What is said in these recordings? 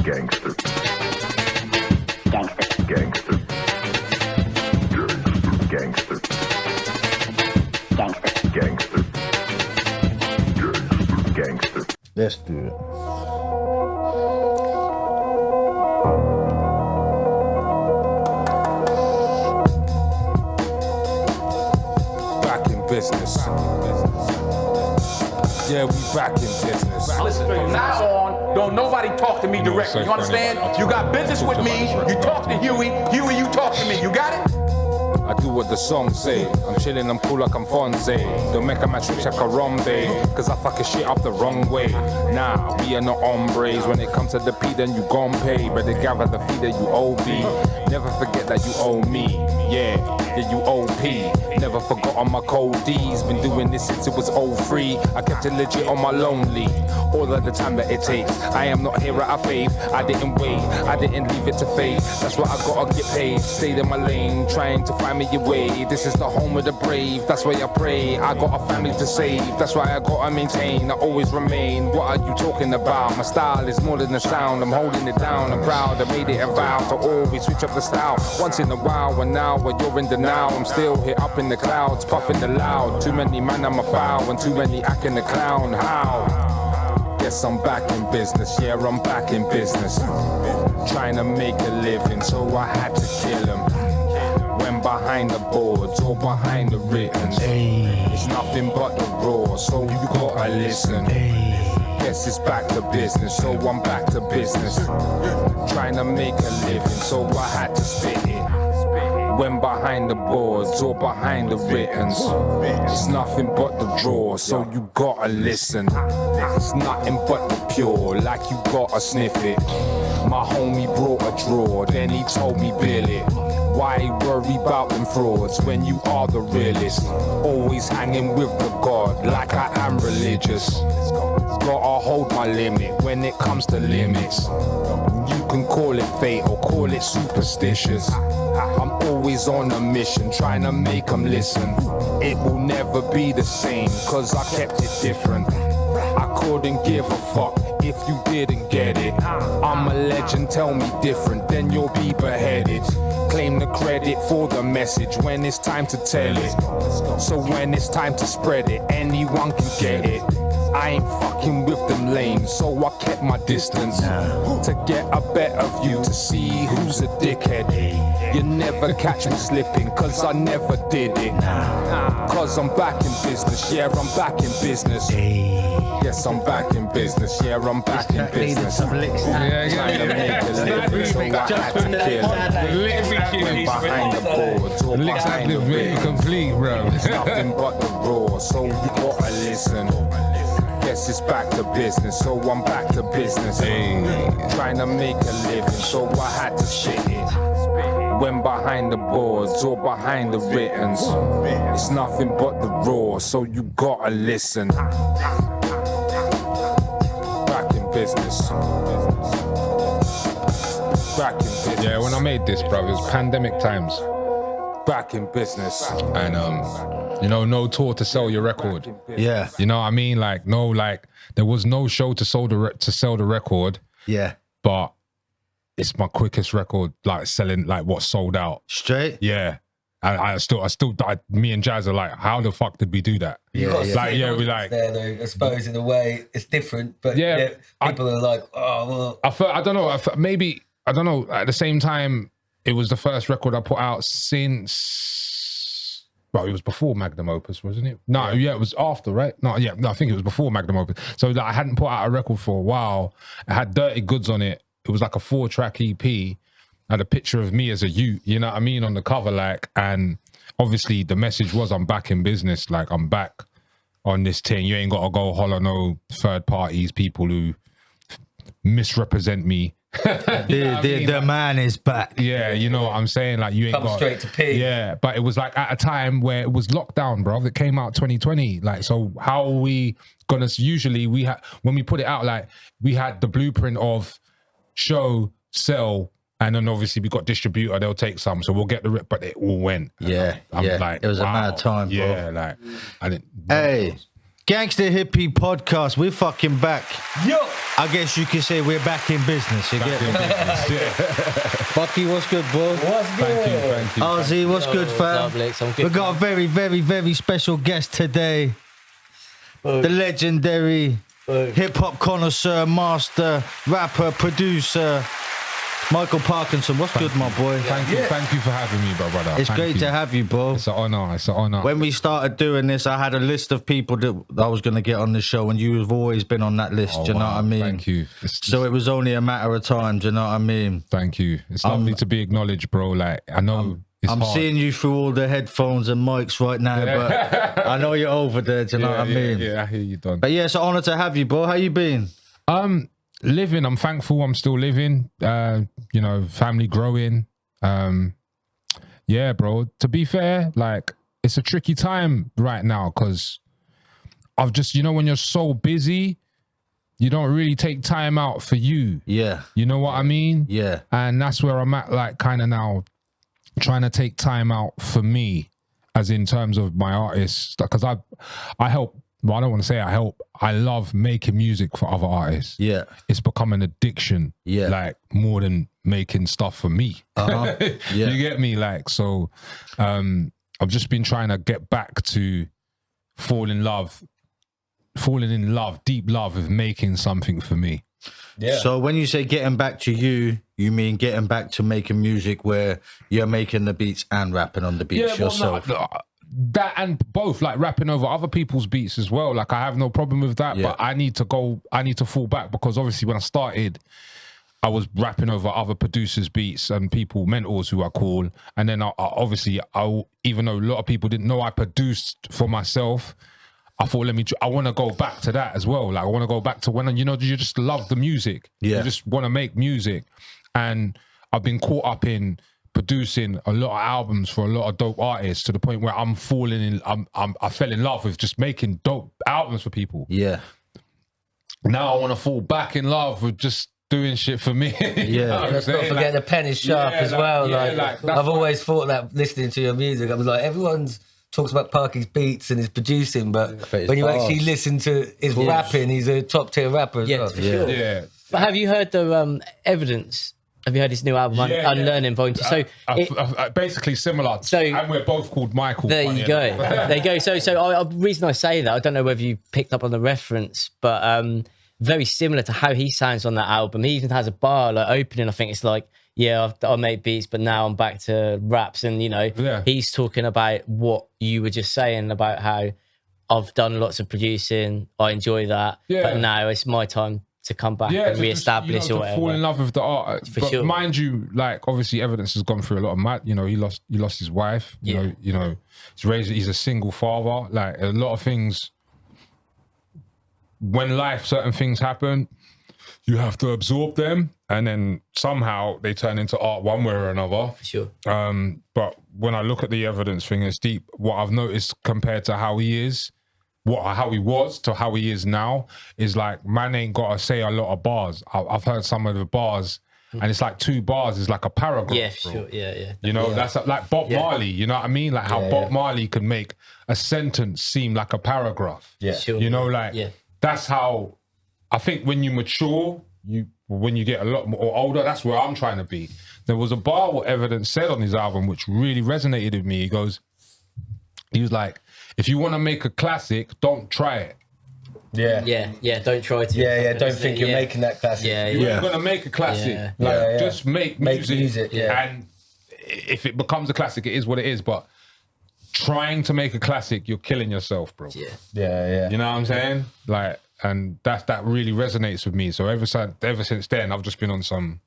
Gangster. Gangster. Gangster. Gangster. Gangster. Gangster. Gangster. Let's do it. Back in business. Yeah, we back in business. Listen, from now on, don't nobody talk to me directly. You understand? You got business with me. You talk to Huey. Huey, you talk to me. You got it? I do what the song say. I'm chillin', I'm cool like I'm Fonzie. Don't make a match rich like a Rombe, cause I fuck a shit up the wrong way. Nah, we are not hombres. When it comes to the P, then you gon' pay. Better gather the fee that you owe me. Never forget that you owe me. Yeah, you OP. Never forgot on my cold D's. Been doing this since it was 03. I kept it legit on my lonely. All of the time that it takes. I am not here out of faith. I didn't wait. I didn't leave it to fate. That's why I gotta get paid. Stayed in my lane, trying to find me a way. This is the home of the brave. That's why I pray. I got a family to save. That's why I gotta maintain. I always remain. What are you talking about? My style is more than a sound. I'm holding it down. I'm proud. I made it a vow to always switch up the style. Once in a while, and now when you're in the now, I'm still here up in the clouds, puffing the loud. Too many man, I'm a foul, and too many acting the clown. How? Yes, I'm back in business. Yeah, I'm back in business. Trying to make a living, so I had to kill him. When behind the boards or behind the written, it's nothing but the raw, so you gotta listen. Guess it's back to business, so I'm back to business. Trying to make a living, so I had to spit it. When behind the boards or behind the writtens, it's nothing but the draw, so you gotta listen. It's nothing but the pure, like you gotta sniff it. My homie brought a draw, then he told me bill it. Why worry about them frauds when you are the realest? Always hanging with the God, like I am religious. Gotta hold my limit when it comes to limits. You can call it fate or call it superstitious. I'm always on a mission, trying to make them listen. It will never be the same, cause I kept it different. I couldn't give a fuck if you didn't get it. I'm a legend, tell me different, then you'll be beheaded. Claim the credit for the message when it's time to tell it. So when it's time to spread it, anyone can get it. I ain't fucking with them lames, so I kept my distance. To get a better view, to see who's a dickhead. You never catch me slipping, cause I never did it. Cause I'm back in business, yeah, I'm back in business. Yes, I'm back in business, yeah, I'm back in business. Trying to make a living, so I had to kill. Went behind the boards or behind the ring. Complete, bro. It's nothing but the raw, so you gotta listen. Guess it's back to business, so I'm back to business. Trying to make a living, so I had to shit it. When behind the boards or behind the writtens, it's nothing but the raw, so you gotta listen. Back in business. Back in business. Yeah, when I made this, bro, it was pandemic times. Back in business. And you know, no tour to sell your record. Yeah. You know what I mean? Like, no, like, there was no show to sell the record. Yeah. But it's my quickest record, like, selling, like, what sold out. Straight? Yeah. I still, me and Jazz are like, how the fuck did we do that? Yeah. Like, yeah, we like. There, though, I suppose, in a way, it's different. But Yeah, people are like, oh, well. I don't know, maybe, I don't know, at the same time, it was the first record I put out since, well, it was before Magnum Opus, wasn't it? No, yeah, it was after, right? No, I think it was before Magnum Opus. So like, I hadn't put out a record for a while. It had Dirty Goods on it. It was like a 4-track EP. I had a picture of me as a youth, you know what I mean, on the cover, like, and obviously the message was I'm back in business, like, I'm back on this thing. You ain't got to go holler no third parties, people who misrepresent me. The man is back. Yeah, you know what I'm saying? Like, you ain't Come got straight to P. Yeah, but it was like at a time where it was lockdown, bro. It came out 2020. Like, so how are we gonna? Usually, we had when we put it out, like, we had the blueprint of show, sell, and then obviously we got distributor. They'll take some, so we'll get the rip. But it all went. Yeah, I'm yeah. like, It was a wow. mad time, bro. Yeah, like I didn't. Hey, Gangsta Hippy podcast. We're fucking back. Yo. I guess you could say we're back in business. You get me? Parky, what's good, bro? What's good? Thank you. Ozzy, what's good, fam? What's up, Lex? I'm good, We got a very, very, very special guest today. The legendary hip-hop connoisseur, master, rapper, producer, Micall Parknsun. What's good, my boy? Thank you for having me, brother. It's Thank great you. to have you, bro. It's an honor. When we started doing this, I had a list of people that I was going to get on the show, and you've always been on that list. Oh, Do you know wow. what I mean? Thank you. So it was only a matter of time. Do you know what I mean? Thank you. It's lovely to be acknowledged, bro. Like, I know it's I'm hard. seeing you through all the headphones and mics right now, but I know you're over there. Do you know what I mean? Yeah, I hear you, Don. But yeah, it's an honor to have you, bro. How you been? Living, I'm thankful I'm still living. You know, family growing. Yeah, bro. To be fair, like, it's a tricky time right now because I've just, you know, when you're so busy, you don't really take time out for you. Yeah, You know what I mean? yeah, And that's where I'm at, like, kind of now trying to take time out for me, as in terms of my artists, because I help. Well, I don't want to say I help. I love making music for other artists. yeah. It's become an addiction. Yeah. Like, more than making stuff for me. Uh-huh. Yeah. You get me? Like, so I've just been trying to get back to falling in love, deep love with making something for me. Yeah. So when you say getting back to you, you mean getting back to making music where you're making the beats and rapping on the beats yourself? No, that and both, like rapping over other people's beats as well. Like, I have no problem with that, Yeah. but I need to fall back because obviously when I started, I was rapping over other producers' beats and people, mentors who I call. And then I even though a lot of people didn't know I produced for myself, I thought, I want to go back to that as well. Like, I want to go back to when, you know, you just love the music. Yeah. You just want to make music. And I've been caught up in producing a lot of albums for a lot of dope artists to the point where I fell in love with just making dope albums for people. Yeah, Now I want to fall back in love with just doing shit for me. You know what I'm Let's not saying? forget Like, the pen is sharp yeah, as like- well. yeah, like, like, that's I've why- always thought that listening to your music, I was like, everyone's talks about Parky's beats and his producing, but his when you bars. actually listen to his rapping, he's a top tier rapper as well. for sure. Yeah. But have you heard the Evidence? Have you heard his new album, Yeah, Unlearning Volume 2? So Basically similar. So- And we're both called Micall. there funny you go. enough. There you go. So the reason I say that, I don't know whether you picked up on the reference, but very similar to how he sounds on that album. He even has a bar like opening. I think it's like, yeah, I make beats, but now I'm back to raps. And, you know, Yeah. he's talking about what you were just saying about how I've done lots of producing. I enjoy that. Yeah. But now it's my time to come back Yeah, and reestablish to or whatever. fall in love with the art. For But sure. mind you, like, obviously Evidence has gone through a lot of mad. You know, he lost his wife. You know, he's a single father. Like, a lot of things. When certain things happen, you have to absorb them, and then somehow they turn into art one way or another. For sure. But when I look at the Evidence thing, it's deep. What I've noticed compared to how he is, how he was to how he is now, is like, man ain't got to say a lot of bars. I've heard some of the bars, and it's like 2 bars is like a paragraph. Yeah, for bro. sure. Yeah. You know, that's like Bob Marley. You know what I mean? Like how Bob Marley could make a sentence seem like a paragraph. Yeah. Sure. You know, like that's how I think when you mature, when you get a lot more older, that's where I'm trying to be. There was a bar what Evidence said on his album which really resonated with me. He was like, if you want to make a classic, don't try it. Yeah. Don't try to. Don't think you're making that classic. Yeah. You ain't gonna make a classic. Yeah. Like, just make music. yeah. And if it becomes a classic, it is what it is. But trying to make a classic, you're killing yourself, bro. Yeah. You know what I'm saying? Like, and that really resonates with me. So ever since then, I've just been on some.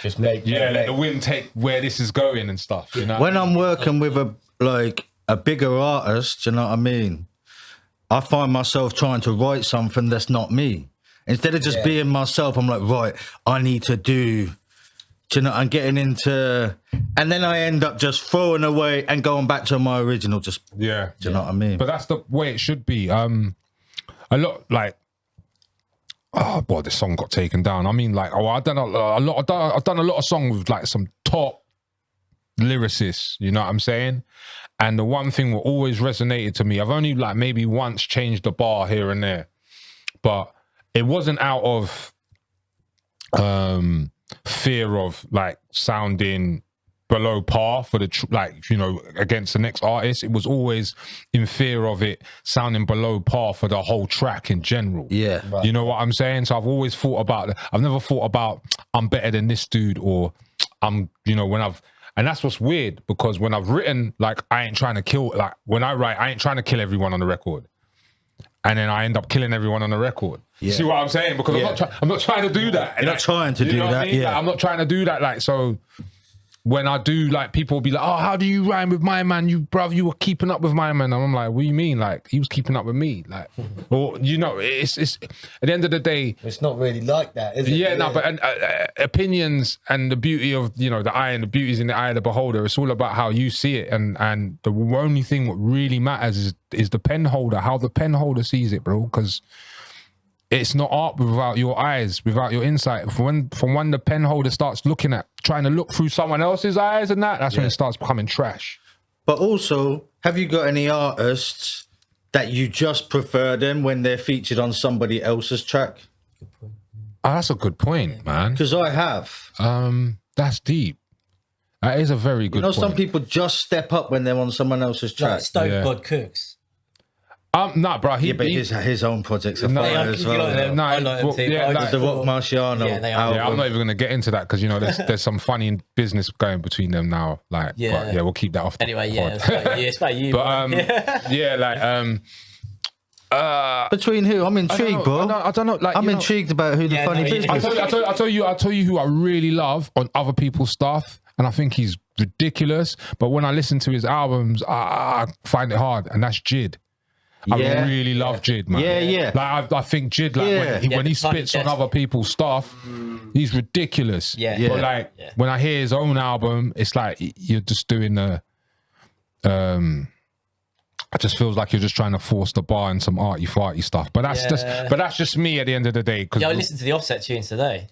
Just make. Let the wind take where this is going and stuff. You know. when I'm working with a bigger artist, you know what I mean? I find myself trying to write something that's not me. Instead of just being myself, I'm like, right, I need to do, you know, I'm getting into, and then I end up just throwing away and going back to my original. Do you know what I mean? But that's the way it should be. A lot like, oh boy, this song got taken down. I mean, like, I've done a lot of songs with like some top lyricists. You know what I'm saying? And the one thing that always resonated to me, I've only like maybe once changed the bar here and there, but it wasn't out of fear of like sounding below par for the against the next artist. It was always in fear of it sounding below par for the whole track in general. Yeah. Right. You know what I'm saying? So I've always thought about, I've never thought about I'm better than this dude, or I'm, and that's what's weird, because when I've written, like, I ain't trying to kill, like, when I write, I ain't trying to kill everyone on the record. And then I end up killing everyone on the record. Yeah. See what I'm saying? Because I'm not trying to do that. You're not trying to do that, I mean? yeah. Like, I'm not trying to do that. Like, so when I do, like, people will be like, oh, how do you rhyme with my man? You were keeping up with my man. And I'm like, what do you mean? Like, he was keeping up with me. Like, or, it's at the end of the day. It's not really like that, is it? Yeah, no, but opinions and the beauty of, the eye, and the beauty is in the eye of the beholder. It's all about how you see it. And the only thing what really matters is the pen holder, how the pen holder sees it, bro. Because it's not art without your eyes, without your insight. From when the pen holder starts trying to look through someone else's eyes and that's when it starts becoming trash. But also, have you got any artists that you just prefer them when they're featured on somebody else's track? Oh, that's a good point, man. Because I have. That's deep. That is a very good point. Some people just step up when they're on someone else's track. Like Stone God Cooks. Nah, bro. His own projects are fire as well. The Rock Marciano album. I'm not even going to get into that because there's some funny business going between them now. Like, we'll keep that off. Anyway, pod. It's about you. But between who? I'm intrigued, bro. I don't know. Like, I'm intrigued about who the funny business. I'll tell you who I really love on other people's stuff, and I think he's ridiculous. But when I listen to his albums, I find it hard, and that's Jid. I really love Jid, man. Yeah. Like I think Jid, like when he spits on other people's stuff, he's ridiculous. But like when I hear his own album, it's like you're just doing the. It just feels like you're just trying to force the bar and some arty farty stuff. But that's just me at the end of the day. I listened to the Offset tunes today.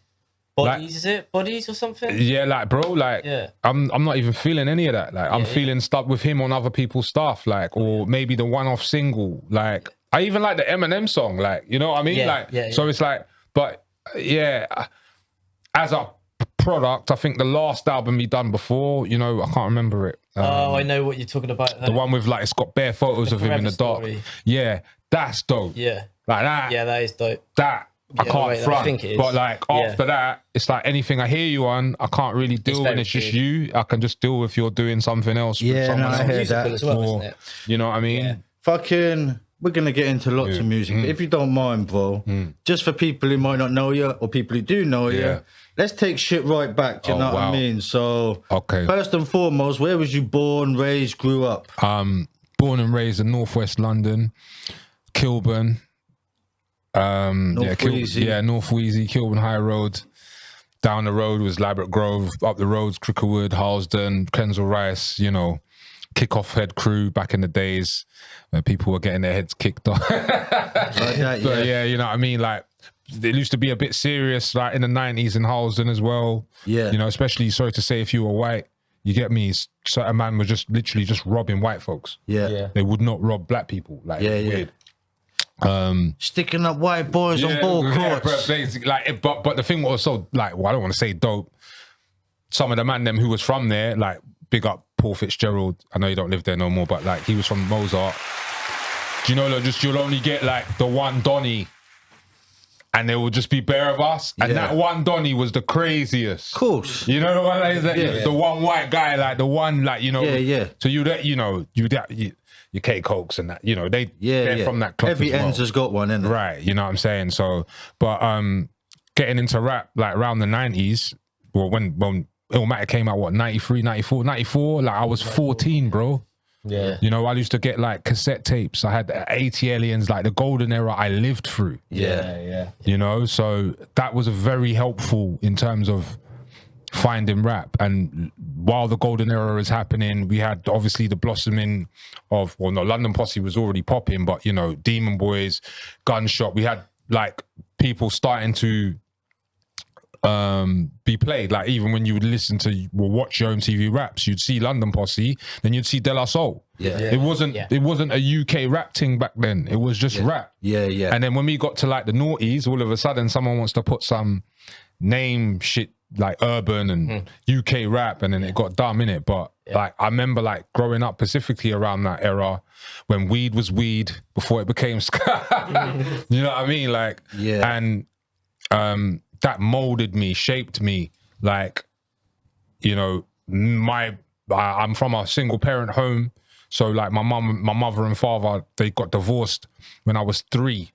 Bodies, is it? Bodies or something? Yeah, like, bro, like, I'm not even feeling any of that. Like, I'm feeling stuff with him on other people's stuff, like, or maybe the one-off single. Like, I even like the Eminem song, like, you know what I mean? So it's like, but as a product, I think the last album he done before, I can't remember it. I know what you're talking about. The one with, like, it's got bare photos of him in the dark. Yeah, that's dope. Yeah. Like that. Yeah, that is dope. I can't front, I think it is. but like after that, it's like anything I hear you on, I can't really deal when it's just you. I can just deal if you're doing something else. Yeah, with someone else. I hear that as well, isn't it? You know what I mean? Yeah. We're gonna get into lots of music, but if you don't mind, bro, just for people who might not know you or people who do know you, let's take shit right back. Do you know what I mean? So, first and foremost, where was you born, raised, grew up? Born and raised in northwest London, Kilburn. North Wheezy, Kilburn High Road. Down the road was Labrador Grove. Up the roads, Cricklewood, Harlesden, Kensal Rice. Kick-off head crew back in the days when people were getting their heads kicked off. But you know what I mean. Like, it used to be a bit serious, like in the 90s in Harlesden as well. Yeah, especially, sorry to say, if you were white, you get me. Certain man was just literally just robbing white folks. Yeah, they would not rob black people. Like, weird. Sticking up white boys on ball courts. But the thing was so, like, I don't want to say dope. Some of the man them who was from there, like, big up Paul Fitzgerald. I know you don't live there no more, but like, he was from Mozart. Do you know, like, you'll only get like the one Donny, and there will just be bare of us, and that one Donny was the craziest. Of course. You know what I mean? The one white guy, like the one, like, So your K Cokes and that, they're from that club. Every ends has got one, innit? Right, you know what I'm saying? So, but getting into rap, like, around the 90s, well, when Illmatic came out, 93, 94, like, I was 14, bro. Yeah. I used to get, like, cassette tapes. I had 80 Aliens, like, the golden era I lived through. Yeah. So that was very helpful in terms of finding rap. And while the golden era is happening, we had obviously the blossoming of, London Posse was already popping, but Demon Boys, Gunshot, we had like people starting to be played. Like even when you would listen to or watch your own TV raps, you'd see London Posse, then you'd see De La Soul. It wasn't a UK rap thing back then. It was just rap. And then when we got to like the noughties, all of a sudden someone wants to put some name shit like urban and UK rap, and then it got dumb in it. But like I remember like growing up specifically around that era when weed was weed before it became ska. You know what I mean? Like and that molded me, shaped me. Like, you know, I'm from a single parent home. So like my mother and father, they got divorced when I was 3.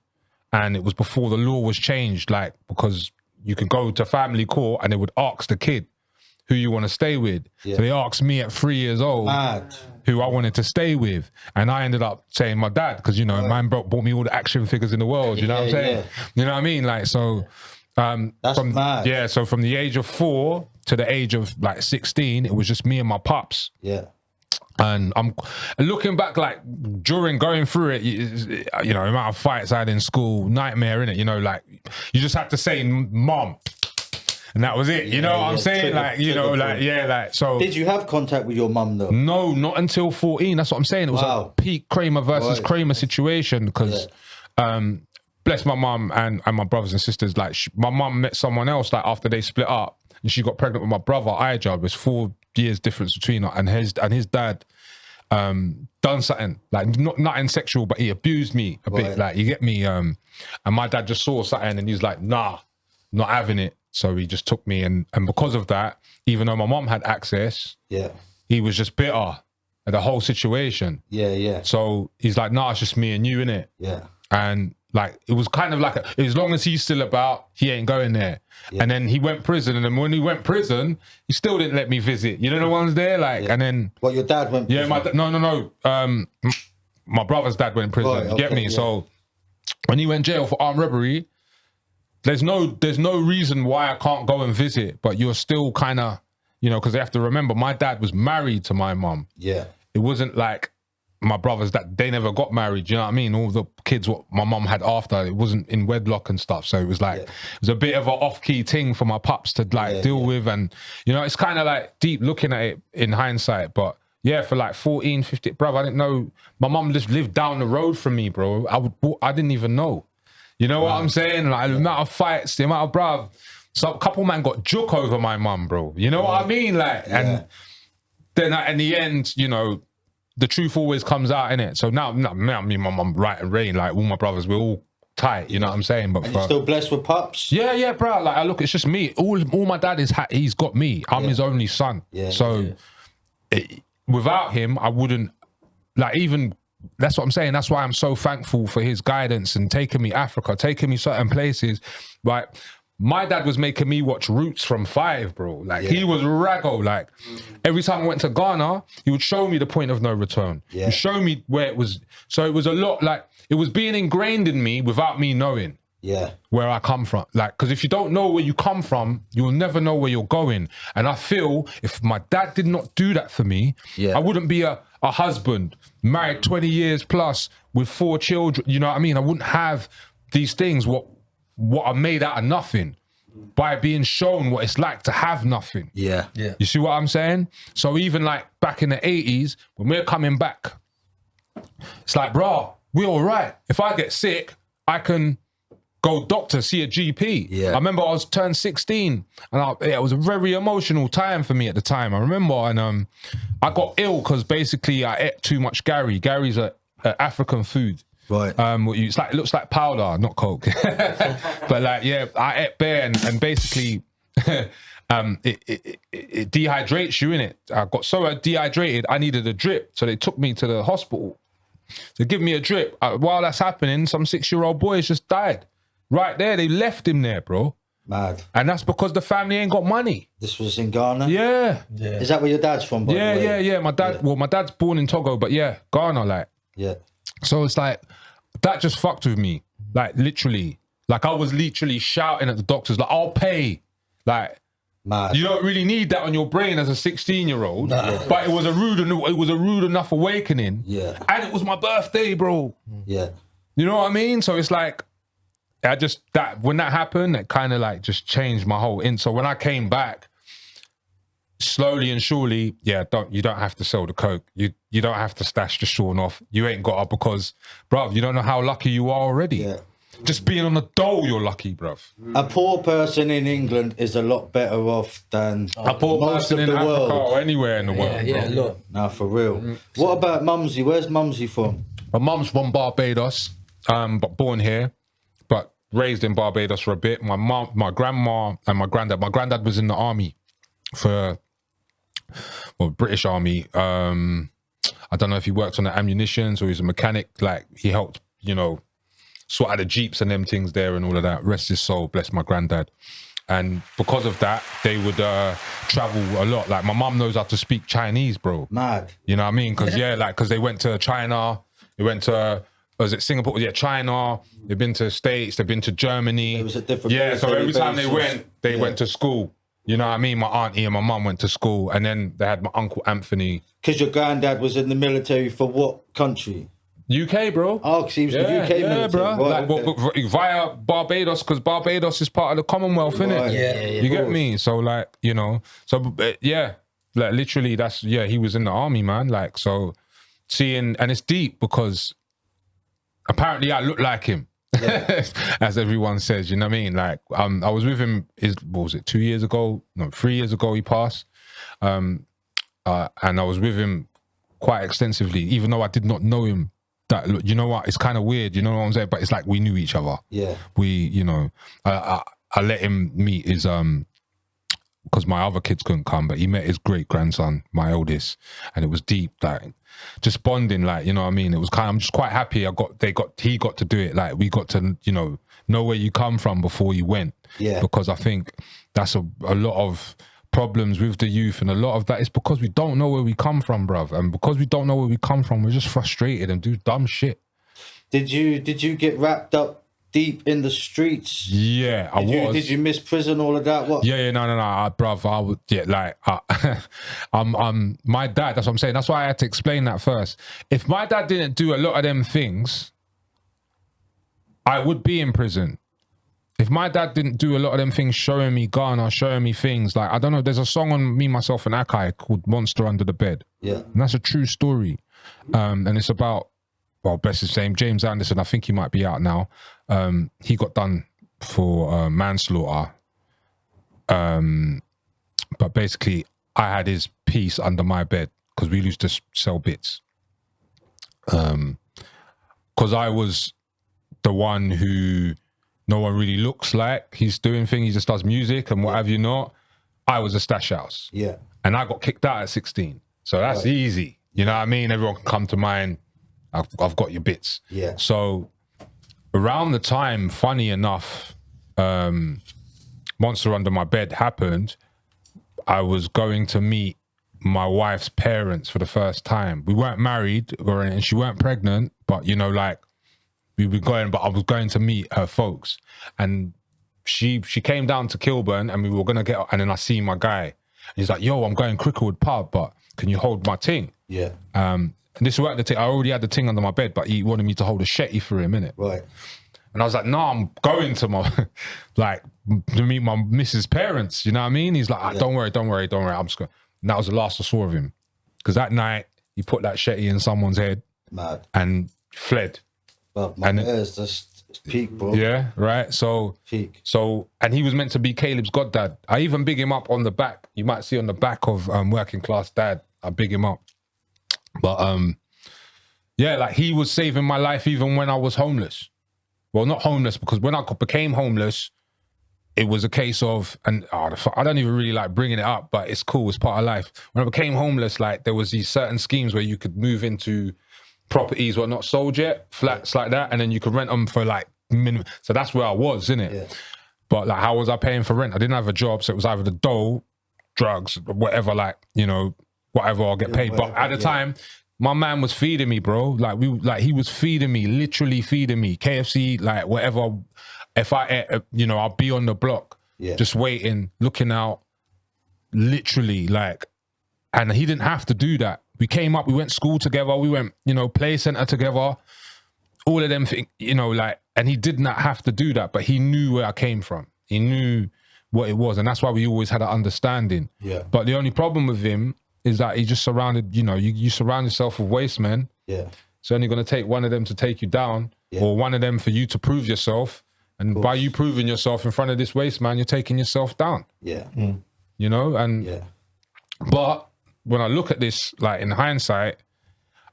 And it was before the law was changed, like, because you could go to family court and they would ask the kid who you want to stay with. So they asked me at 3 years old who I wanted to stay with. And I ended up saying my dad, because, you know, man bought me all the action figures in the world. You know what I'm saying? You know what I mean? Like, so... That's mad. Yeah, so from the age of 4 to the age of like 16, it was just me and my pops. And I'm looking back, like during going through it, you know, the amount of fights I had in school, nightmare, innit? You know, like you just had to say mom, and that was it. You know what I'm saying? Like, you know, like, like, so. Did you have contact with your mum though? No, not until 14. That's what I'm saying. It was a peak Kramer versus Kramer situation because, bless my mum and my brothers and sisters. Like my mum met someone else like after they split up, and she got pregnant with my brother Ija. There's 4 years difference between her, and his dad done something like nothing sexual, but he abused me a bit. Like, you get me? And my dad just saw something, and he's like, nah, not having it. So he just took me, and because of that, even though my mum had access, he was just bitter at the whole situation. So he's like, nah, it's just me and you, innit? And like, it was kind of like, as long as he's still about, he ain't going there. And then he went prison, and then when he went prison, he still didn't let me visit. You know the ones there? Like, and then... What, your dad went prison? No. My brother's dad went prison, you get me? So when he went jail for armed robbery, there's no reason why I can't go and visit, but you're still kind of, you know, because they have to remember, my dad was married to my mum. It wasn't like my brothers that they never got married, you know what I mean? All the kids what my mum had after, it wasn't in wedlock and stuff. So it was like, it was a bit of an off-key thing for my pops to like deal with. And, you know, it's kind of like deep looking at it in hindsight. But yeah, for like 14, 15, bro, I didn't know. My mum just lived down the road from me, bro. I didn't even know. You know what I'm saying? Like the amount of fights, the amount of, bro. So a couple man got joke over my mum, bro. You know what I mean? Like, and then in the end, you know, the truth always comes out, innit? So now me and my mum, right and rain, like all my brothers, we're all tight, you know what I'm saying? But you're still blessed with pops? Yeah, bro. Like, look, it's just me. All my dad is, he's got me. I'm his only son. Without him, I wouldn't, like, even, that's what I'm saying. That's why I'm so thankful for his guidance and taking me Africa, taking me certain places. Like, my dad was making me watch Roots from 5, bro. Like, he was raggo. Like, every time I went to Ghana, he would show me the point of no return. He'd show me where it was. So it was a lot, like, it was being ingrained in me without me knowing where I come from. Like, because if you don't know where you come from, you'll never know where you're going. And I feel if my dad did not do that for me, I wouldn't be a husband, married 20 years plus with 4 children. You know what I mean? I wouldn't have these things, what are made out of nothing, by being shown what it's like to have nothing. You see what I'm saying? So even like back in the 80s, when we're coming back, it's like, bro, we're all right. If I get sick, I can go doctor, see a GP. I remember I was turned 16, and it was a very emotional time for me at the time. I remember, and I got ill because basically I ate too much Gary. Gary's a African food. It's like, it looks like powder, not coke. But like, yeah, I ate bear, and basically it dehydrates you, innit? I got so dehydrated, I needed a drip. So they took me to the hospital to give me a drip. While that's happening, some 6-year-old boy has just died. Right there, they left him there, bro. Mad. And that's because the family ain't got money. This was in Ghana? Yeah. Is that where your dad's from, by the way? Yeah. My dad, well, my dad's born in Togo, but yeah, Ghana, like. So it's like, that just fucked with me. Like, literally. Like, I was literally shouting at the doctors, like, I'll pay. Like, mad. You don't really need that on your brain as a 16-year-old. But it was a rude enough awakening. And it was my birthday, bro. You know what I mean? So it's like, when that happened, it kind of like just changed my whole so when I came back, slowly and surely, you don't have to sell the coke. You don't have to stash the Sean off. You ain't got up because, bruv, you don't know how lucky you are already. Yeah. Just being on the dole, you're lucky, bruv. A poor person in England is a lot better off than a poor most person of in the Africa world. or anywhere in the world. Yeah, look. Nah, for real. What about Mumsy? Where's Mumsy from? My mum's from Barbados, but born here, but raised in Barbados for a bit. My mum, my grandma, and my granddad. My granddad was in the army British Army. I don't know if he worked on the ammunitions or he's a mechanic. Like, he helped, sort out the jeeps and them things there and all of that. Rest his soul, bless my granddad. And because of that, they would travel a lot. Like, my mum knows how to speak Chinese, bro. Mad. You know what I mean? Because they went to China. They went to, was it Singapore? Yeah, China. They've been to States. They've been to Germany. It was a different. Yeah, so every time they went to school. You know what I mean? My auntie and my mum went to school, and then they had my uncle Anthony. Because your granddad was in the military for what country? UK, bro. Oh, because he was the UK military. Yeah, bro. Right, like, via Barbados, because Barbados is part of the Commonwealth, innit? Right. Yeah. You get me? So, like, like, literally, he was in the army, man. Like, so seeing, and it's deep because apparently I look like him. Yeah. As everyone says, you know what I mean? Like, I was with him, what was it, 2 years ago? No, 3 years ago he passed. And I was with him quite extensively, even though I did not know him. That, you know what, it's kind of weird, you know what I'm saying? But it's like we knew each other. Yeah. I let him meet his, because my other kids couldn't come, but he met his great grandson, my eldest, and it was deep, like, just bonding, like, you know what I mean? It was I'm just quite happy he got to do it. Like, we got to, know where you come from before you went. Yeah. Because I think that's a lot of problems with the youth, and a lot of that is because we don't know where we come from, bruv. And because we don't know where we come from, we're just frustrated and do dumb shit. Did you get wrapped up deep in the streets? Yeah, I was. Did you miss prison, all of that? What? Yeah, no, bruv. I would, I'm my dad. That's what I'm saying. That's why I had to explain that first. If my dad didn't do a lot of them things, I would be in prison. If my dad didn't do a lot of them things, showing me Ghana, showing me things, like, I don't know, there's a song on Me, Myself and Akai called Monster Under the Bed. Yeah. And that's a true story. And it's about, well, bless his name, James Anderson, I think he might be out now. He got done for manslaughter. But basically, I had his piece under my bed because we used to sell bits. Because I was the one who no one really looks like he's doing things. He just does music and what have you not. I was a stash house. Yeah. And I got kicked out at 16. So that's easy. You know what I mean? Everyone can come to mine. I've got your bits. Yeah. So around the time, funny enough, Monster Under My Bed happened, I was going to meet my wife's parents for the first time. We weren't married and she weren't pregnant, but like, we were going, but I was going to meet her folks, and she came down to Kilburn, and we were gonna get, and then I see my guy, and he's like, "Yo, I'm going Cricklewood pub, but can you hold my ting?" Yeah. And this was the thing. I already had the ting under my bed, but he wanted me to hold a shetty for him, innit? Right. And I was like, "No, I'm going to my to meet my missus' parents." You know what I mean? He's like, "Don't worry. I'm just going." And that was the last I saw of him, because that night he put that shetty in someone's head, mad, and fled. Well, my ears just peak, bro. Yeah, right. So peak. So, and he was meant to be Caleb's goddad. I even big him up on the back. You might see on the back of Working Class Dad. I big him up. But yeah, like, he was saving my life even when I was homeless. Well, not homeless, because when I became homeless, it was a case of, and I don't even really like bringing it up, but it's cool. It's part of life. When I became homeless, like, there was these certain schemes where you could move into properties were not sold yet, flats like that, and then you could rent them for like minimum. So that's where I was, innit? Yeah. But like, how was I paying for rent? I didn't have a job, so it was either the dole, drugs, whatever, like, whatever I'll get paid. But at the time, my man was feeding me, bro. Like, he was feeding me, literally feeding me. KFC, like, whatever. If I, I'll be on the block, just waiting, looking out, literally, like, and he didn't have to do that. We came up, we went to school together, we went, play centre together, all of them think, you know, like, and he did not have to do that, but he knew where I came from. He knew what it was, and that's why we always had an understanding. Yeah. But the only problem with him is that he just surrounded, you know, you surround yourself with waste men. Yeah. It's only going to take one of them to take you down, or one of them for you to prove yourself. And by you proving yourself in front of this waste man, you're taking yourself down. Yeah. You know, and but when I look at this, like in hindsight,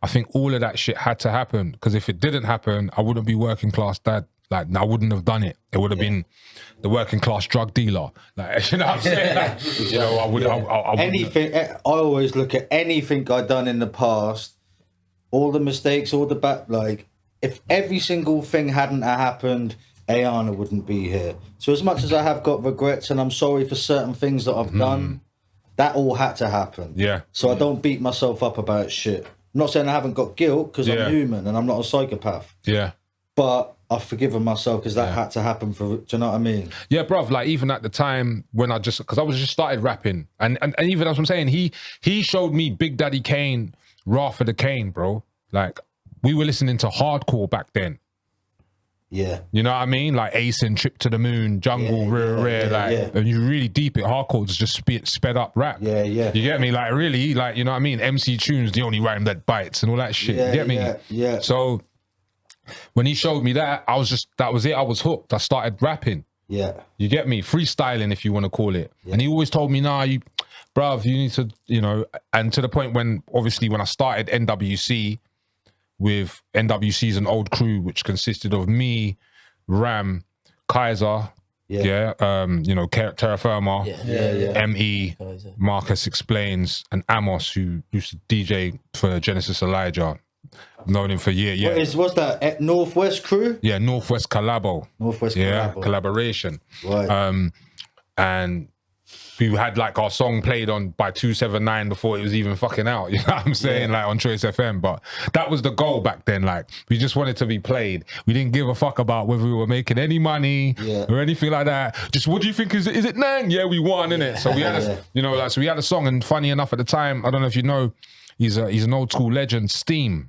I think all of that shit had to happen, because if it didn't happen, I wouldn't be working class dad. Like, I wouldn't have done it. It would have been the working class drug dealer. Like, you know what I'm saying? Like, you know, I would. I Anything. I always look at anything I've done in the past, all the mistakes, all the bad. Like, if every single thing hadn't happened, Ayana wouldn't be here. So as much as I have got regrets and I'm sorry for certain things that I've done, that all had to happen. Yeah. So I don't beat myself up about shit. I'm not saying I haven't got guilt, because I'm human and I'm not a psychopath. Yeah. But I've forgiven myself because that had to happen for, do you know what I mean? Yeah, bruv, like even at the time when because I was just started rapping, and even as I'm saying, he showed me Big Daddy Kane, Wrath of the Kane, bro. Like, we were listening to hardcore back then. Yeah. You know what I mean? Like Ace and Trip to the Moon, Jungle, and you really deep it, hardcore is just sped up rap. Yeah. You get me? Like, really, like, you know what I mean? MC Tunes, the only rhyme that bites and all that shit. You get me? Yeah. So when he showed me that, that was it. I was hooked. I started rapping. Yeah. You get me? Freestyling, if you want to call it. Yeah. And he always told me, nah, bruv, you need to, you know, and to the point when, obviously, when I started NWC, with NWC's an old crew, which consisted of me, Ram, Kaiser, you know, Terra Firma, ME, Marcus Explains, and Amos, who used to DJ for Genesis Elijah. I've known him for years. What's that? Northwest crew? Yeah, Northwest Collabo. Collaboration. Right. And we had like our song played on by 279 before it was even fucking out. You know what I'm saying? Like on Choice FM. But that was the goal back then. Like, we just wanted to be played. We didn't give a fuck about whether we were making any money or anything like that. Just, what do you think? Is it Nang? Yeah, we won, innit? So we had you know, like, so we had a song, and funny enough at the time, I don't know if you know, he's an old school legend, Steam,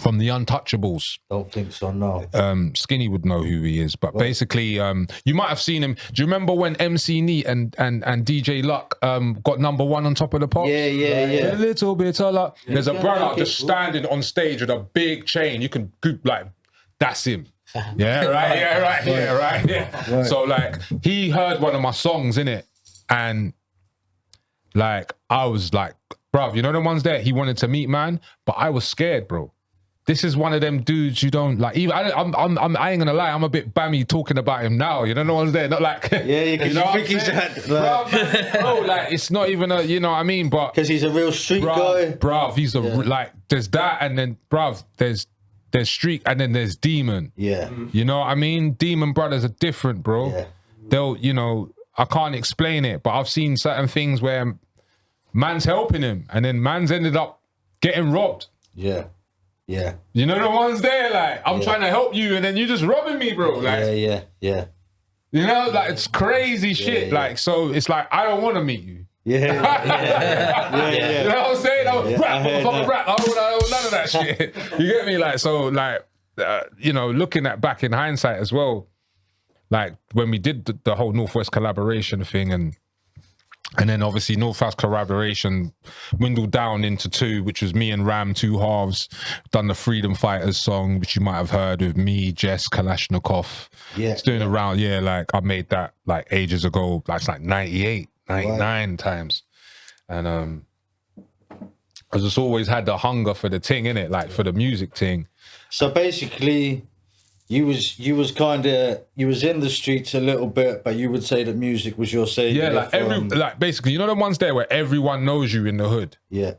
from the Untouchables. Don't think so, no. Skinny would know who he is, but basically, you might have seen him. Do you remember when MC Neat and DJ Luck got #1 on Top of the Pops? Yeah. A little bit of luck. There's a brother just standing on stage with a big chain. You can like, that's him. Yeah, right. So like, he heard one of my songs, innit, and like, I was like, bruv, you know the ones there? He wanted to meet, man, but I was scared, bro. This is one of them dudes you don't like. Even I ain't gonna lie, I'm a bit bammy talking about him now. You know, no one's there, not like because you think he's had, like, bro, like, it's not even a, you know what I mean? But because he's a real street guy, bruv. He's a like, there's that, and then bruv, there's street, and then there's demon. Yeah, you know what I mean? Demon brothers are different, bro. Yeah. They'll, you know, I can't explain it, but I've seen certain things where man's helping him, and then man's ended up getting robbed. Yeah. You know the ones there, like, I'm trying to help you, and then you just robbing me, bro. Like, yeah. You know, like, it's crazy shit. Like, so it's like, I don't want to meet you. Yeah. You know what I'm saying? Rap, motherfucker, rap. I don't want none of that shit. You get me? Like, so, like, you know, looking at back in hindsight as well, like, when we did the whole Northwest collaboration thing, and then obviously Northwest collaboration dwindled down into 2, which was me and Ram, 2 halves. Done the Freedom Fighters song, which you might have heard, with me, Jess, Kalashnikov. Yeah. It's doing around, like, I made that like ages ago. Like, it's like 98, 99 times. And I just always had the hunger for the ting, innit? Like, for the music ting. So basically, you was in the streets a little bit, but you would say that music was your savior. Yeah, like basically, you know the ones there where everyone knows you in the hood. Yeah.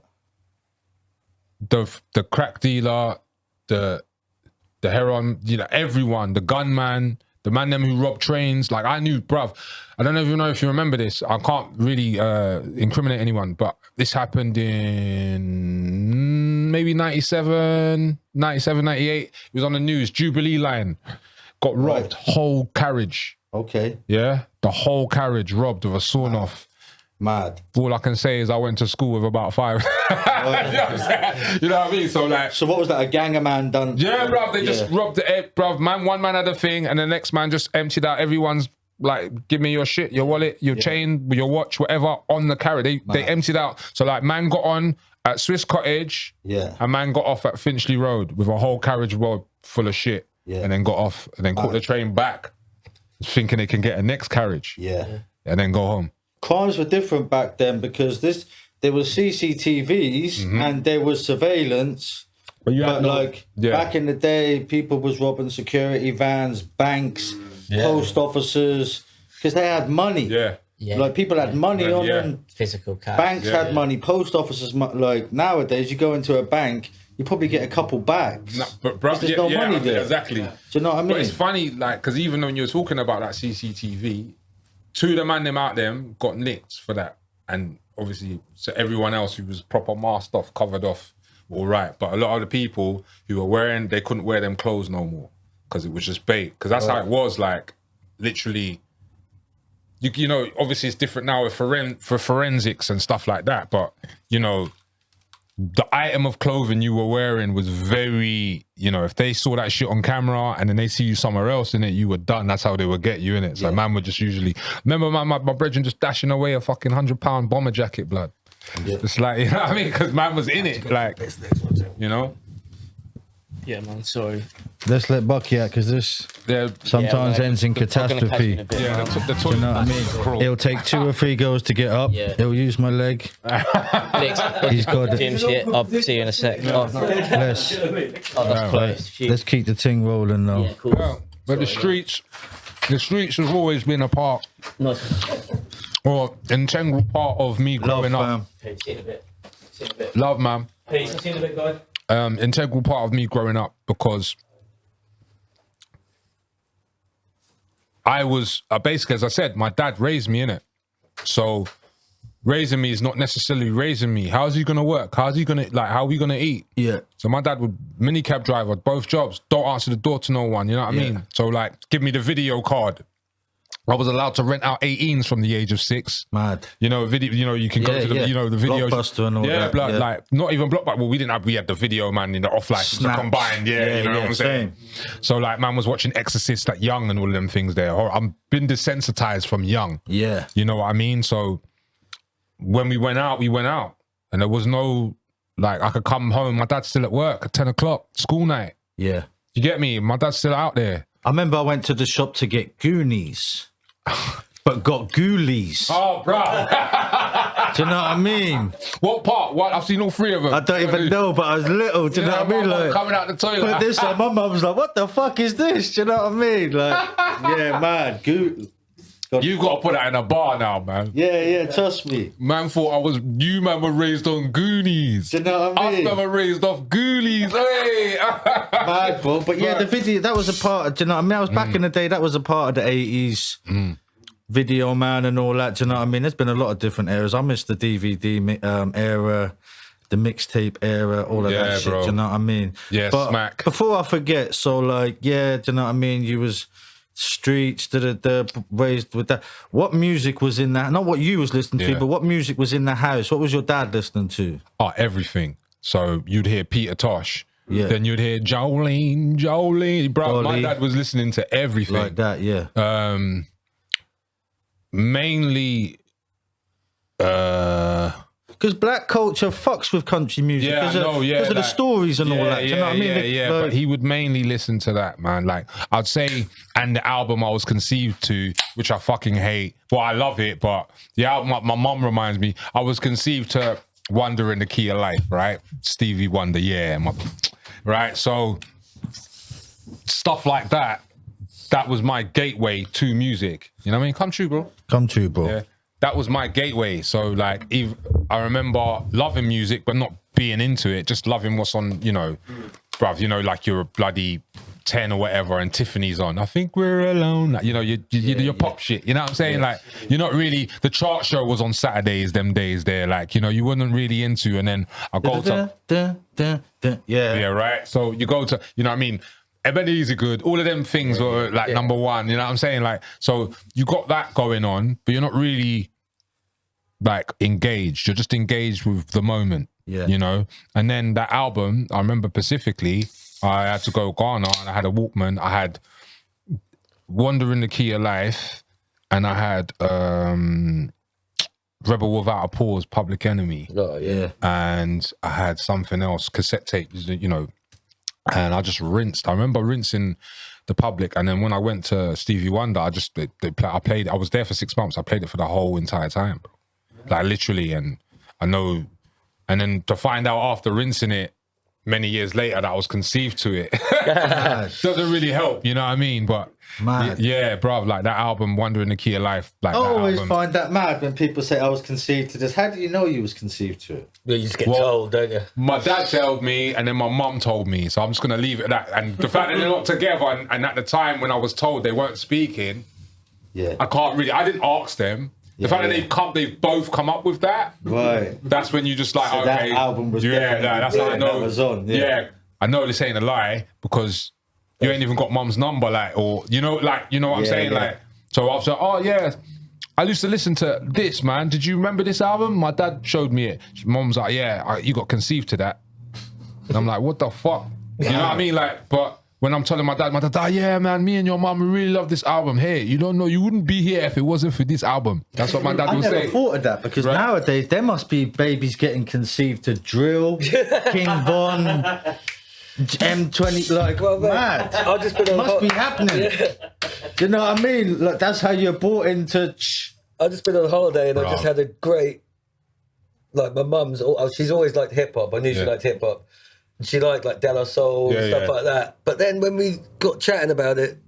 The crack dealer, the heroin, you know, everyone, the gunman, the man them who robbed trains. Like, I knew, bruv. I don't even know if you remember this. I can't really incriminate anyone, but this happened in maybe 97, 98. It was on the news. Jubilee line got robbed. Whole carriage. Okay. Yeah? The whole carriage robbed with a sawn off. Mad. All I can say is I went to school with about 5. You know what I'm saying? You know what I mean? So like, So what was that? A gang of man done? yeah, bruv, they just robbed the egg, bruv. Man, one man had a thing, and the next man just emptied out everyone's, like, give me your shit, your wallet, your chain, your watch, whatever, on the carriage. They emptied out. So like, man got on at Swiss Cottage, and man got off at Finchley Road with a whole carriage road full of shit, and then got off, and then caught the train back, thinking they can get a next carriage, and then go home. Crimes were different back then because there was CCTVs and there was surveillance. But back in the day, people was robbing security vans, banks, post officers, because they had money. Like people had money on them. Physical cash. Banks had money. Post officers, like nowadays, you go into a bank, you probably get a couple bags. No, but bro, there's no money there. Exactly. Do you know what I mean? But it's funny, like, because even when you were talking about that CCTV, 2 of the man them out them got nicked for that, and obviously, so everyone else who was proper masked off, covered off, all right. But a lot of the people who were wearing, they couldn't wear them clothes no more because it was just bait. Because that's how it was, like, literally. You know, obviously it's different now for forensics and stuff like that. But you know, the item of clothing you were wearing was very, you know, if they saw that shit on camera and then they see you somewhere else in it, you were done. That's how they would get you in it. So man would just usually, remember my brethren just dashing away a fucking £100 bomber jacket, blood. It's like, you know what I mean? Because man was in it, like, you know? Yeah, man, sorry. Let's let Bucky out because this sometimes ends in catastrophe. Yeah, the Do you know what I mean? It'll take 2 or 3 girls to get up. He'll use my leg. He's got gym shit. I'll see you in a sec. Let's keep the thing rolling though. Yeah, cool. Yeah, but the streets has always been a part, or integral part of me growing up. Love, man. Peace. See you in a bit, guys. Integral part of me growing up because I was basically, as I said, my dad raised me in it. So raising me is not necessarily raising me. How's he gonna work? How's he gonna how are we gonna eat? Yeah. So my dad would minicab driver, both jobs. Don't answer the door to no one. You know what I mean? So like, give me the video card. I was allowed to rent out 18s from the age of 6. Mad. You know, video. You know, you can go to the, you know, the video. Blockbuster and all that. Like not even Blockbuster. Well, we had the video man in the off license combined. You know what I'm saying? So like, man was watching Exorcist at young and all of them things there. I've been desensitized from young. Yeah. You know what I mean? So when we went out, and there was no, like, I could come home. My dad's still at work at 10 o'clock, school night. Yeah. You get me? My dad's still out there. I remember I went to the shop to get Goonies. But got ghoulies. Oh, bro. Do you know what I mean? What part? What? I've seen all 3 of them. I don't even know, but I was little. Do you know what I mean? Like, coming out the toilet. But this time, my mum was like, "What the fuck is this?" Do you know what I mean? Like, yeah, man, You've got to put that in a bar now, man. Yeah, trust me. Man thought you man were raised on Goonies. Do you know what I mean? Us man were raised off Ghoulies. Hey! Mad, bro. But yeah, the video, that was a part of, do you know what I mean? I was back in the day, that was a part of the 80s. Video man and all that, do you know what I mean? There's been a lot of different eras. I miss the DVD era, the mixtape era, all of that shit, bro. do you know what I mean? Yeah, but smack. Before I forget, so like, yeah, do you know what I mean? You was streets, raised with that. What music was in that? Not what you was listening to, but what music was in the house? What was your dad listening to? Oh, everything. So you'd hear Peter Tosh. Yeah. Then you'd hear Jolene. Bro, my dad was listening to everything. Like that, yeah. Mainly because black culture fucks with country music because of the stories and all that. Do you know what I mean? But he would mainly listen to that, man. Like, I'd say, and the album I was conceived to, which I fucking hate. Well, I love it, but the album my mum reminds me, I was conceived to Wonder in the Key of Life, right? Stevie Wonder, right? So stuff like that. That was my gateway to music. You know what I mean? Come true, bro. Come true, bro. Yeah. That was my gateway. So like, I remember loving music, but not being into it, just loving what's on, you know, bruv, you know, like you're a bloody 10 or whatever and Tiffany's on. I think we're alone. Like, you know, your pop shit. You know what I'm saying? Like, you're not really, the chart show was on Saturdays, them days there. Like, you know, you weren't really into, and then I go to... Yeah, right? So you go to, you know what I mean? Ebenezer Good, all of them things were like number one, you know what I'm saying? Like, so you got that going on, but you're not really like engaged. You're just engaged with the moment. Yeah. You know? And then that album, I remember specifically, I had to go Ghana and I had a Walkman. I had Wander in the Key of Life and I had Rebel Without a Pause, Public Enemy. Oh, yeah. And I had something else, cassette tapes, you know, and I just rinsed. I remember rinsing the Public, and then when I went to Stevie Wonder, I played. I was there for 6 months. I played it for the whole entire time, bro. Like literally. And I know, and then to find out after rinsing it many years later that I was conceived to it doesn't really help. You know what I mean? But Mad. yeah, bro, like that album, Wonder in the Key of Life. Like I that always album. find that mad when people say I was conceived to this. How do you know you was conceived to it? You just get Well, told, don't you? My dad told me, and then my mum told me. So I'm just gonna leave it at that. And the fact that they're not together, and at the time when I was told they weren't speaking, Yeah. I didn't ask them. The fact that they've both come up with that. Right. That's when you just like, So okay, that album was yeah, definitely that's how I there, know. that was on, yeah. Yeah, I know this ain't a lie because you ain't even got mum's number, like, or you know what I'm Yeah, saying, yeah. like. So I was like, oh yeah, I used to listen to this, man. Did you remember this album? My dad showed me it. Mum's like, yeah, you got conceived to that. And I'm like, what the fuck? You know what I mean? Like, but when I'm telling my dad, oh yeah, man, me and your mum, we really love this album. Hey, you don't know, you wouldn't be here if it wasn't for this album. That's what my dad I would never say. thought of that because Right. nowadays there must be babies getting conceived to drill, King Von, M20, like mad. I've just been on Must be happening. You know what I mean? Like that's how you're brought into. I've just been on holiday and I just Bro. had a great, like my mum's, she's always liked hip hop. I knew she Yeah. liked hip hop. She liked like De La Soul and Yeah, stuff yeah. like that. But then when we got chatting about it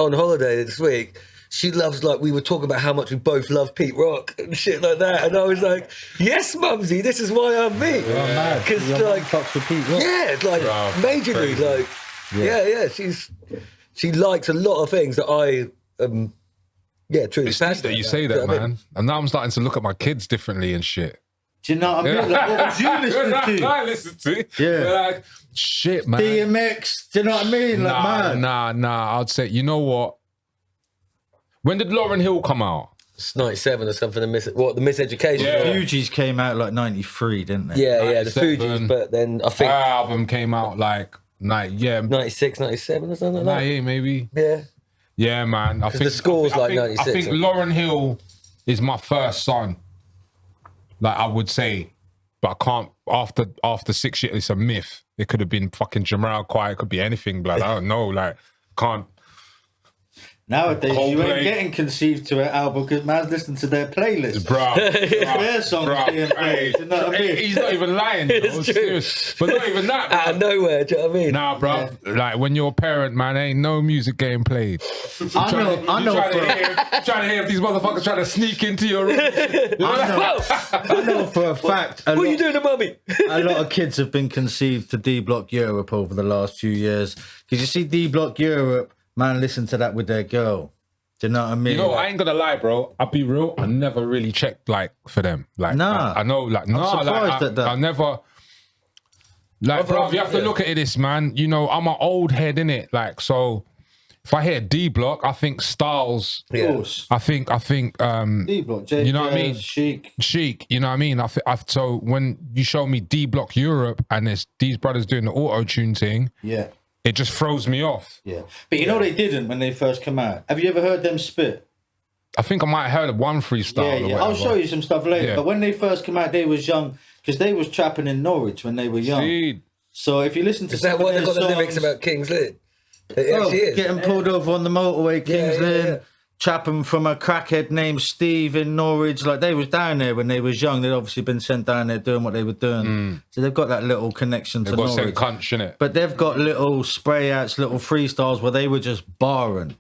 on holiday this week, she loves, like, we were talking about how much we both love Pete Rock and shit like that. And I was like, yes, Mumsy, this is why I'm me. Mad. Because, Your mum like, fucks with Pete Rock. yeah, like, Bro, majorly, crazy. like, yeah, she likes a lot of things that I, truly It's neat passionate that you about. say Do that, you know what I man. mean? And now I'm starting to look at my kids differently and shit. Do you know what I mean? Like, what was you listening to? I listen to. Yeah. They're like, shit, man. DMX. Do you know what I mean? Like, man. Nah. I'd say, you know what? When did Lauryn Hill come out? It's 97 or something, the Miseducation. Yeah. Fugees came out like 93, didn't they? Yeah, the 97. Fugees, but then I Her think album came out like 96, 97 or something like 98 maybe. that. Yeah. Yeah, man. I think the score's like I 96, think right? Lauryn Hill is my first son. Like I would say, but I can't. After 6 years, it's a myth. It could have been fucking Jamiroquai. It could be anything, blood. I don't know. Like can't. Nowadays, you Coldplay. ain't getting conceived to an album because man's listening to their playlist. Bro, Their songs being played. You know what I mean? He's not even lying. Bro. It's true. Serious. But not even that. Out of nowhere, do you know what I mean? Nah, bro. Like when you're a parent, man, ain't no music getting played. I know Trying to hear if these motherfuckers trying to sneak into your room. I know for a fact What are you doing to mummy? a lot of kids have been conceived to D Block Europe over the last few years. Did you see D Block Europe? Man, listen to that with their girl. Do you know what I mean? You know, I ain't gonna lie, bro. I'll be real. I never really checked like for them. Like, Nah. I know, like, nah, surprised like, at that. I never. Like, bro, you have to look at this, man. You know, I'm an old head, innit? Like, so if I hear D Block, I think Styles. Of course. I think D Block, J. You know what I mean? Chic. Chic, you know what I mean? So when you show me D Block Europe and it's these brothers doing the auto tune thing, Yeah. it just throws me off. Yeah. But you know they didn't when they first come out. Have you ever heard them spit? I think I might have heard of one freestyle. Yeah, or yeah. I'll whatever. show you some stuff later. Yeah. But when they first came out, they was young because they was trapping in Norwich when they were young. See, So if you listen to Is that some why of they've their got the lyrics songs- about King's Lynn? It Oh, actually is. getting pulled over on the motorway, Kings yeah, Lynn, yeah. trapping from a crackhead named Steve in Norwich. Like they was down there when they was young. They'd obviously been sent down there doing what they were doing. So they've got that little connection to they've got to Norwich. send cunch, innit? But they've got little spray outs, little freestyles where they were just barring,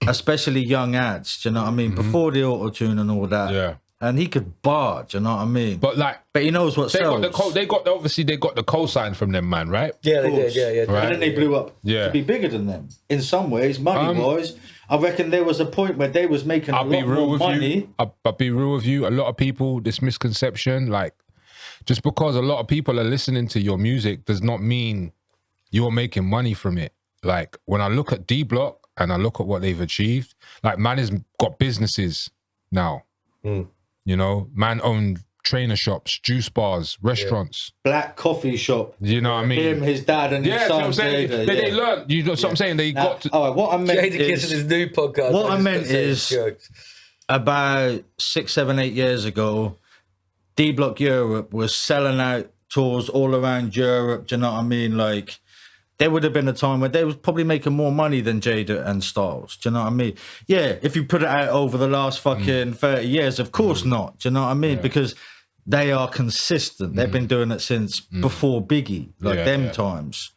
especially young ads. Do you know what I mean? Before the auto tune and all that. Yeah. And he could bar. Do you know what I mean? But like, But he knows what they sells. got they got obviously they got the cosign from them, man, right? Yeah, they course. did. Yeah. Right. And then they blew up Yeah. to be bigger than them in some ways, money wise. I reckon there was a point where they was making a I'll be lot real more with money. you. I'll be real with you. A lot of people, this misconception, like, just because a lot of people are listening to your music does not mean you're making money from it. Like, when I look at D Block and I look at what they've achieved, like, man has got businesses now. You know, man owned trainer shops, juice bars, restaurants. Black coffee shop. You know what I mean? Him, his dad, and his Yeah, son. what I'm saying. Jada, They learned. You know what I'm saying? They got to. All right, what I meant Jada Kiss and his new podcast. What I just meant got to say is- jokes. about 6, 7, 8 years ago, D Block Europe was selling out tours all around Europe. Do you know what I mean? Like, there would have been a time where they was probably making more money than Jada and Styles. Do you know what I mean? Yeah, if you put it out over the last fucking 30 years, of course not. Do you know what I mean? Because they are consistent. They've been doing it since before Biggie, like times.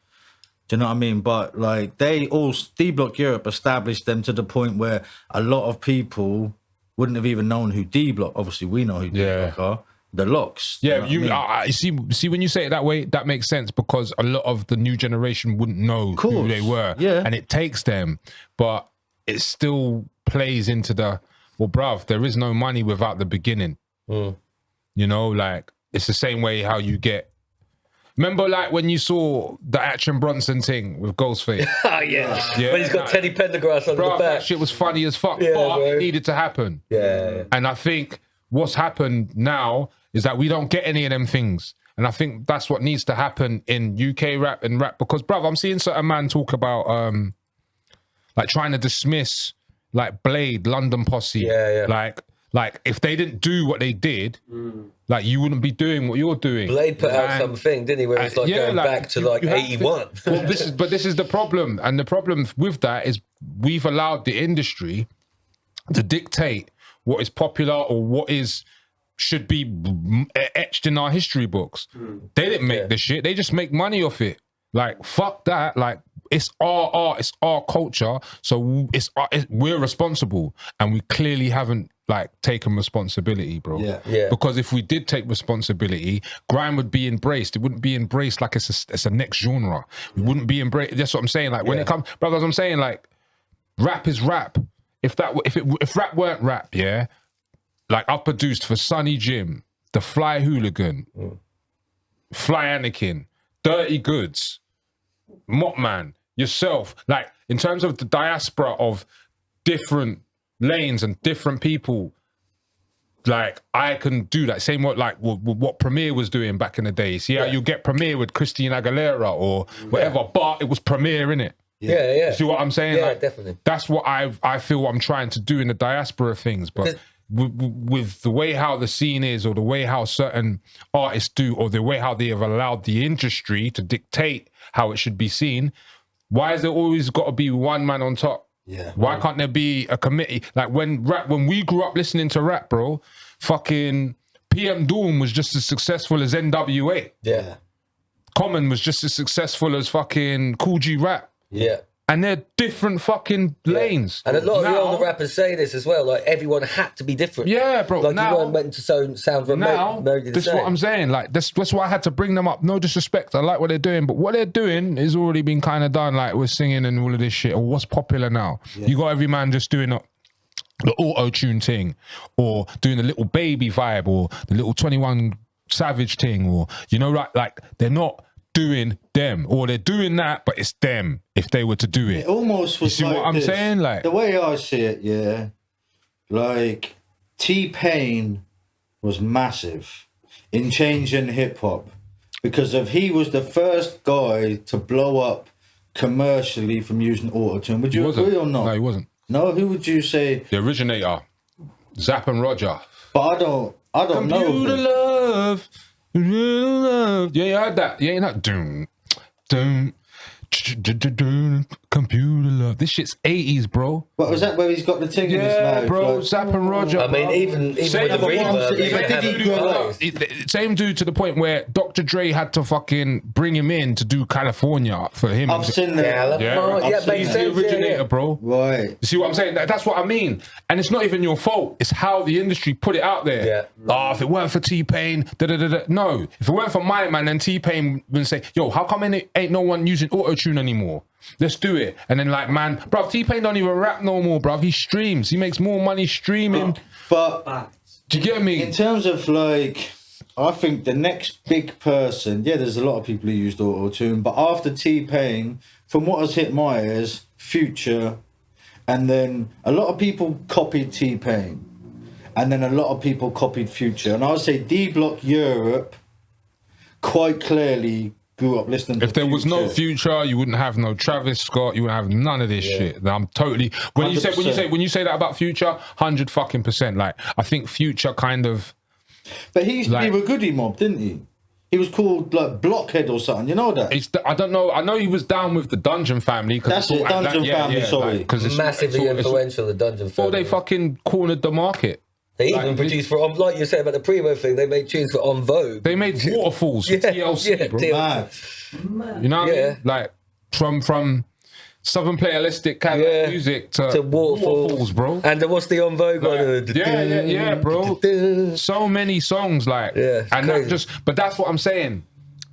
Do you know what I mean? But like they all, D Block Europe established them to the point where a lot of people wouldn't have even known who D Block. Obviously, we know who D Block are. The Locks. Yeah, you know what I mean? see when you say it that way, that makes sense because a lot of the new generation wouldn't know who they were. Yeah. And it takes them, but it still plays into the, well, bruv, there is no money without the beginning. You know, like it's the same way how you get. Remember, like when you saw the Action Bronson thing with Ghostface? Oh, yeah. When he's got Teddy Pendergrass on the Bruv, back. that shit was funny as fuck, Yeah, but bro. it needed to happen. Yeah. And I think what's happened now is that we don't get any of them things. And I think that's what needs to happen in UK rap and rap because, bruv, I'm seeing certain man talk about like trying to dismiss like Blade, London Posse. Yeah. Like if they didn't do what they did, like you wouldn't be doing what you're doing. Blade put out something, didn't he? Where it's like going back to like you have 81. Well, this is the problem. And the problem with that is we've allowed the industry to dictate what is popular or what should be etched in our history books. They didn't make the shit. They just make money off it. Like, fuck that. Like, it's our art. It's our culture. So we're responsible. And we clearly haven't, like, taken responsibility, bro. Yeah. Because if we did take responsibility, grime would be embraced. It wouldn't be embraced like it's a next genre. We wouldn't be embraced. That's what I'm saying. Like, when it comes... Brothers, I'm saying, like, rap is rap. If rap weren't rap, yeah... Like I've produced for Sonny Jim, The Fly Hooligan, Fly Anakin, Dirty Goods, Mopman, yourself. Like in terms of the diaspora of different lanes and different people, like I can do that. Same what Premier was doing back in the day. See how you get Premier with Christina Aguilera or whatever, but it was Premier, innit? Yeah. See what I'm saying? Yeah, like, definitely. That's what I feel I'm trying to do in the diaspora things, but with the way how the scene is or the way how certain artists do or the way how they have allowed the industry to dictate how it should be seen, why has there always got to be one man on top? Yeah. Why can't there be a committee? Like when we grew up listening to rap, bro, fucking PM Dawn was just as successful as NWA. Yeah. Common was just as successful as fucking Cool G Rap. Yeah. And they're different fucking lanes. And a lot of the Now- older rappers say this as well. Like everyone had to be different. Yeah, bro. Like now, you weren't meant to sound now, remotely the this is same. what I'm saying. Like that's why I had to bring them up. No disrespect, I like what they're doing, but what they're doing is already been kind of done. Like we're singing and all of this shit. Or what's popular now? You got every man just doing the auto-tune thing, or doing the little baby vibe, or the little 21 Savage thing, or you know, right? Like they're not doing them, or they're doing that, but it's them if they were to do it. It almost was. You see like what I'm this. saying? Like the way I see it, yeah. Like T-Pain was massive in changing hip hop because he was the first guy to blow up commercially from using autotune. Would you agree or not? No, he wasn't. No, who would you say? The originator, Zapp and Roger. But I don't know. Computer him. love. Yeah, you heard that. Yeah, you know. Computer love. This shit's 80s, bro. But was that where he's got the thing in his Yeah, mouth? bro. like- Zapp and Roger. I mean, bro. even with the Same reverb, did they he have grow a good up? voice. Same dude to the point where Dr. Dre had to fucking bring him in to do California for him. I've seen that. Yeah, He's makes the sense. originator, Yeah. bro. Right. You see what I'm saying? That's what I mean. And it's not even your fault. It's how the industry put it out there. Yeah. Oh, if it weren't for T-Pain, da-da-da-da. No. If it weren't for my man, then T-Pain would say, yo, how come ain't no one using auto-tune anymore? Let's do it. And then like, man, bruv, T-Pain don't even rap no more, bruv. He streams. He makes more money streaming. But Do you get me? in terms of like, I think the next big person, yeah, there's a lot of people who used auto-tune, but after T-Pain, from what has hit my ears, Future, and then a lot of people copied T-Pain. and then a lot of people copied Future. And I would say D Block Europe quite clearly grew up listening to If there was no Future, you wouldn't have no Travis Scott. You wouldn't have none of this shit. I'm totally. When you say 100%. that about Future, 100%. Like, I think Future kind of. But he used to be with Goody Mob, didn't he? He was called like Blockhead or something. You know that? I don't know. I know he was down with the Dungeon Family. That's it, Dungeon Family. Sorry, because it's massively influential. The Dungeon Family. Well, they fucking cornered the market. They even produced for like you said about the Primo thing. They made tunes for En Vogue. They made Waterfalls for TLC, bro. Mad. You know what I mean? Like from Southern playalistic kind of music to Waterfalls, bro. And what's the En Vogue one? Yeah, bro. So many songs, like, and crazy. but that's what I'm saying.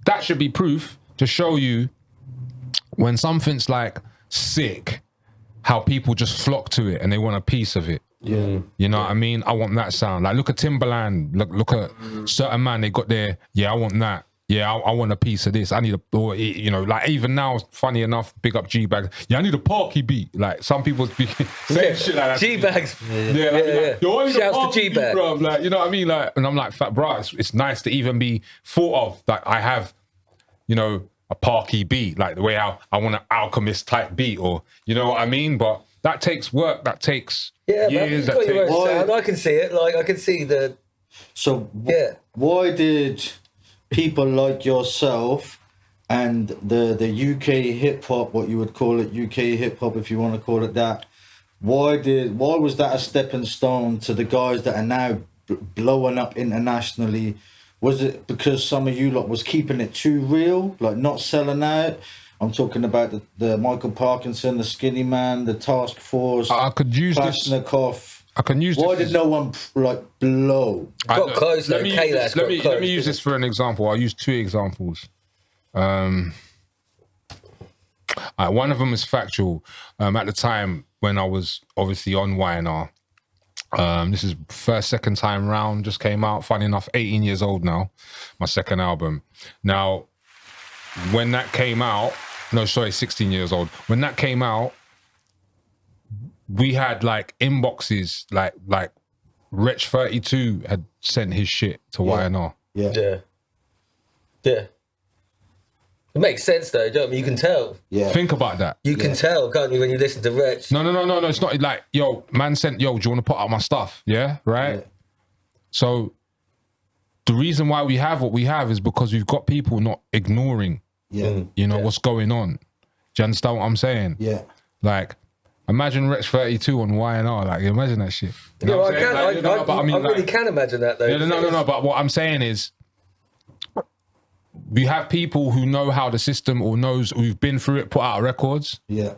That should be proof to show you when something's like sick, how people just flock to it and they want a piece of it. Yeah. You know what I mean? I want that sound. Like, look at Timberland. Look at certain man. They got their, I want that. Yeah, I want a piece of this. I need or you know, like even now, funny enough, big up G-Bags. Yeah, I need a Parky beat. Like some people be saying shit like that. G-Bags. Shouts to G-Bag. Bro. Like, you know what I mean? Like, and I'm like, bro, it's nice to even be thought of. Like, I have, you know, a Parky beat, like the way I want an Alchemist type beat, or you know what I mean? But that takes work. That takes years. That takes sound. I can see it. Like I can see the. So why did people like yourself and the UK hip hop, what you would call it, UK hip hop, if you want to call it that, why was that a stepping stone to the guys that are now blowing up internationally? Was it because some of you lot was keeping it too real, like not selling out? I'm talking about the Micall Parknsun, the Skinny Man, the Task Force. I could use Pashnikov. I can use. Why did no one like blow? Got close. Let me use this for an example. I'll use two examples. One of them is factual. At the time when I was obviously on YNR, this is second time round, just came out. Funny enough, 18 years old now, my second album. Now, when that came out, 16 years old. When that came out, we had like inboxes, like Wretch 32 had sent his shit to YNR. Yeah. It makes sense though, don't you? You can tell. Yeah. Think about that. You can tell, can't you, when you listen to Wretch? No. It's not like, yo, man sent, do you want to put out my stuff? Yeah, right? Yeah. So the reason why we have what we have is because we've got people not ignoring, what's going on. Do you understand what I'm saying? Yeah. Like, imagine Rex 32 on YNR. Like, imagine that shit. You know what I'm saying? I really can imagine that though. No. But what I'm saying is, we have people who know how the system or knows who've been through it, put out records. Yeah.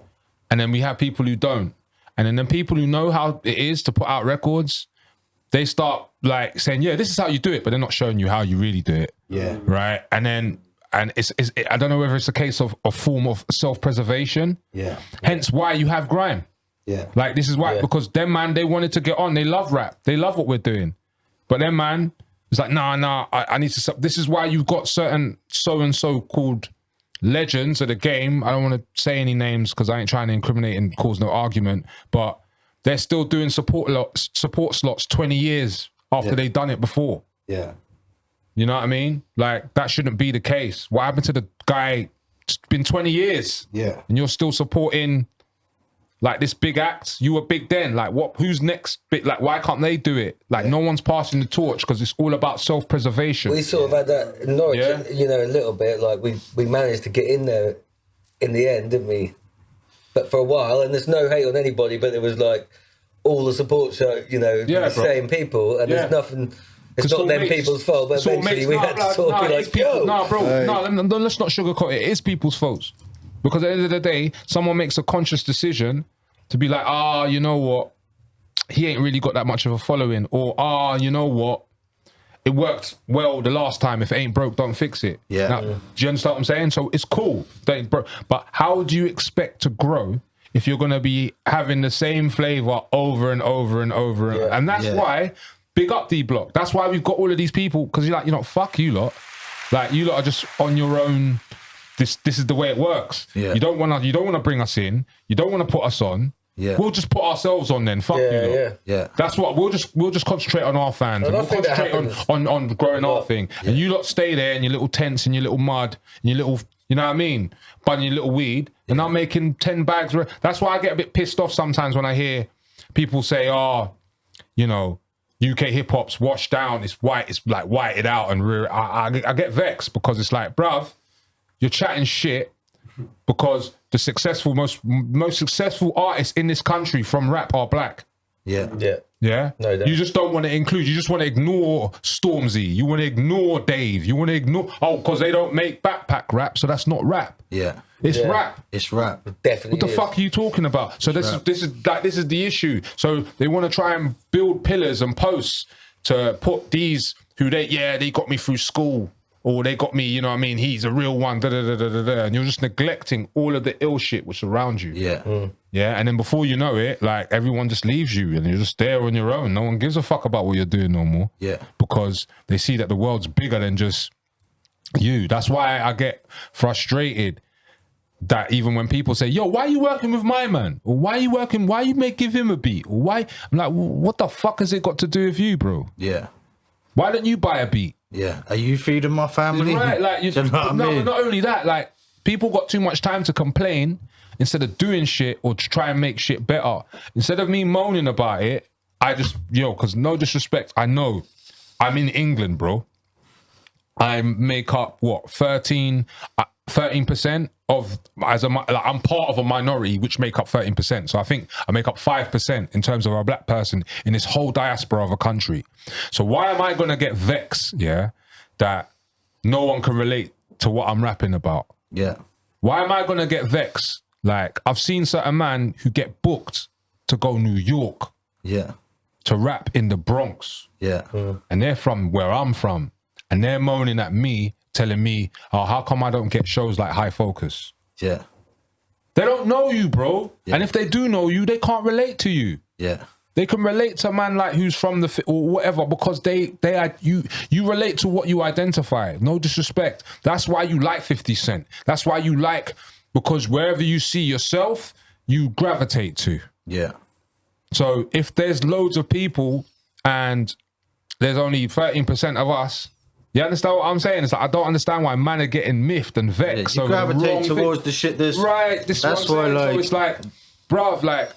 And then we have people who don't. And then the people who know how it is to put out records, they start like saying, yeah, this is how you do it, but they're not showing you how you really do it. Yeah. Right. And it's I don't know whether it's a case of a form of self-preservation. Yeah. Hence why you have grime. Yeah. Like, this is why, because them man, they wanted to get on. They love rap. They love what we're doing. But them man, it's like, nah, I need to... This is why you've got certain so-and-so called legends of the game. I don't want to say any names because I ain't trying to incriminate and cause no argument, but they're still doing support slots 20 years after they've done it before. Yeah. You know what I mean? Like, that shouldn't be the case. What happened to the guy? It's been 20 years. Yeah. And you're still supporting... like this big act, you were big then. Like, who's next? Like, why can't they do it? Like, no one's passing the torch because it's all about self-preservation. We sort of had that in Norwich, a little bit. Like, we managed to get in there in the end, didn't we? But for a while, and there's no hate on anybody, but it was like all the support show, the same people, and there's nothing. It's not them people's fault, but eventually we had to sort of be like, yo. No, bro, no, let's not sugarcoat it. It is people's faults. Because at the end of the day, someone makes a conscious decision to be like, you know what? He ain't really got that much of a following. Or, you know what? It worked well the last time. If it ain't broke, don't fix it. Yeah. Now, do you understand what I'm saying? So it's cool that it's broke. But how do you expect to grow if you're going to be having the same flavor over and over and over? And that's why, big up D-Block. That's why we've got all of these people. Because you're like, fuck you lot. Like, you lot are just on your own. This is the way it works. Yeah. You don't want to bring us in. You don't want to put us on. Yeah. We'll just put ourselves on then. Fuck you. Lot. Yeah. That's what we'll just concentrate on our fans. And I we'll think that concentrate on growing our thing. And you lot stay there in your little tents and your little mud and your little, you know what I mean, bunning your little weed. And I'm making 10 bags. That's why I get a bit pissed off sometimes when I hear people say, "Oh, you know, UK hip hop's washed down. It's white. It's like whited out." And I get vexed because it's like, bruv, you're chatting shit because the most successful artists in this country from rap are black. Yeah. Yeah? No, you just don't want to include, you just want to ignore Stormzy. You want to ignore Dave. You want to ignore, because they don't make backpack rap, so that's not rap. Yeah. It's rap. It's rap. Definitely. What the fuck are you talking about? So this is the issue. So they want to try and build pillars and posts to put these who they got me through school, or they got me, you know what I mean, he's a real one, and you're just neglecting all of the ill shit which surrounds you. Yeah. Yeah, and then before you know it, like, everyone just leaves you and you're just there on your own. No one gives a fuck about what you're doing no more. Yeah. Because they see that the world's bigger than just you. That's why I get frustrated that even when people say, "Yo, why are you working with my man?" Or why you give him a beat? Or why? I'm like, what the fuck has it got to do with you, bro? Yeah. Why don't you buy a beat? Yeah. Are you feeding my family? Right, like, Do you know what I mean? not only that, like, people got too much time to complain instead of doing shit or to try and make shit better. Instead of me moaning about it, I just, because no disrespect, I know I'm in England, bro. I make up, 13% of, I'm part of a minority which make up 13%. So I think I make up 5% in terms of a black person in this whole diaspora of a country. So why am I going to get vexed, that no one can relate to what I'm rapping about? Yeah. Why am I going to get vexed? Like, I've seen certain man who get booked to go New York Yeah. to rap in the Bronx. Yeah. And they're from where I'm from. And they're moaning at me, telling me, "Oh, how come I don't get shows like High Focus?" Yeah. They don't know you, bro. Yeah. And if they do know you, they can't relate to you. Yeah. They can relate to a man like who's from or whatever, because they are you relate to what you identify. No disrespect. That's why you like 50 Cent. That's why you like, because wherever you see yourself, you gravitate to. Yeah. So if there's loads of people and there's only 13% of us, you understand what I'm saying? It's like, I don't understand why man are getting miffed and vexed. You over the gravitate wrong towards thing. the shit that's... Right, this That's is what I'm why, saying. like... So it's like, bruv, like,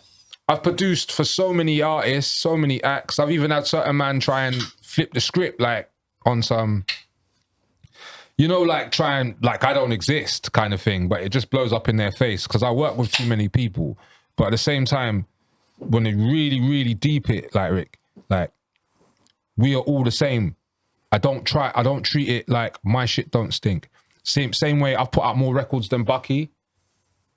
I've produced for so many artists, so many acts. I've even had certain man try and flip the script, like, on some, like, try and, like, I don't exist kind of thing, but it just blows up in their face because I work with too many people. But at the same time, when they really, really deep it, like, Rick, like, we are all the same. I don't treat it like my shit don't stink. Same way I've put out more records than Bucky.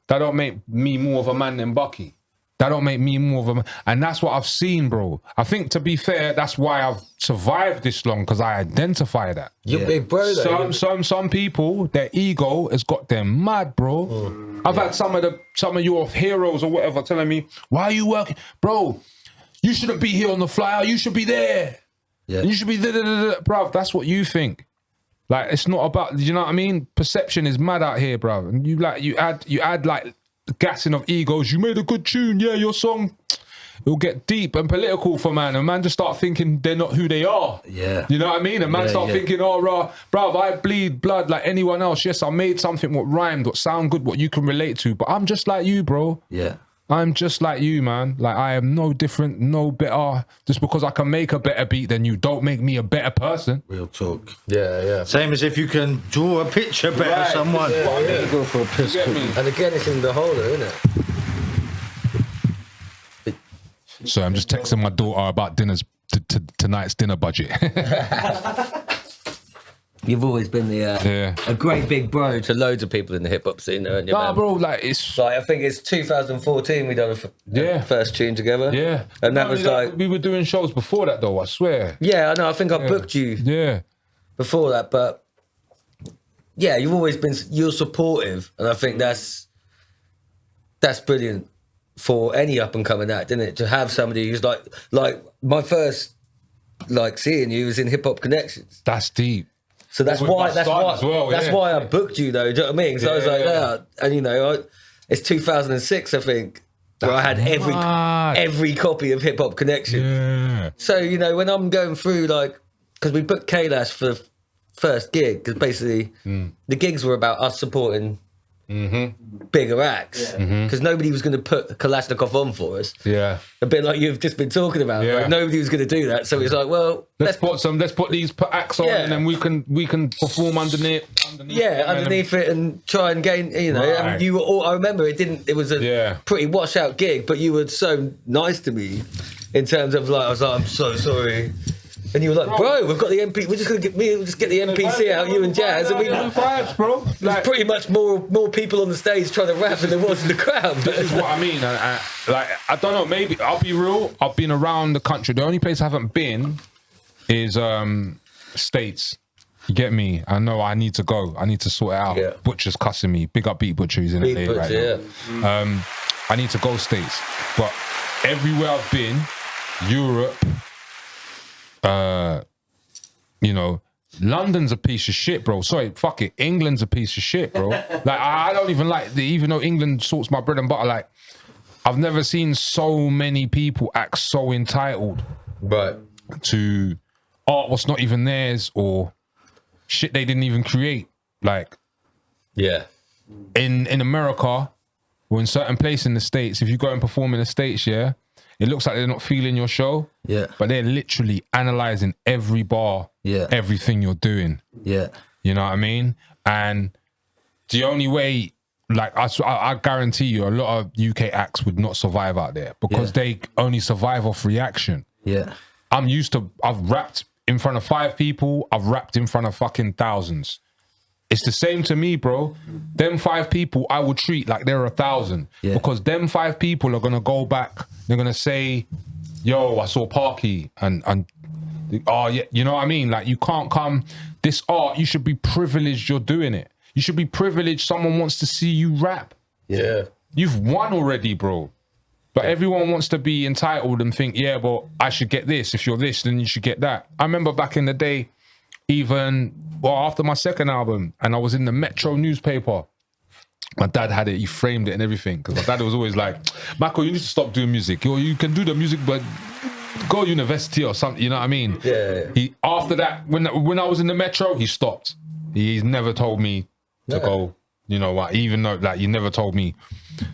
That don't make me more of a man than Bucky. That don't make me more of a man. And that's what I've seen, bro. I think, to be fair, that's why I've survived this long, because I identify that. You're big bro, though. Some people, their ego has got them mad, bro. I've had some of your heroes or whatever telling me, "Why are you working? Bro, you shouldn't be here on the flyer. You should be there. Yeah. You should be there." Bro, that's what you think. Like, it's not about, you know what I mean? Perception is mad out here, bro. And you add like gassing of egos. You made a good tune, yeah, your song. It'll get deep and political for man. And man just start thinking they're not who they are. Yeah. You know what I mean? And man start thinking, "Oh, bruv, I bleed blood like anyone else. Yes, I made something what rhymed, what sound good, what you can relate to. But I'm just like you, bro. Yeah. I'm just like you, man. Like, I am no different, no better. Just because I can make a better beat than you, don't make me a better person." Real talk. Yeah. Same as if you can draw a picture better Right. someone. Yeah. Go for a piss. You get me? And again, it's in the holder, isn't it? So I'm just texting my daughter about tonight's dinner budget. You've always been a great big bro to loads of people in the hip hop scene, though, Nah, bro, like, it's... Like, I think it's 2014 we done a first tune together. Yeah. And that was like... We were doing shows before that, though, I swear. Yeah, I know. I think I booked you before that, but... Yeah, you've always been... You're supportive, and I think that's brilliant for any up-and-coming act, isn't it? To have somebody who's like my first, like, seeing you was in Hip Hop Connections. That's deep. So that's With why my son as well, that's why I booked you, though. Do you know what I mean? So I was like, and it's 2006, I think. where I had every copy of Hip Hop Connection. Yeah. So, you know, when I'm going through, like, because we booked Kailash for the first gig, because basically the gigs were about us supporting bigger acts, because nobody was going to put Kalashnikov on for us. Yeah. A bit like you've just been talking about. Yeah. Like, nobody was going to do that. So it's like, well, Let's put these acts on, and then we can perform underneath it and try and gain, you know. Right. And you were all, I remember it was a pretty washed out gig, but you were so nice to me in terms of like, I was like, I'm so sorry. And you were like, bro, we've got the MP. We're just gonna get the MPC out, you and Jazz, and we vibes, bro. There's pretty much more people on the stage trying to rap than there was in the crowd. This is what I mean. I don't know. Maybe I'll be real. I've been around the country. The only place I haven't been is States. You get me? I know I need to go. I need to sort it out. Yeah. Butcher's cussing me. Big up Beat Butcher. He's in Beat LA Butcher, right now. I need to go States, but everywhere I've been, Europe. You know, London's a piece of shit, bro. Sorry, fuck it. England's a piece of shit, bro. Like, I don't even like even though England sorts my bread and butter, like, I've never seen so many people act so entitled to art what's not even theirs or shit they didn't even create. Like, in America or in certain places in the States, if you go and perform in the States, it looks like they're not feeling your show. Yeah. But they're literally analysing every bar, everything you're doing. Yeah. You know what I mean? And the only way, like, I guarantee you, a lot of UK acts would not survive out there because they only survive off reaction. Yeah. I've rapped in front of 5 people, I've rapped in front of fucking thousands. It's the same to me, bro. Them 5 people I would treat like they're 1,000 because them 5 people are gonna go back. They're gonna say, "Yo, I saw Parky," and oh yeah, you know what I mean. Like, you can't come. This art, you should be privileged. You're doing it. You should be privileged. Someone wants to see you rap. Yeah, you've won already, bro. But everyone wants to be entitled and think, yeah, but I should get this. If you're this, then you should get that. I remember back in the day. Even, well, after my second album, and I was in the Metro newspaper, my dad had it, he framed it and everything, because my dad was always like, Micall, you need to stop doing music. You can do the music, but go university or something, you know what I mean? Yeah. After that, when I was in the Metro, he stopped. He's never told me to go, you know what, even though, like, he never told me.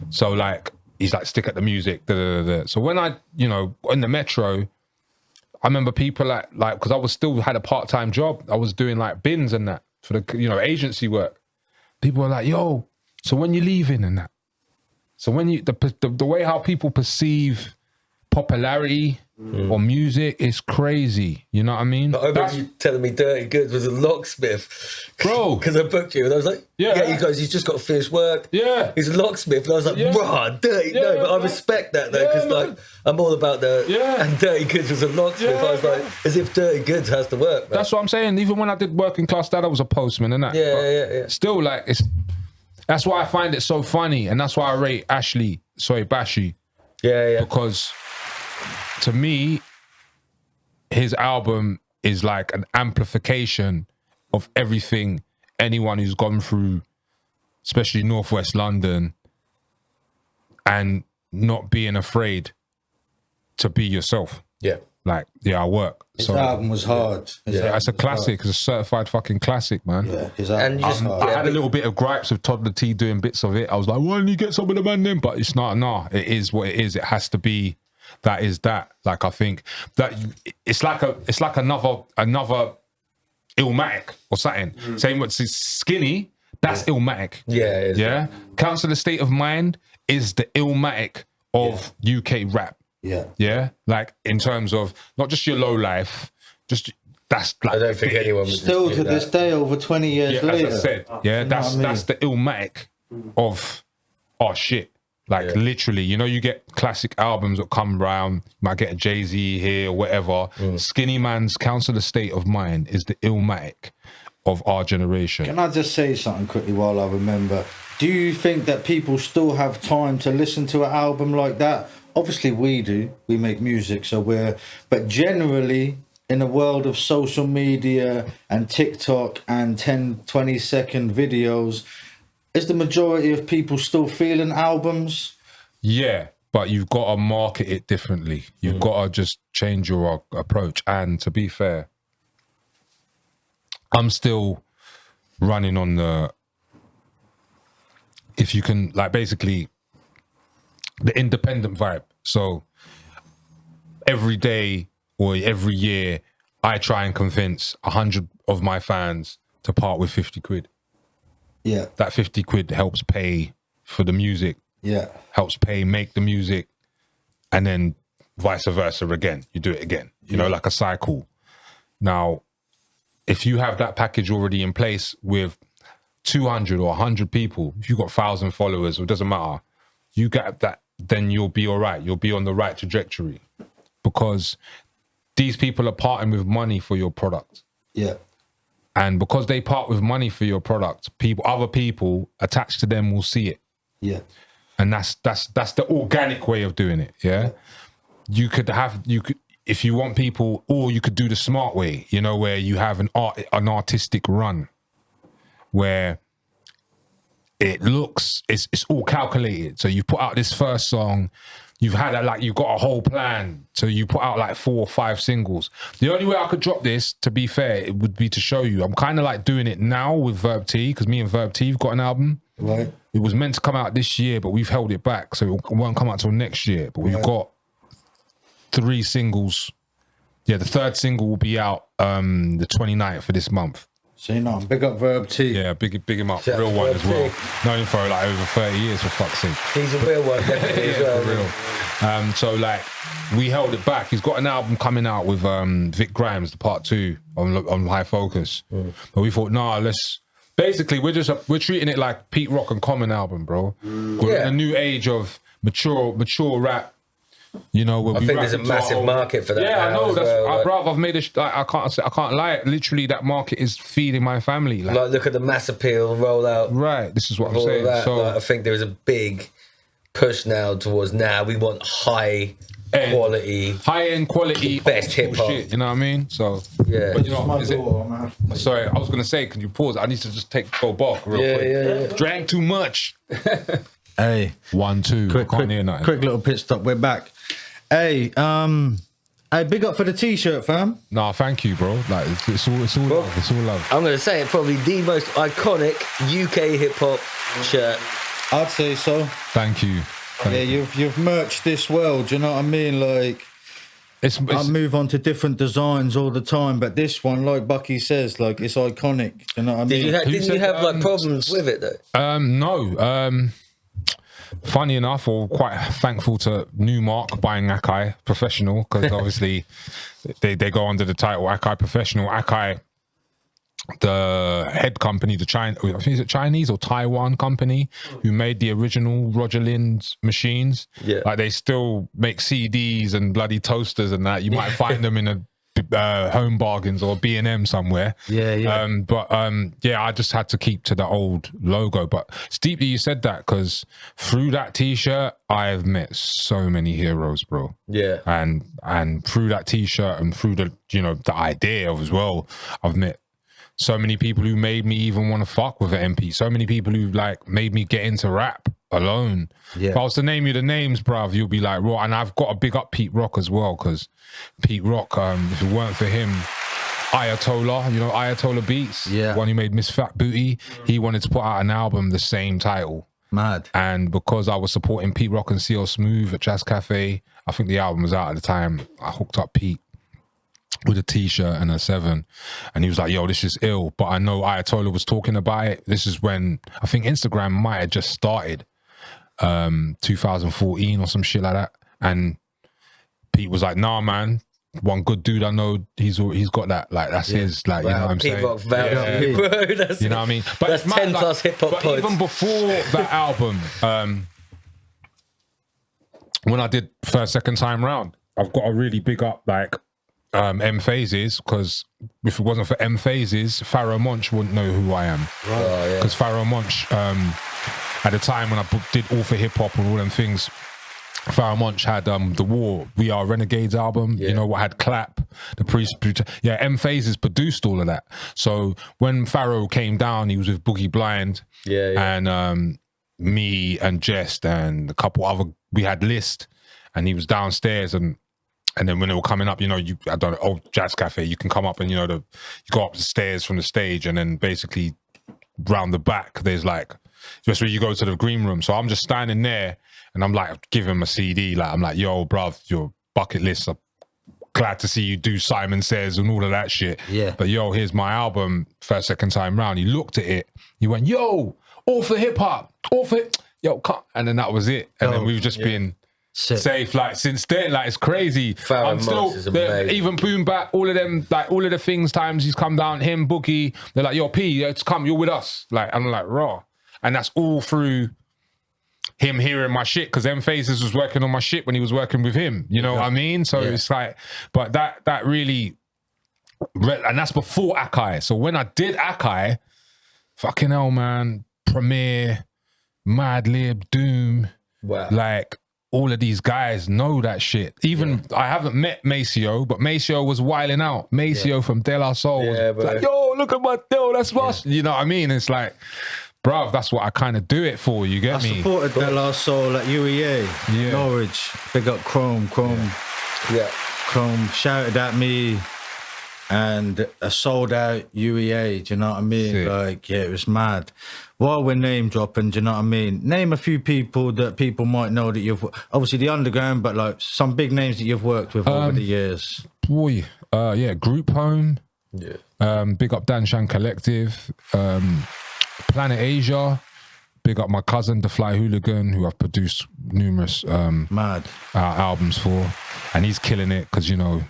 So, like, he's like, stick at the music, So when I, you know, in the Metro, I remember people like, because I was still had a part-time job. I was doing like bins and that for the, you know, agency work. People were like, yo, so when you leaving and that? So when you, the way how people perceive popularity or music is crazy. You know what I mean? I remember you telling me Dirty Goods was a locksmith. Bro. Because I booked you and I was like, yeah, he goes, he's just got to finish work. Yeah. He's a locksmith. And I was like, bruh, Dirty. No, but I respect that though, because like, I'm all about and Dirty Goods was a locksmith. I was like, as if Dirty Goods has to work, man. That's what I'm saying. Even when I did working class dad, I was a postman and that. Yeah. Still, like, that's why I find it so funny. And that's why I rate Bashi. Yeah. Because to me, his album is like an amplification of everything anyone who's gone through, especially Northwest London, and not being afraid to be yourself. Yeah. Like, I work. His album was hard. It's a classic. It's a certified fucking classic, man. Yeah, his album was hard. I had a little bit of gripes with Toddler T doing bits of it. I was like, why don't you get some of the man then? But it's not, it is what it is. It has to be, that is that. Like, I think that it's like another Illmatic or something. Same with Skinny, that's Illmatic. Yeah, it is. Yeah. Council of State of Mind is the Illmatic of UK rap. Yeah. Like, in terms of not just your low life, just that's like, I don't think anyone would still to this day, over 20 years later. As I said, that's the Illmatic of our shit. Like, literally, you know, you get classic albums that come around, you might get a Jay-Z here or whatever. Skinny Man's Council of State of Mind is the Illmatic of our generation. Can I just say something quickly while I remember? Do you think that people still have time to listen to an album like that? Obviously we do, we make music, but generally in the world of social media and TikTok and 10, 20-second videos, is the majority of people still feeling albums? Yeah, but you've got to market it differently. You've got to just change your approach. And to be fair, I'm still running on the, if you can, like, basically the independent vibe. So every day or every year, I try and convince 100 of my fans to part with 50 quid. Yeah. That 50 quid helps pay for the music. Yeah. Helps make the music, and then vice versa again. You do it again, you know, like a cycle. Now, if you have that package already in place with 200 or 100 people, if you've got 1,000 followers, it doesn't matter. You get that, then you'll be all right. You'll be on the right trajectory, because these people are parting with money for your product. Yeah. And because they part with money for your product, other people attached to them will see it. Yeah. And that's the organic way of doing it. Yeah. You could, if you want people, or you could do the smart way, you know, where you have an artistic run where it's all calculated. So you put out this first song, you've got a whole plan. So you put out like 4 or 5 singles. The only way I could drop this, to be fair, it would be to show you. I'm kind of like doing it now with Verb T, because me and Verb T have got an album. Right. It was meant to come out this year, but we've held it back. So it won't come out till next year. But we've got 3 singles. Yeah, the 3rd single will be out the 29th of this month. See, no, big up Verb T. Yeah, big him up. Shout Real out one Verb as well. T. Known him for like over 30 years, for fuck's sake. He's a real one, definitely. as well. For real. So like, we held it back. He's got an album coming out with Vic Grimes, the part 2 on High Focus. But we thought, basically we're treating it like Pete Rock and Common album, bro. We're in a new age of mature rap. You know, I think there's a massive market for that. Yeah, I know. Well, I've made I can't lie. Literally, that market is feeding my family. Like, look at the mass appeal rollout. Right. This is what I'm all saying. that. So Like, I think there is a big push now towards we want high end quality, best hip hop. You know what I mean? So yeah. But you know, sorry, I was gonna say, can you pause? I need to just go back real quick. Yeah. Drank too much. Hey. 1, 2. Quick little pit stop. We're back. Hey, big up for the t-shirt, fam. Nah, thank you, bro. Like, it's all love. It's all love. I'm gonna say it, probably the most iconic UK hip hop shirt. I'd say so. Thank you. You've merged this well. Do you know what I mean? Like, I move on to different designs all the time, but this one, like Bucky says, like, it's iconic. Do you know what I mean? Didn't you have like problems with it though? No. Funny enough, or quite thankful to Newmark buying Akai Professional, because obviously they go under the title Akai Professional. Akai, the head company, I think is it Chinese or Taiwan company, who made the original Roger Lind's machines. Yeah. Like, they still make CDs and bloody toasters and that. You might find them in a Home Bargains or B&M somewhere. I just had to keep to the old logo. But it's deep that you said that, because through that t-shirt I've met so many heroes, bro. Yeah. And through that t-shirt and through the idea of as well, I've met so many people who made me even want to fuck with an MP. So many people who like made me get into rap alone. Yeah. If I was to name you the names, bruv, you'll be like, raw. And I've got to big up Pete Rock as well, because Pete Rock, if it weren't for him, Ayatollah, Ayatollah Beats, one who made Miss Fat Booty, he wanted to put out an album the same title. Mad. And because I was supporting Pete Rock and CL Smooth at Jazz Cafe, I think the album was out at the time, I hooked up Pete with a t-shirt and a 7, and he was like, yo, this is ill. But I know Ayatollah was talking about it. This is when I think Instagram might have just started, 2014 or some shit like that. And Pete was like, nah, man, one good dude I know, he's got that, like, that's his, like, you know what I'm saying? Rock bro. That's, you know what I mean? But that's 10 plus hip hop points. Even before that album, when I did second time round, I've got to really big up like M Phases, because if it wasn't for M Phases, Pharaoh Monch wouldn't know who I am. Because Pharaoh Monch, at the time when I did All for Hip Hop and all them things, Pharaoh Monch had The War, We Are Renegades album, you know, what had Clap, The Priest, M Phases produced all of that. So when Pharaoh came down, he was with Boogie Blind, and me and Jest and a couple other, we had List, and he was downstairs, and then when they were coming up, you know, I don't know, old Jazz Cafe, you can come up and, you know, you go up the stairs from the stage, and then basically round the back, there's like, just where you go to the green room. So I'm just standing there, and I'm like, give him a CD. Like, I'm like, yo, bruv, your bucket list. I'm glad to see you do Simon Says and all of that shit. Yeah. But yo, here's my album, first, second time round. He looked at it. He went, yo, all for hip hop, all for it. Yo, cut. And then that was it. And then we've just been safe. Like, since then, like, it's crazy. I'm still, even Boom Back, all of them, like, all of the things, times he's come down, him, Boogie, they're like, yo, P, let's come, you're with us. Like, I'm like, raw. And that's all through him hearing my shit, because M Phases was working on my shit when he was working with him. You know what I mean? So it's like, but that really, and that's before Akai. So when I did Akai, fucking hell, man, Premier, Madlib, Doom, like, all of these guys know that shit. Even I haven't met Maceo, but Maceo was wilding out. Maceo from De La Soul was like, yo, look at my, yo, that's us. You know what I mean? It's like, bruv, that's what I kind of do it for. You get me? I supported De La Soul at UEA, Norwich. Big up Chrome. Chrome shouted at me, and a sold out UEA. Do you know what I mean? Sick. Like, yeah, it was mad. While we're name dropping, do you know what I mean? Name a few people that people might know that you've, obviously the underground, but like some big names that you've worked with over the years. Boy, Group Home. Yeah. Big up Dan Shan Collective. Planet Asia. Big up my cousin, The Fly Hooligan, who I've produced numerous albums for. And he's killing it because, you know,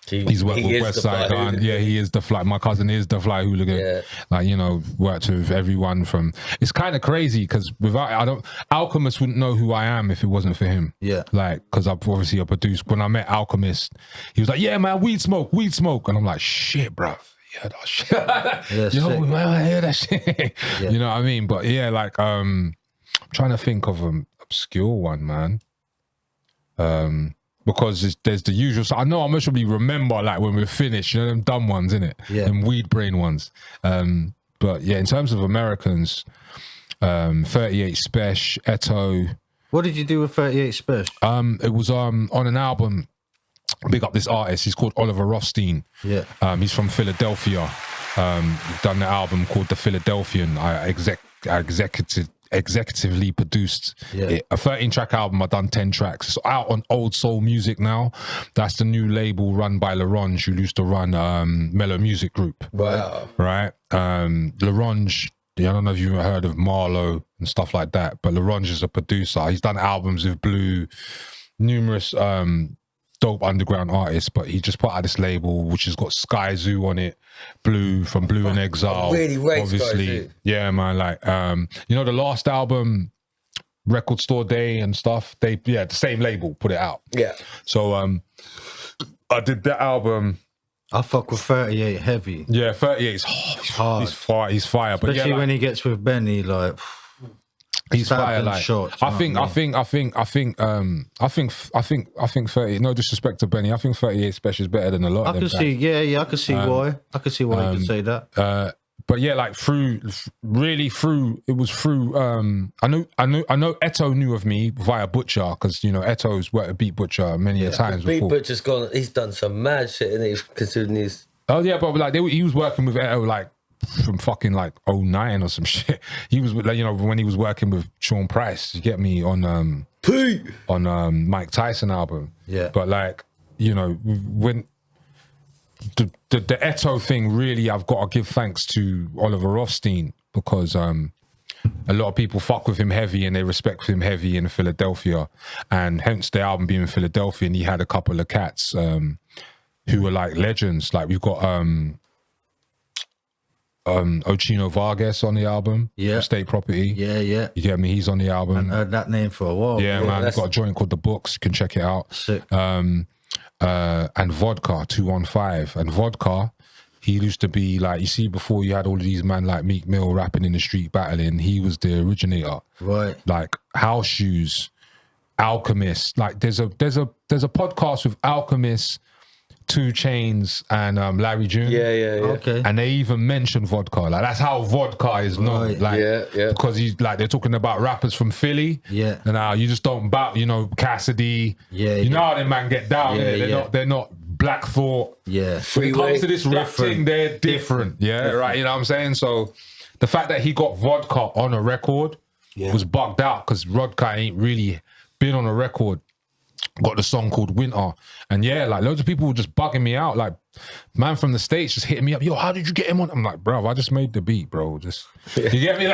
he's worked with West Side Gun. Yeah, he is the Fly. My cousin is the Fly Hooligan. Yeah. Like, you know, worked with everyone from. It's kind of crazy because Alchemist wouldn't know who I am if it wasn't for him. Yeah. Like, because I've obviously produced. When I met Alchemist, he was like, "Yeah, man, weed smoke," and I'm like, "Shit, bruv. Yeah, that shit." Yo, man, I hear that shit. You know what I mean? But yeah, like, I'm trying to think of an obscure one, man. Because there's the usual. So I know I must probably remember, like, when we're finished, you know, them dumb ones, innit? Yeah. Them weed brain ones. But yeah, in terms of Americans, 38 Spesh, Eto. What did you do with 38 Spesh? It was on an album. Big up this artist. He's called Oliver Rothstein. Yeah. He's from Philadelphia. Done the album called The Philadelphian. I executively produced it. A 13-track album. I've done 10 tracks. It's out on Old Soul Music now. That's the new label run by LaRange, who used to run Mellow Music Group. Wow. Right? LaRange, I don't know if you've heard of Marlowe and stuff like that, but LaRange is a producer. He's done albums with Blue, numerous dope underground artists, but he just put out this label which has got Sky Zoo on it, Blue from Blue in Exile. Really rate Sky Zoo. Yeah, man, like you know, the last album, Record Store Day and stuff, the same label put it out. Yeah. So I did that album. I fuck with 38 heavy. Yeah, 38 is hard. He's fire. But especially when he gets with Benny, like he's fire. Like, I think 30. No disrespect to Benny, I think 38 Spesh is better than a lot of them. I can see why. I can see why you could say that. But yeah, like it was through. I know Eto knew of me via Butcher, because, you know, Eto's worked with Beat Butcher many a times before. Beat Butcher's gone. He's done some mad shit, and he's considering his. Oh yeah, but like he was working with Eto like from fucking like 09 or some shit. He was, like, you know, when he was working with Sean Price, you get me, on Mike Tyson album. Yeah. But like, you know, when the Eto thing, really, I've got to give thanks to Oliver Rothstein, because a lot of people fuck with him heavy and they respect him heavy in Philadelphia, and hence the album being in Philadelphia. And he had a couple of cats who were like legends. Like, we've got Ochino Vargas on the album, State Property. You get me? He's on the album. I heard that name for a while. Yeah, man. We've got a joint called The Books. You can check it out. Sick. And Vodka 215. And Vodka, he used to be like, you see, before you had all of these men like Meek Mill rapping in the street battling, he was the originator. Right. Like House Shoes, Alchemist. Like there's a podcast with Alchemist, 2 Chainz and Larry June. Yeah. Okay. And they even mention vodka. Like that's how vodka is known. Right. Like Yeah. because he's like they're talking about rappers from Philly. Yeah. And you just don't bow, Cassidy. Yeah, You know how them man get down, Yeah, innit? They're not Black Thought. Yeah. When it Freeway. comes to this rap Different. thing, they're different. Yeah, right. You know what I'm saying? So the fact that he got vodka on a record was bugged out because vodka ain't really been on a record. Got the song called Winter. And like loads of people were just bugging me out. Like, man from the States just hitting me up. Yo, how did you get him on? I'm like, bro, I just made the beat, bro. Just, you get me?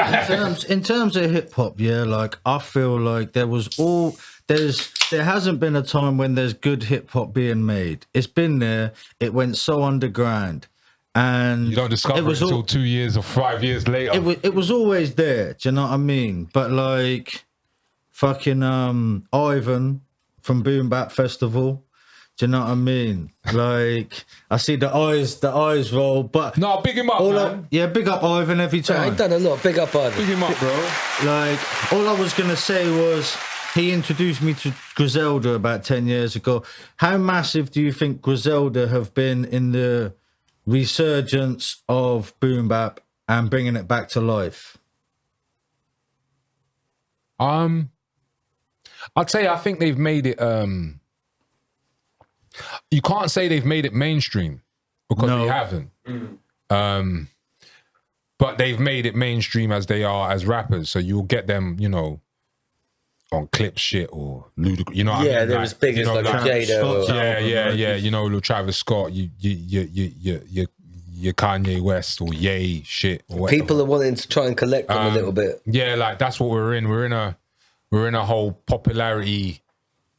In terms of hip hop, like I feel like there hasn't been a time when there's good hip hop being made. It's been there. It went so underground, and You don't discover it until 2 years or 5 years later. It was always there. Do you know what I mean? But like, fucking Ivan from Boom Bap Festival. Do you know what I mean? Like, I see the eyes roll, but no, big him up, man. Big up Ivan every Yeah, time. I've done a lot. Big up, Ivan. Big him up, bro. Like, all I was gonna say was he introduced me to Griselda about 10 years ago. How massive do you think Griselda have been in the resurgence of boom bap and bringing it back to life? I'd say I think they've made it. You can't say they've made it mainstream because they haven't. But they've made it mainstream as they are as rappers. So you'll get them, on clip shit or Ludacris. You know what I mean? they're as big as like a Jada. Lil Travis Scott, you Kanye West or Ye shit or whatever. People are wanting to try and collect them a little bit. Yeah, like that's what we're in. We're in a whole popularity,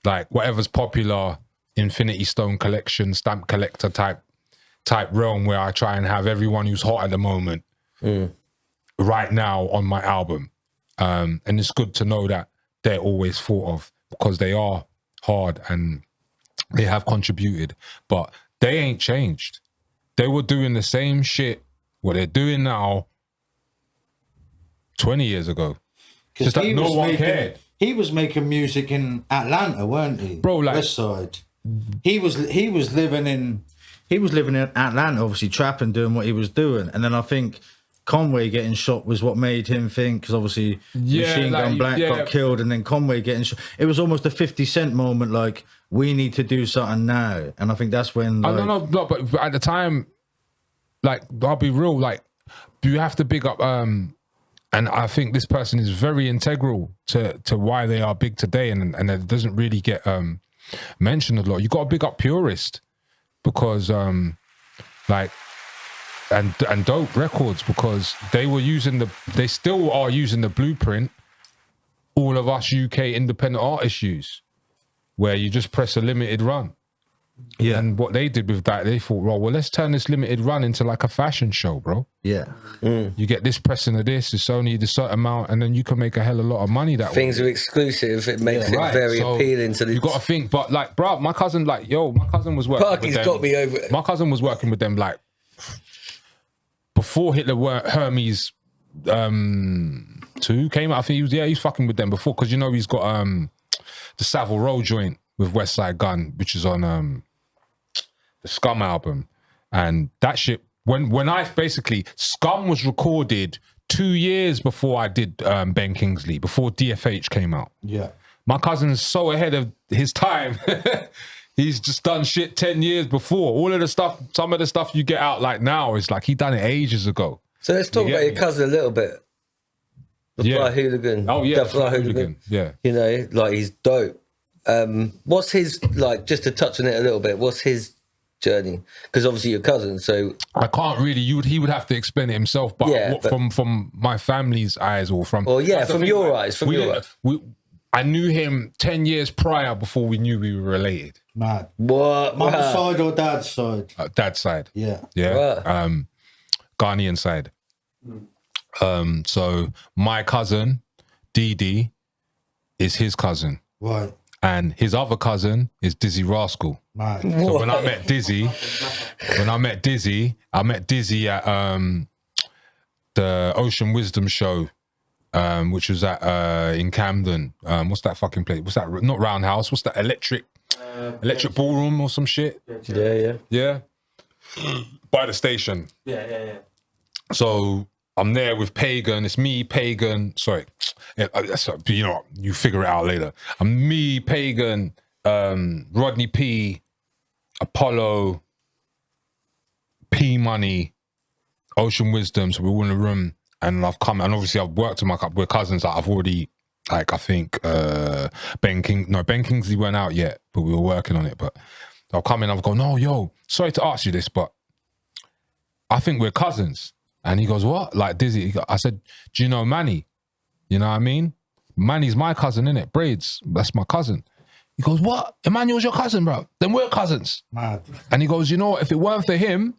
like whatever's popular, Infinity Stone collection, stamp collector type realm where I try and have everyone who's hot at the moment right now on my album. And it's good to know that they're always thought of because they are hard and they have contributed, but they ain't changed. They were doing the same shit what they're doing now 20 years ago. Just that no one cared. He was making music in Atlanta, weren't he? Bro, like West Side. He was living in Atlanta, obviously trapping, doing what he was doing. And then I think Conway getting shot was what made him think, because obviously Machine Gun Black got killed, and then Conway getting shot. It was almost a 50 Cent moment, like, we need to do something now. And I think that's when, like, no, but at the time, like, I'll be real, like, you have to big up, and I think this person is very integral to why they are big today, and it doesn't really get mentioned a lot. You got to big up Purist, because like, and Dope Records, because they still are using the blueprint all of us UK independent artists use, where you just press a limited run. Yeah. And what they did with that, they thought, well, let's turn this limited run into like a fashion show, bro. Yeah. You get this pressing of this, it's only the certain amount, and then you can make a hell of a lot of money that way. Things are exclusive. It makes it very appealing to the... You got to think, but like, bro, my cousin was working Parky's with them. got me over it. My cousin was working with them like before Hermes 2 came out. I think he's fucking with them before, because he's got the Savile Row joint with Westside Gun, which is on the Scum album. And that shit, when I basically, Scum was recorded 2 years before I did Ben Kingsley, before DFH came out. Yeah. My cousin's so ahead of his time. He's just done shit 10 years before. All of the stuff, some of the stuff you get out like now is like he done it ages ago. So let's talk about your cousin a little bit. The Fly Hooligan. Oh yeah, the Fly Hooligan. Yeah. Like, he's dope. What's his, like, just to touch on it a little bit, what's his journey? Because obviously your cousin, so I can't really. He would have to explain it himself. But, from my family's eyes, or from from your eyes, I knew him 10 years prior before we knew we were related. Mad. What? Mum's side or dad's side? Dad's side. Yeah. Yeah. Ghanaian side. So my cousin Didi is his cousin. Right. And his other cousin is Dizzy Rascal. Mad. So when I met Dizzy, I met Dizzy at the Ocean Wisdom show, which was at in Camden. What's that fucking place? What's that? Not Roundhouse. What's that? Electric. Electric Ballroom or some shit. Yeah. Yeah. By the station. Yeah. So I'm there with Pagan. It's me, Pagan. Sorry. You know, you figure it out later. I'm me, Pagan, Rodney P, Apollo, P Money, Ocean Wisdom. So we're all in the room, and I've come, and obviously I've worked with cousins that I've already, like, I think Ben Kingsley weren't out yet, but we were working on it. But I'll come in, I've gone, no, yo, sorry to ask you this, but I think we're cousins. And he goes, what? Like Dizzy. I said, do you know Manny? You know what I mean? Manny's my cousin, innit? Braids, that's my cousin. He goes, what? Emmanuel's your cousin, bro? Then we're cousins. Mad. And he goes, you know what? If it weren't for him,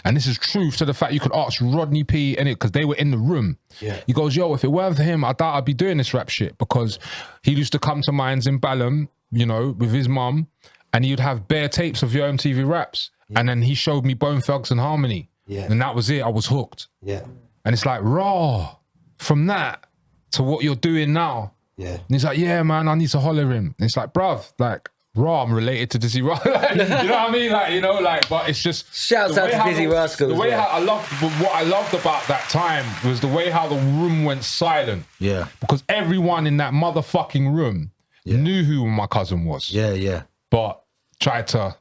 and this is truth to the fact you could ask Rodney P, innit? Because they were in the room. Yeah. He goes, yo, if it weren't for him, I doubt I'd be doing this rap shit, because he used to come to mines in Balham, you know, with his mum, and he would have bare tapes of your MTV raps. Yeah. And then he showed me Bone Thugs and Harmony. Yeah. And that was it. I was hooked. Yeah. And it's like, raw, from that to what you're doing now. Yeah. And he's like, yeah, man, I need to holler him. And it's like, bruv, like, raw, I'm related to Dizzy Rascal. Like, you know what I mean? Like, you know, like, but it's just... Shouts out to Dizzy Rascal. The way how what I loved about that time was the way how the room went silent. Yeah. Because everyone in that motherfucking room knew who my cousin was. Yeah. But tried to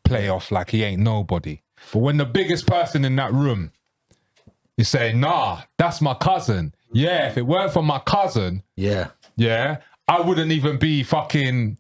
play off like he ain't nobody. But when the biggest person in that room is saying, nah, that's my cousin. Yeah, if it weren't for my cousin, I wouldn't even be fucking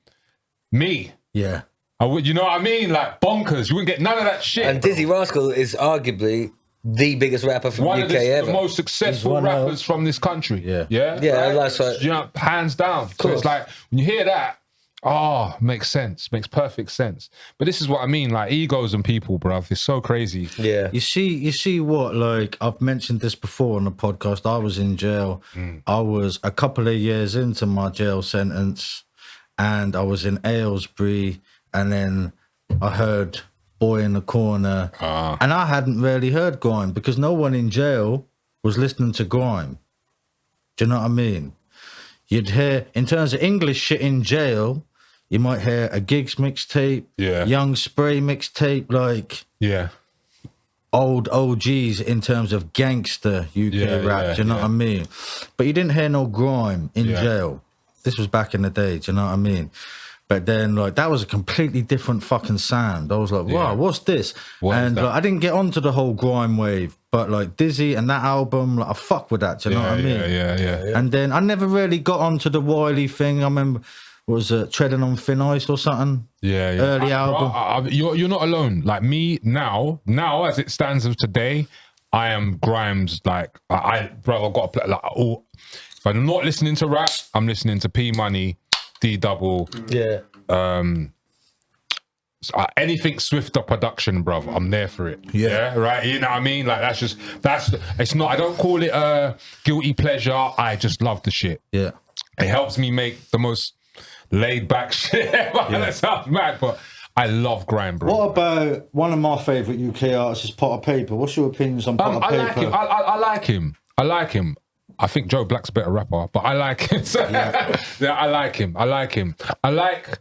me. Yeah. I would, you know what I mean? Like bonkers. You wouldn't get none of that shit. And Dizzy Rascal is arguably the biggest rapper from the UK ever. The most successful rappers from this country. Yeah. Yeah? Yeah, that's right. You know, hands down. So it's like, when you hear that, oh, makes sense. Makes perfect sense. But this is what I mean, like egos and people, bruv. It's so crazy. Yeah. You see what, like, I've mentioned this before on the podcast. I was in jail. I was a couple of years into my jail sentence, and I was in Aylesbury, and then I heard Boy in the Corner. And I hadn't really heard grime because no one in jail was listening to grime. Do you know what I mean? You'd hear, in terms of English shit in jail, you might hear a Gigs mixtape, Young Spray mixtape, like old OGs in terms of gangster UK rap, do you know what I mean? But you didn't hear no grime in jail. This was back in the day, do you know what I mean? But then, like, that was a completely different fucking sound. I was like, wow, what's this? And like, I didn't get onto the whole grime wave, but like Dizzy and that album, like, I fuck with that, do you know what I mean? Yeah. And then I never really got onto the Wiley thing. I remember, was it Treading on Thin Ice or something? Yeah. Early album. You're not alone. Like me now as it stands of today, I am Grimes. Like, I've got to play, like, all. If I'm not listening to rap, I'm listening to P Money, D Double. Yeah. Anything Swifter production, bruv, I'm there for it. Yeah. Right. You know what I mean? Like, it's not, I don't call it a guilty pleasure. I just love the shit. Yeah. It helps me make the most laid back shit. That sounds mad, but I love grime, bro. What about one of my favourite UK artists is Potter Paper? What's your opinions on Potter Paper? I like him. I think Joe Black's a better rapper, but I like him. I like him. I like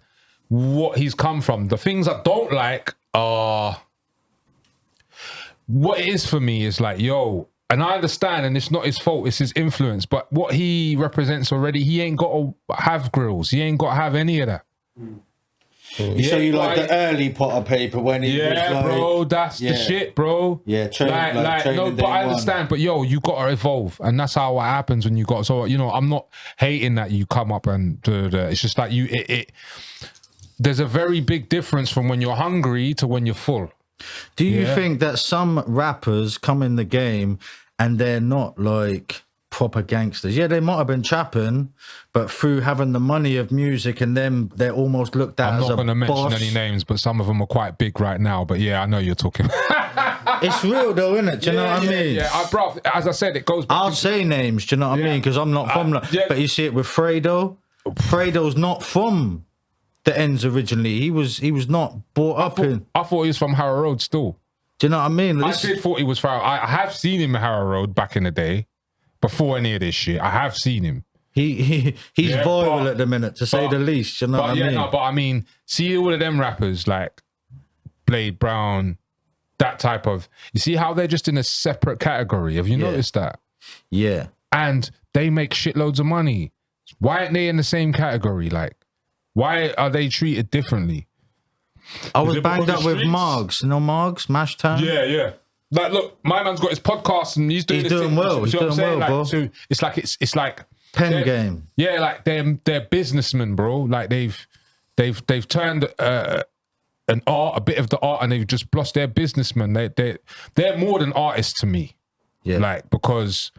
what he's come from. The things I don't like are what it is for me is like, yo, and I understand, and it's not his fault, it's his influence, but what he represents already, he ain't got to have grills. He ain't got to have any of that. So you like the early Potter Paper when he was like... bro, that's the shit, bro. Yeah, training no, but I understand, but yo, you got to evolve, and that's how it happens when you got... So, you know, I'm not hating that you come up and... It's just like you... There's a very big difference from when you're hungry to when you're full. Do you think that some rappers come in the game and they're not like proper gangsters? Yeah, they might have been trapping, but through having the money of music and them, they're almost looked at as a boss. I'm not going to mention any names, but some of them are quite big right now. But yeah, I know you're talking. It's real though, isn't it? Do you know what I mean? Yeah, bro, as I said, it goes back I'll say names, do you know what I mean? Because I'm not from but you see it with Fredo. Fredo's not from the ends originally. He was not brought up in... I thought he was from Harrow Road still. Do you know what I mean? I did thought he was from... I have seen him in Harrow Road back in the day, before any of this shit. I have seen him. he's Yeah, viral but- at the minute, to say but- the least. You know what I But yeah, mean? no, but I mean, see all of them rappers like Blade Brown, that type of. You see how they're just in a separate category. Have you noticed that? Yeah. And they make shitloads of money. Why aren't they in the same category? Like, why are they treated differently? I was it banged because up the with streets? Margs. You know Margs? Mash Town? Yeah. Like, look, my man's got his podcast and he's doing He's this doing thing. well. See He's what I'm doing saying? well, Like, bro. so it's like Pen they're- game. Yeah, like they're businessmen, bro. Like they've turned an art, a bit of the art, and they've just lost their businessmen. They're more than artists to me. Yeah. Like, because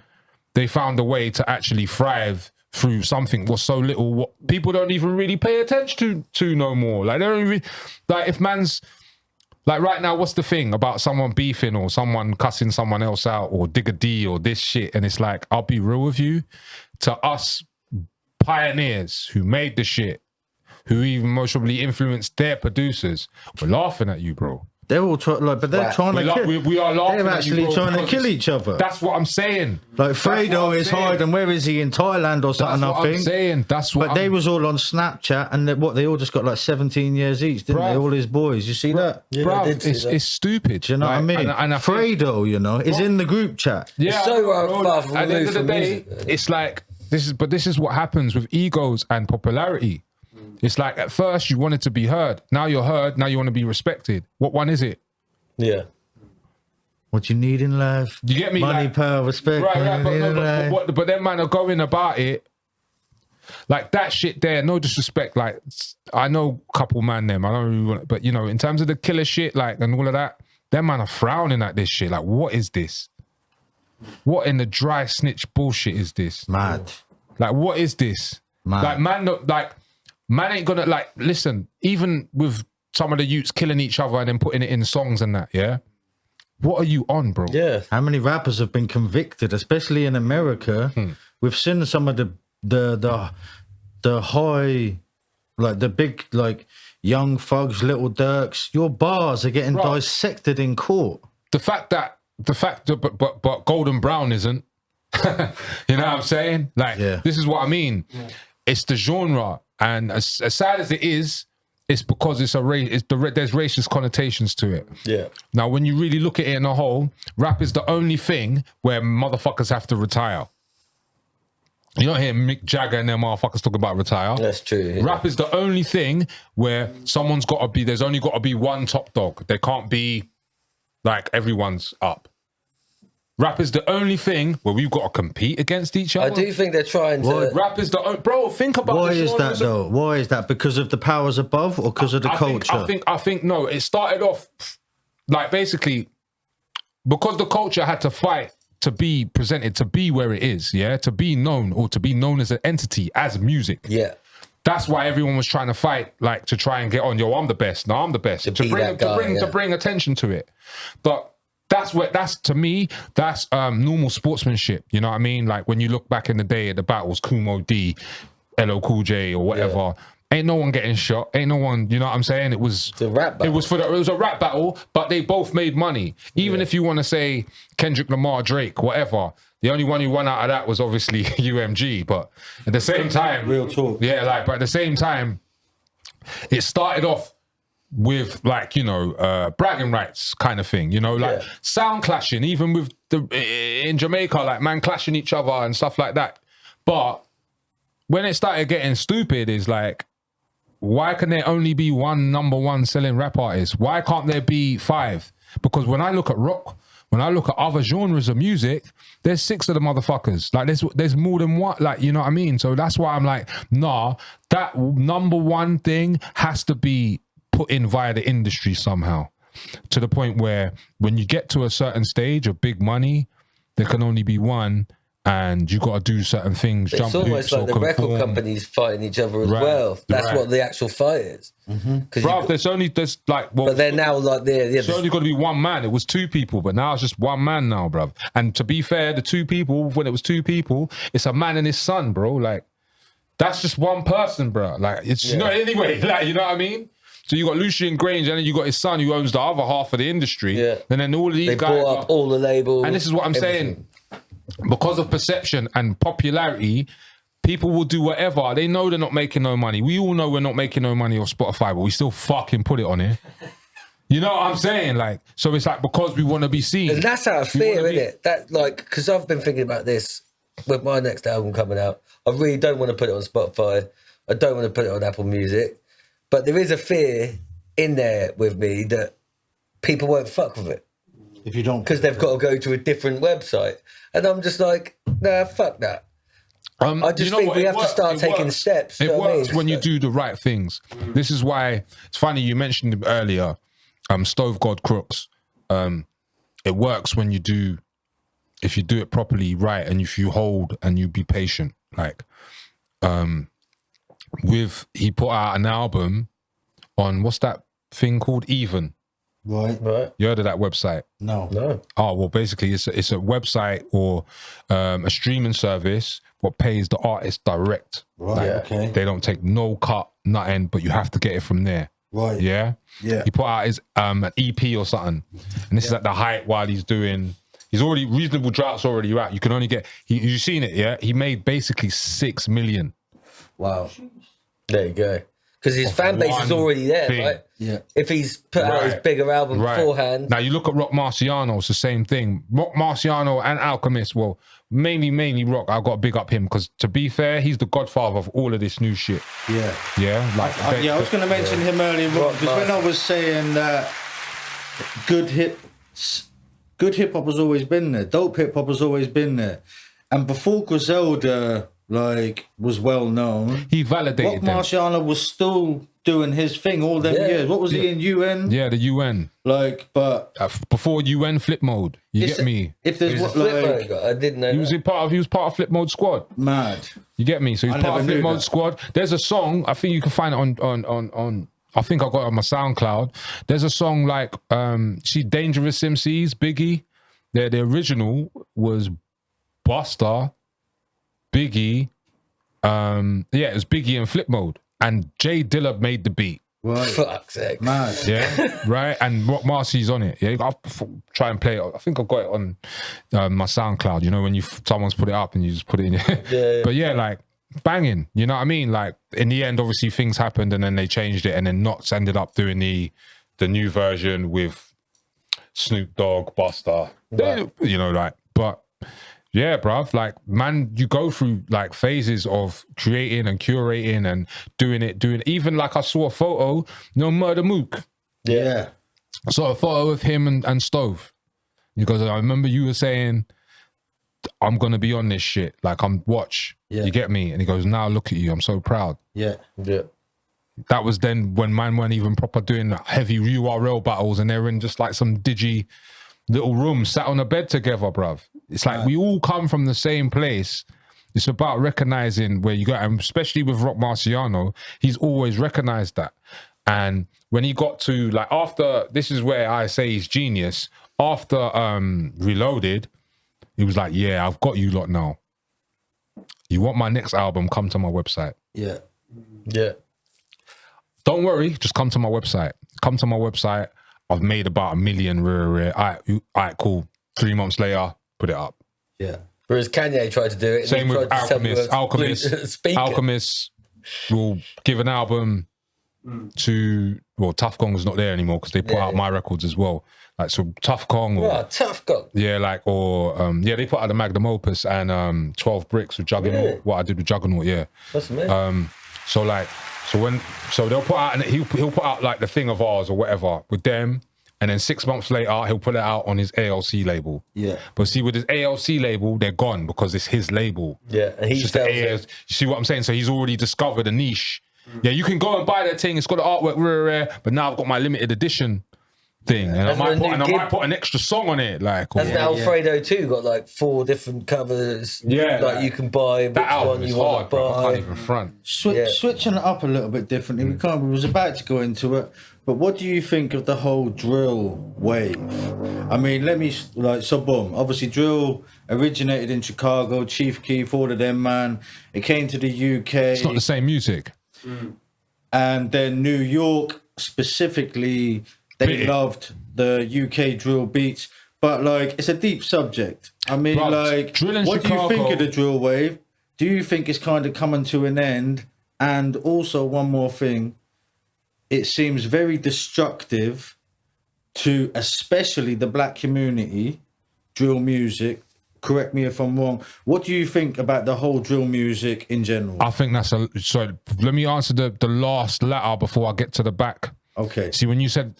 they found a way to actually thrive through something was so little what people don't even really pay attention to no more. Like, they don't even, like, if man's like right now, what's the thing about someone beefing or someone cussing someone else out or Digga D or this shit? And it's like, I'll be real with you, to us pioneers who made the shit, who even most probably influenced their producers, we're laughing at you, bro. They're all but they're trying to kill. We are laughing They're at actually you, bro, trying to because kill each other. That's what I'm saying. Like That's what Fredo I'm is saying. hiding. Where is he? In Thailand or something? That's what I I'm think. saying. That's what But they was all on Snapchat, and they all just got like 17 years each, didn't they? Bruv. All his boys. You see that? Yeah, I Bruv, did see that. it's stupid. Do you know what I mean? And I think- Fredo, you know, is in the group chat. Yeah, It's so I know, far from at the end of the from day, music. it's like this is what happens with egos and popularity. It's like at first you wanted to be heard. Now you're heard. Now you want to be respected. What one is it? Yeah. What you need in life? You get me? Money, Like- power, respect. Right. What you need in But life. but then man are going about it like that shit there. No disrespect. Like, I know a couple man them. I don't really want, but you know, in terms of the killer shit, like, and all of that, them man are frowning at this shit. Like, what is this? What in the dry snitch bullshit is this? Mad. Like, what is this? Man. Like, man ain't gonna, like, listen, even with some of the youths killing each other and then putting it in songs and that, yeah? What are you on, bro? Yeah. How many rappers have been convicted, especially in America? We've seen some of the high, like the big, like Young Thugs, Little Dirks. Your bars are getting Bro. dissected in court. The fact that, but Golden Brown isn't. You know what I'm saying? Like, Yeah. this is what I mean. It's the genre, and as sad as it is, it's because it's there's racist connotations to it. Yeah. Now, when you really look at it in a whole, rap is the only thing where motherfuckers have to retire. You don't hear Mick Jagger and them motherfuckers talk about retire. That's true. Yeah. Rap is the only thing where there's only got to be one top dog. There can't be like everyone's up. Rap is the only thing where we've got to compete against each other. I do think they're trying to. Rap is bro, think about Why the is that genres. though? Why is that? Because of the powers above or because of the culture? I think no, it started off like basically because the culture had to fight to be presented, to be where it is, yeah, to be known or to be known as an entity, as music. Yeah. That's why everyone was trying to fight, like to try and get on. Yo, I'm the best. No, I'm the best. To be that guy, to bring attention to it. But that's to me, that's normal sportsmanship. You know what I mean? Like when you look back in the day at the battles, Kumo D, LL Cool J, or whatever. Ain't no one getting shot. Ain't no one. You know what I'm saying? It was a rap battle. It was a rap battle, but they both made money. Even if you want to say Kendrick Lamar, Drake, whatever. The only one who won out of that was obviously UMG. But at the same time, Real talk. yeah, like, but at the same time, it started off with like, you know, bragging rights kind of thing, you know, like sound clashing, even with in Jamaica, like man clashing each other and stuff like that. But when it started getting stupid, is like, why can there only be one number one selling rap artist? Why can't there be 5? Because when I look at rock, when I look at other genres of music, there's 6 of the motherfuckers. Like there's more than one, like, you know what I mean? So that's why I'm like, nah, that number one thing has to be put in via the industry somehow, to the point where when you get to a certain stage of big money, there can only be one, and you got to do certain things. It's almost like the record companies fighting each other as well. That's what the actual fight is. Bruv, there's like, well, but they're now like it's only got to be one man. It was 2 people, but now it's just one man now, bruv. And to be fair, the 2 people, when it was 2 people, it's a man and his son, bro. Like, that's just one person, bro. Like, it's not anyway. Like, you know what I mean? So you got Lucian Grange, and then you got his son who owns the other half of the industry. Yeah. And then all of these they guys bought up all the labels. and this is what I'm saying. Because of perception and popularity, People will do whatever. They know they're not making no money. We all know we're not making no money off Spotify, but we still fucking put it on here. You know what I'm saying? Like, so it's like because we want to be seen. And that's out of fear, isn't it? That, like, because I've been thinking about this with my next album coming out. I really don't want to put it on Spotify. I don't want to put it on Apple Music. But there is a fear in there with me that people won't fuck with it. If you don't, because they've got to go to a different website. And I'm just like, nah, fuck that. I just think we have to start taking steps. It works when you do the right things. This is why it's funny you mentioned him earlier, Stove God Crooks. It works when you do, if you do it properly, right, and if you hold and you be patient. Like, he put out an album on what's that thing called? Even. Right. You heard of that website? No. Oh, well, basically, it's a website or a streaming service what pays the artist direct. Right, okay. They don't take no cut, nothing, but you have to get it from there. Right. Yeah? Yeah. He put out his an EP or something. And this is at the height while he's already, Reasonable Drought's already out. You can only get, you've seen it, yeah? He made basically 6 million. Wow. There you go. Because his fan base is already there, thing. right? Yeah. If he's put out his bigger album beforehand. Now you look at Rock Marciano, it's the same thing. Rock Marciano and Alchemist, well, mainly Rock, I've got to big up him because to be fair, he's the godfather of all of this new shit. Yeah. Yeah? Like, I was going to mention him earlier because when I was saying that good hip hop has always been there, dope hip hop has always been there. And before Griselda was well known, he validated Rock Marciano was still doing his thing all them years. What was he in UN? Yeah, the UN. But before UN Flip Mode, you get me. If there's what Flip Mode, I didn't know. He was part of Flip Mode Squad. Mad. You get me? So he's part of Flip Mode Squad. There's a song, I think you can find it on I think I got it on my SoundCloud. There's a song like see Dangerous MCs, Biggie. The original was Busta, Biggie, it was Biggie and Flip Mode, and Jay Dilla made the beat. Right. Fuck's sake. Mad. Yeah, right. And Rock Marcy's on it. Yeah, I'll try and play it. I think I've got it on my SoundCloud. You know, when someone's put it up and you just put it in. Yeah. But yeah, like banging. You know what I mean? Like in the end, obviously things happened and then they changed it, and then Knots ended up doing the new version with Snoop Dogg, Busta. Right. You know, like, but. Yeah, bruv. Like, man, you go through like phases of creating and curating and doing it. Even like I saw a photo, Murder Mook. Yeah. I saw a photo of him and Stove. He goes, I remember you were saying, I'm going to be on this shit. Like, watch. Yeah. You get me? And he goes, now look at you. I'm so proud. Yeah. Yeah. That was then when man weren't even proper doing heavy URL battles and they're in just like some digi little room, sat on a bed together, bruv. It's like we all come from the same place. It's about recognizing where you go, and especially with Rock Marciano, he's always recognized that. And when he got to like after, this is where I say he's genius. After Reloaded, he was like, "Yeah, I've got you lot now. You want my next album? Come to my website. Yeah. Yeah. Don't worry, just come to my website. Come to my website. I've made about 1 million. All right, cool. 3 months later, put it up. Yeah. Whereas Kanye tried to do it. Same with Alchemist. Speaker. Alchemist will give an album to, well, Tough Gong is not there anymore because they put out my records as well. Like, so Tough Gong. Or, Tough Gong. Yeah, like, or, they put out the Magnum Opus and 12 Bricks with Juggernaut. Really? What I did with Juggernaut, yeah. That's amazing. So they'll put out, and he'll put out like the Thing of Ours or whatever with them, and then 6 months later he'll put it out on his ALC label. Yeah. But see, with his ALC label, they're gone because it's his label. Yeah, and he It's just the ALC. You see what I'm saying? So he's already discovered a niche. Yeah, you can go and buy that thing. It's got the artwork rare, but now I've got my limited edition thing, and I might put an extra song on it, like. Hasn't Alfredo too got like 4 different covers? Yeah, like you can buy which that album one is you want hard, to bro. I buy. can't even front. Switching it up a little bit differently. We was about to go into it, but what do you think of the whole drill wave? I mean, boom. Obviously, drill originated in Chicago. Chief Keef, all of them, man. It came to the UK. It's not the same music. And then New York specifically, they loved the UK drill beats. But like, it's a deep subject. I mean, Bro, like, drill in what Chicago, do you think of the drill wave? do you think it's kind of coming to an end? And also one more thing, it seems very destructive to especially the black community, drill music. Correct me if I'm wrong. What do you think about the whole drill music in general? I think that's so let me answer the last letter before I get to the back. Okay. See, when you said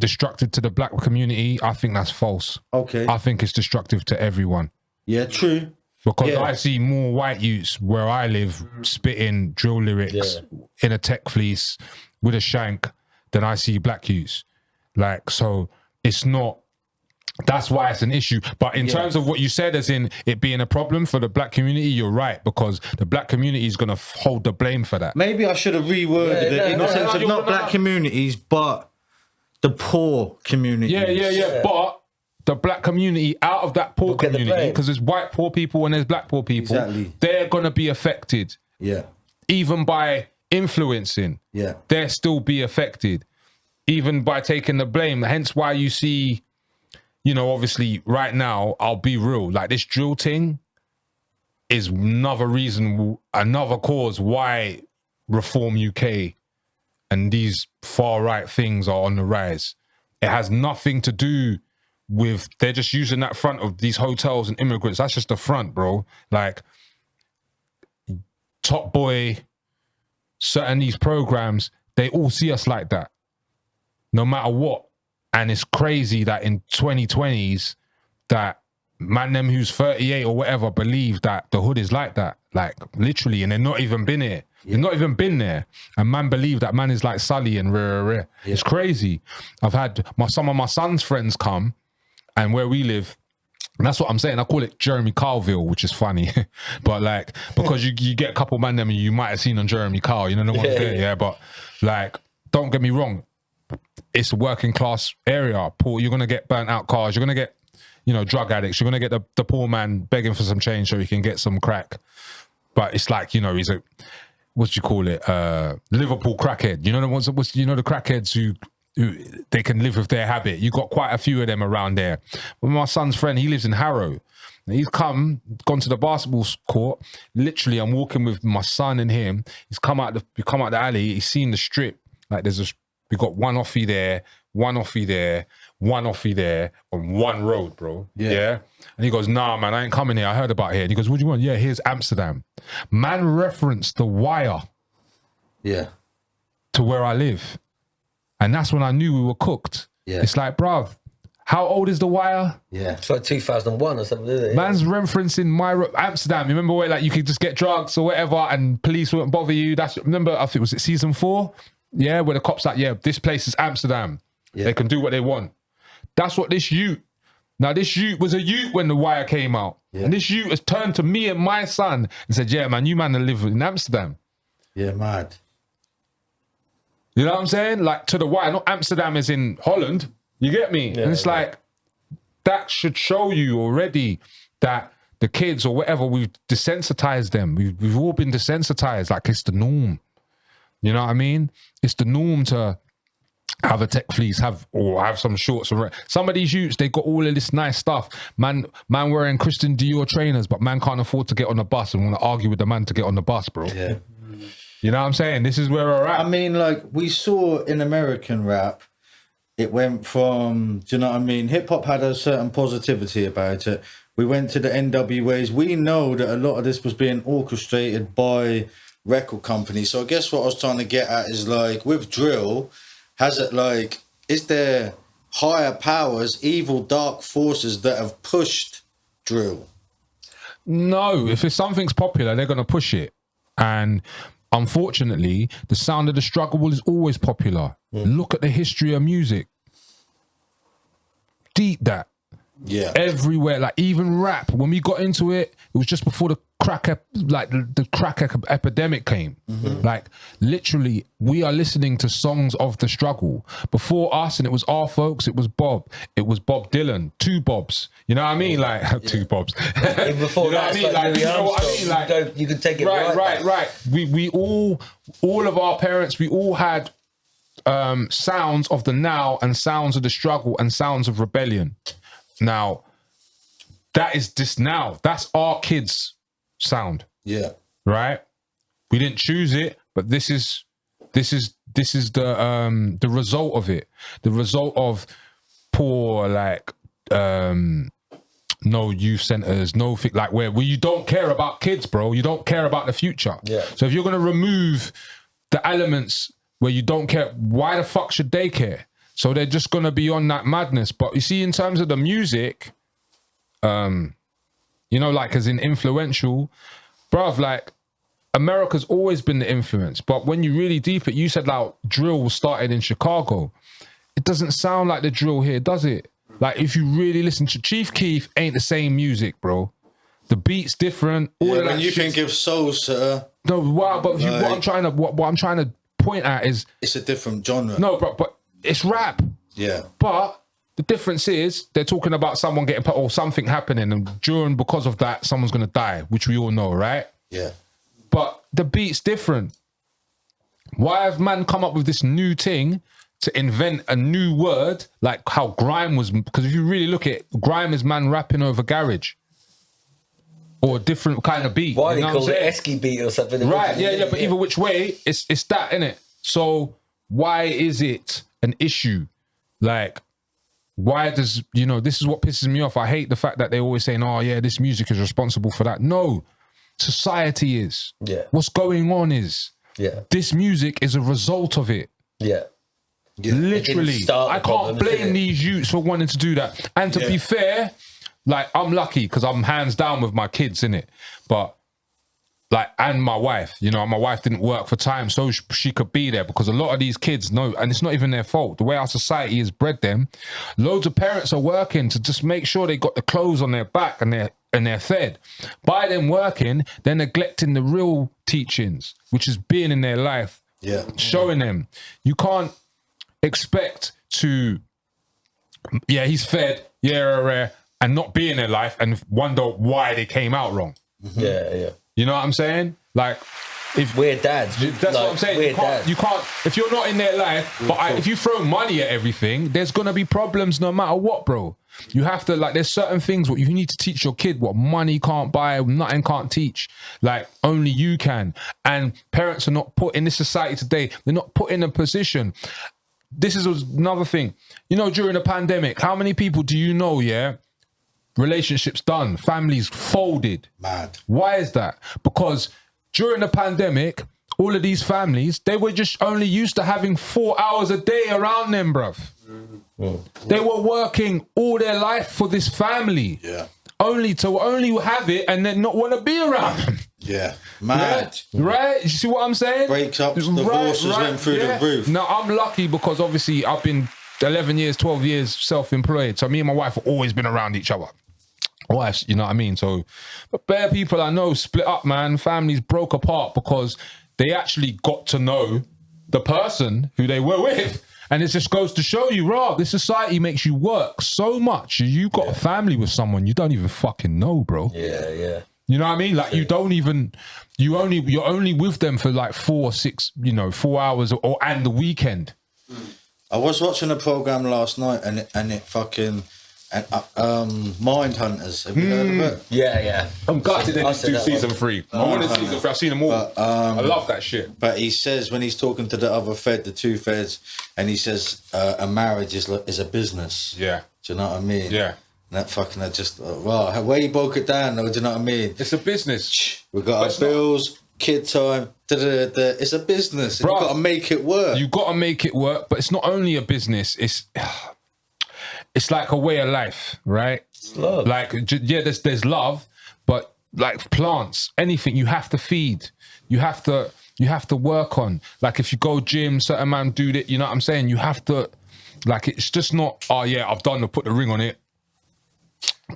destructive to the black community, I think that's false. Okay. I think it's destructive to everyone. Yeah, true. Because I see more white youths where I live spitting drill lyrics in a tech fleece with a shank than I see black youths. Like, so it's not, that's why it's an issue. But in terms of what you said, as in it being a problem for the black community, you're right, because the black community is going to hold the blame for that. Maybe I should have reworded it in the sense of not black communities, but the poor community. Yeah. But the black community out of that poor community, because there's white poor people and there's black poor people, they're going to be affected. Yeah. Even by influencing, they'll still be affected. Even by taking the blame. Hence why you see, you know, obviously right now, I'll be real, like this drill thing is another reason, another cause why Reform UK and these far right things are on the rise. It has nothing to do with, they're just using that front of these hotels and immigrants. That's just the front, bro. Like Top Boy, certain these programs, they all see us like that. No matter what. And it's crazy that in 2020s that man them who's 38 or whatever believe that the hood is like that. Like literally, and they've not even been here. They've not even been there. And man believe that man is like Sully and rare. It's crazy. I've had some of my son's friends come, and where we live, and that's what I'm saying. I call it Jeremy Carville, which is funny. But like, because you get a couple man them you might have seen on Jeremy Carl, you know, no one's there, But like, don't get me wrong. It's a working class area. Poor, you're gonna get burnt out cars. You're gonna get, you know, drug addicts. You're gonna get the poor man begging for some change so he can get some crack. But it's like, you know, he's a, what do you call it? Liverpool crackhead. You know the ones, you know, the crackheads who they can live with their habit. You got quite a few of them around there. But my son's friend, he lives in Harrow. He's gone to the basketball court. Literally, I'm walking with my son and him. He's come out the alley. He's seen the strip. Like we got one offie there, one offie there, one offie there on one road, bro. Yeah. And he goes, nah, man, I ain't coming here. I heard about here. And he goes, what do you want? Yeah, here's Amsterdam. Man referenced The Wire. Yeah. To where I live. And that's when I knew we were cooked. Yeah. It's like, bruv, how old is The Wire? Yeah. It's like 2001 or something, isn't it? Man's referencing Amsterdam. You remember where like you could just get drugs or whatever and police wouldn't bother you? Remember, I think, was it season 4? Yeah, where the cops like, yeah, this place is Amsterdam. Yeah. They can do what they want. That's what this youth. Now, this youth was a youth when The Wire came out. Yeah. And this youth has turned to me and my son and said, yeah, man, you man live in Amsterdam. Yeah, mad. You know what I'm saying? Like, to The Wire, not Amsterdam is in Holland. You get me? Yeah, and it's like, that should show you already that the kids or whatever, we've desensitized them. We've all been desensitized. Like, it's the norm. You know what I mean? It's the norm to have a tech fleece, have some shorts. Some of these youths, they got all of this nice stuff. Man wearing Christian Dior trainers, but man can't afford to get on the bus and want to argue with the man to get on the bus, bro. Yeah. You know what I'm saying? This is where we're at. I mean, like, we saw in American rap, it went from, do you know what I mean? Hip hop had a certain positivity about it. We went to the NWAs. We know that a lot of this was being orchestrated by record companies. So I guess what I was trying to get at is, like, with drill, has it, like, is there higher powers, evil, dark forces that have pushed drill? No, if something's popular, they're going to push it. And unfortunately, the sound of the struggle is always popular. Look at the history of music. Deep that. Yeah. Everywhere, like even rap, when we got into it, it was just before the crack epidemic came. Like literally, we are listening to songs of the struggle. Before us, and it was our folks, it was Bob. It was Bob Dylan, 2 Bobs. You know what I mean? Like 2 Bobs. Even before that, you know what I mean? Like, you can take it right. We all of our parents, we all had sounds of the now and sounds of the struggle and sounds of rebellion. Now, that is this now. That's our kids' sound. Yeah. right? We didn't choose it, but this is the result of it. The result of poor, like, no youth centers, no like where you don't care about kids, bro. You don't care about the future. Yeah. So if you're gonna remove the elements where you don't care, why the fuck should they care? So they're just gonna be on that madness. But you see, in terms of the music, you know, like as in influential, bruv, like America's always been the influence. But when you really deep it, you said like drill started in Chicago. It doesn't sound like the drill here, does it? Like if you really listen to Chief Keef, ain't the same music, bro. The beat's different. All of that when you shit's- think of soul, sir, no, wow, but like, what I'm trying to point at is it's a different genre. no, but it's rap. Yeah. But the difference is they're talking about someone getting put or something happening, and because of that, someone's gonna die, which we all know, right? Yeah. But the beat's different. Why have man come up with this new thing to invent a new word like how grime was? Because if you really look at it, grime is man rapping over garage or a different kind of beat. Why you they know call what I'm it saying? Esky beat or something? Right, yeah. But either which way, it's that, innit? So why is it an issue? Like, why does, you know, this is what pisses me off. I hate the fact that they're always saying, oh yeah, this music is responsible for that. No, society is. Yeah. What's going on is this music is a result of it. Yeah. Literally. I can't blame these youths for wanting to do that. And to be fair, like I'm lucky because I'm hands down with my kids, innit? But like, and my wife, you know, my wife didn't work for time so she could be there, because a lot of these kids know, and it's not even their fault. The way our society has bred them, loads of parents are working to just make sure they got the clothes on their back and they're fed. By them working, they're neglecting the real teachings, which is being in their life, showing them. You can't expect to, he's fed, and not be in their life and wonder why they came out wrong. Yeah. You know what I'm saying? Like, if we're dads, that's what I'm saying. You can't if you're not in their life. But if you throw money at everything, there's gonna be problems no matter what, bro. You have to, like, there's certain things what you need to teach your kid what money can't buy, nothing can't teach. Like, only you can. And parents are not put in this society today. They're not put in a position. This is another thing. You know, during the pandemic, how many people do you know? Relationships done, families folded. Mad. Why is that? Because during the pandemic, all of these families, they were just only used to having 4 hours a day around them, bruv. They were working all their life for this family. Yeah. Only to have it and then not want to be around them. Yeah. Mad. Right? You see what I'm saying? Breakups, divorces went through the roof. Now, I'm lucky because obviously I've been 11 years, 12 years self-employed. So me and my wife have always been around each other. Wives, you know what I mean? So, but bare people I know split up, man. Families broke apart because they actually got to know the person who they were with. And it just goes to show you, Rob, this society makes you work so much. You got a family with someone you don't even fucking know, bro. Yeah. You know what I mean? Like, you're only with them for like 4 hours and the weekend. I was watching a program last night and it fucking Mind Hunters. Have you heard of it? Yeah. I'm gutted they didn't do season 3. I wanted Hunters. season 3. I've seen them all. I love that shit. But he says when he's talking to the other fed, the two feds, and he says a marriage is a business. Yeah. Do you know what I mean? Yeah. And that fucking, I just, wow, where you broke it down, though, do you know what I mean? It's a business. We got our bills, kid time, It's a business. You've got to make it work. You got to make it work, but it's not only a business. It's like a way of life, right? It's love. Like, there's love, but like plants, anything you have to feed. You have to work on. Like, if you go gym, certain man do that. You know what I'm saying? You have to, like, it's just not, oh yeah, I've done to put the ring on it.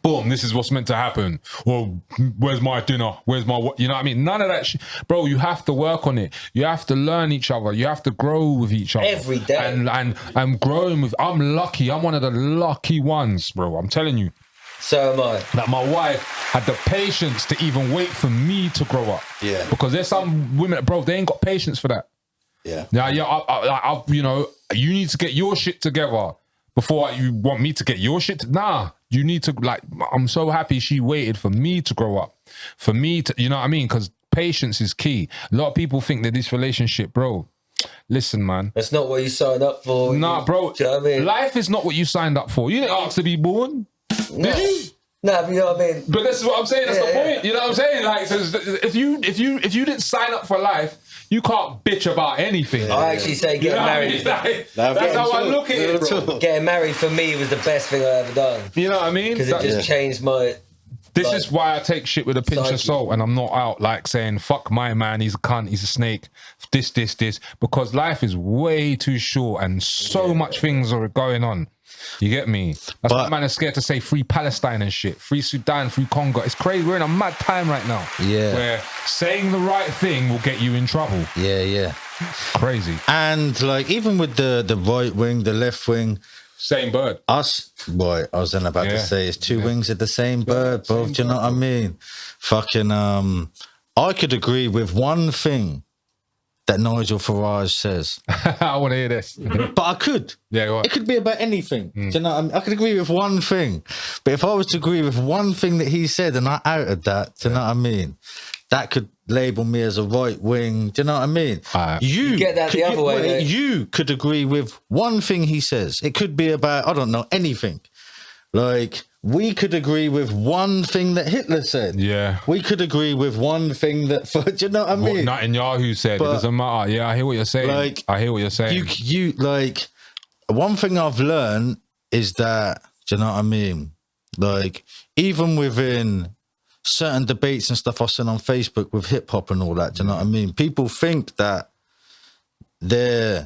Boom, this is what's meant to happen. Well, where's my dinner? Where's my what? You know what I mean? None of that shit. Bro, you have to work on it. You have to learn each other. You have to grow with each other. Every day. And I'm growing with, I'm lucky. I'm one of the lucky ones, bro. I'm telling you. So am I. That my wife had the patience to even wait for me to grow up. Yeah. Because there's some women, bro, they ain't got patience for that. Yeah. I you know, you need to get your shit together before you want me to get your shit. Nah, you need to, like, I'm so happy she waited for me to grow up. For me to, you know what I mean? Because Patience is key. A lot of people think that this relationship, bro. Listen, man. That's not what you signed up for. Nah, bro. Do you know what I mean? Life is not what you signed up for. You didn't ask to be born. No. No, but you know what I mean? But this is what I'm saying. That's the point. You know what I'm saying? Like, so if you didn't sign up for life, you can't bitch about anything. I actually say getting married. That's how I look at it, bro. Getting married for me was the best thing I ever done. You know what I mean? Because it just changed my... This is why I take shit with a pinch of salt, and I'm not out like saying, fuck my man, he's a cunt, he's a snake, this, because life is way too short and so much things are going on. You get me? That's why man is scared to say free Palestine and shit, free Sudan, free Congo. It's crazy. We're in a mad time right now. Yeah. Where saying the right thing will get you in trouble. Yeah. Crazy. And like, even with the right wing, the left wing, same bird. I was then about to say it's two wings of the same bird, bro. Do you know what I mean? Fucking, I could agree with one thing that Nigel Farage says. I want to hear this. But I could. Yeah, go on. It could be about anything. Do you know what I mean? I could agree with one thing. But if I was to agree with one thing that he said and I outed that, do you know what I mean? That could label me as a right wing. Do you know what I mean? You get that the other way. You could agree with one thing he says. It could be about, I don't know, anything. Like, we could agree with one thing that Hitler said. Yeah. We could agree with one thing that, do you know what I mean? What Netanyahu said. But, it doesn't matter. Yeah, I hear what you're saying. Like, I hear what you're saying. You like, one thing I've learned is that, do you know what I mean? Like, even within certain debates and stuff I've seen on Facebook with hip hop and all that, do you know what I mean? People think that they're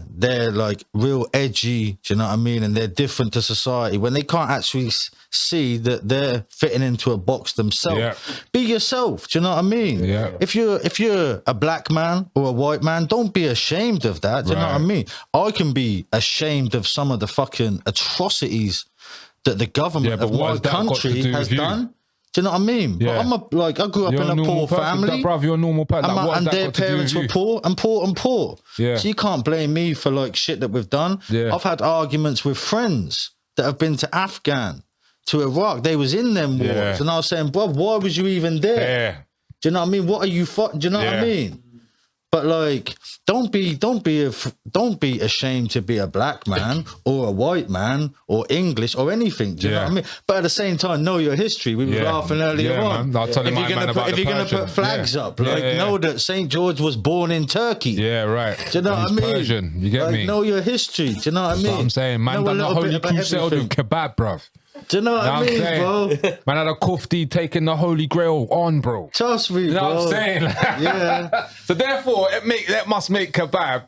like real edgy, do you know what I mean? And they're different to society when they can't actually see that they're fitting into a box themselves. Yeah. Be yourself, do you know what I mean? Yeah. If you're a black man or a white man, don't be ashamed of that, do you know what I mean? I can be ashamed of some of the fucking atrocities that the government of my country has done. Do you know what I mean? Yeah. But I grew up in a poor family. Bruv, you're a normal person. And their parents were poor and poor and poor. Yeah. So you can't blame me for like shit that we've done. Yeah. I've had arguments with friends that have been to Afghan, to Iraq. They was in them wars. Yeah. And I was saying, bro, why was you even there? Yeah. Do you know what I mean? What are you do you know what I mean? But like, don't be ashamed to be a black man or a white man or English or anything. Do you know what I mean? But at the same time, know your history. We were laughing earlier on. Man. I'll tell if you're gonna put flags up, know that St. George was born in Turkey. Yeah, right. Do you know what I mean? Persian. You get me? Know your history. Do you know what I mean? That's what I'm saying, man. Done the Holy Crusade with kebab, bruv. Do you know what I mean, bro? Man had a kufti taking the Holy Grail on, bro. Trust me, you know bro. what I'm saying? Yeah. So therefore, that must make kebab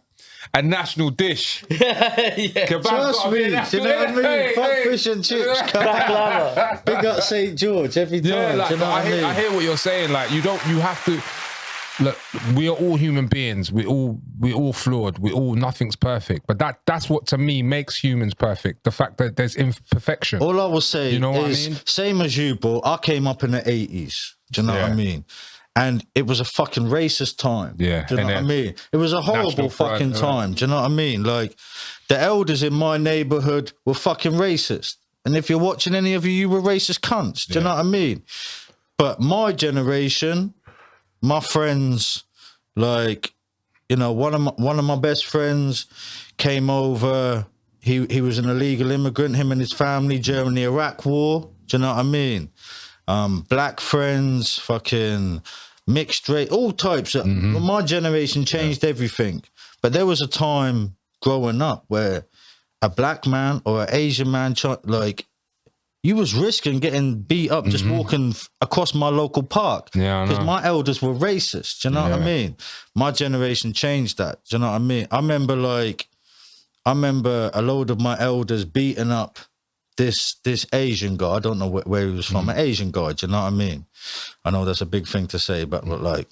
a national dish. Kebab. Trust me. Do you know what I mean? Fuck fish and chips. Kebab. Big up St. George every time. Yeah, like, do you know what I mean? I hear what you're saying. Like, you have to. Look, we are all human beings. We all flawed. Nothing's perfect. But that's what to me makes humans perfect. The fact that there's imperfection. All I will say you know what is, I mean? Same as you, bro. I came up in the 80s. Do you know what I mean? And it was a fucking racist time. Yeah. Do you know what I mean? It was a horrible fucking time. Do you know what I mean? Like, the elders in my neighborhood were fucking racist. And if you're watching any of you were racist cunts. Do you know what I mean? But my generation, my friends, like, you know, one of my best friends came over. He was an illegal immigrant, him and his family during the Iraq War. Do you know what I mean? Black friends, fucking mixed race, all types. My generation changed everything. But there was a time growing up where a black man or an Asian man, like, you was risking getting beat up just walking across my local park. Yeah, because my elders were racist. Do you know what I mean? My generation changed that. Do you know what I mean? I remember a load of my elders beating up this Asian guy. I don't know where he was from. An Asian guy. Do you know what I mean? I know that's a big thing to say, but like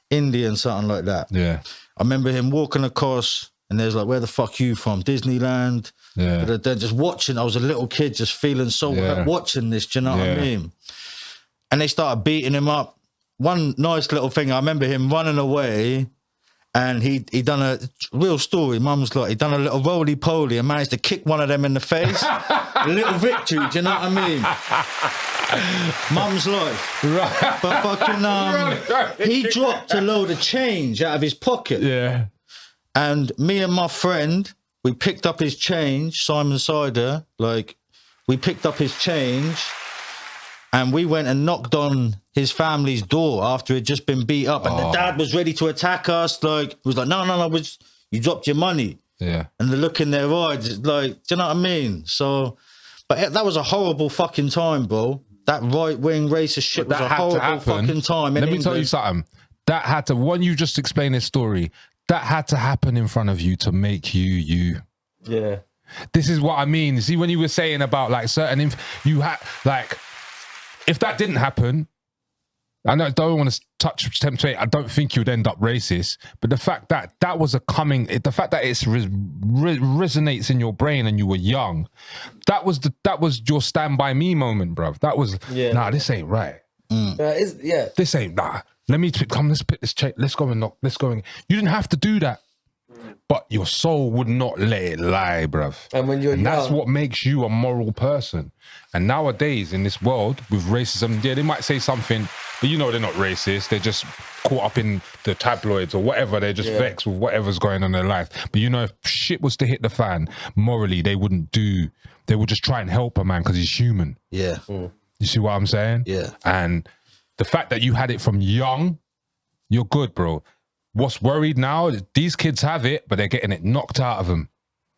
Indian, something like that. Yeah. I remember him walking across. And there's like, where the fuck you from? Disneyland. Yeah. But then just watching, I was a little kid just feeling so hurt watching this, do you know what I mean? And they started beating him up. One nice little thing, I remember him running away and he done a real story. Mum was like, he done a little roly-poly and managed to kick one of them in the face. A little victory, do you know what I mean? Mum's life. Right. But fucking, he dropped a load of change out of his pocket. Yeah. And me and my friend, we picked up his change, Simon Sider, like, we picked up his change and we went and knocked on his family's door after it had just been beat up. And the dad was ready to attack us. Like, he was like, no, you dropped your money. Yeah. And the look in their eyes, like, do you know what I mean? So, but that was a horrible fucking time, bro. That right-wing racist shit was a horrible fucking time. Let me tell you something. That had to, when you just explained this story, that had to happen in front of you to make you. Yeah. This is what I mean. See, when you were saying about like certain, you had like, if that didn't happen, I know I don't want to touch temptation. I don't think you'd end up racist, but the fact that that was the fact that it resonates in your brain and you were young, that was your Stand By Me moment, bruv. That was nah, this ain't right. This ain't nah. Let's pick this check. Let's go and knock. Let's go and. You didn't have to do that. But your soul would not let it lie, bruv. And when you're young, that's what makes you a moral person. And nowadays in this world with racism, yeah, they might say something, but you know they're not racist. They're just caught up in the tabloids or whatever. They're just vexed with whatever's going on in their life. But you know, if shit was to hit the fan, morally, they wouldn't do. They would just try and help a man because he's human. Yeah. You see what I'm saying? Yeah. And the fact that you had it from young, you're good, bro. What's worried now is these kids have it, but they're getting it knocked out of them.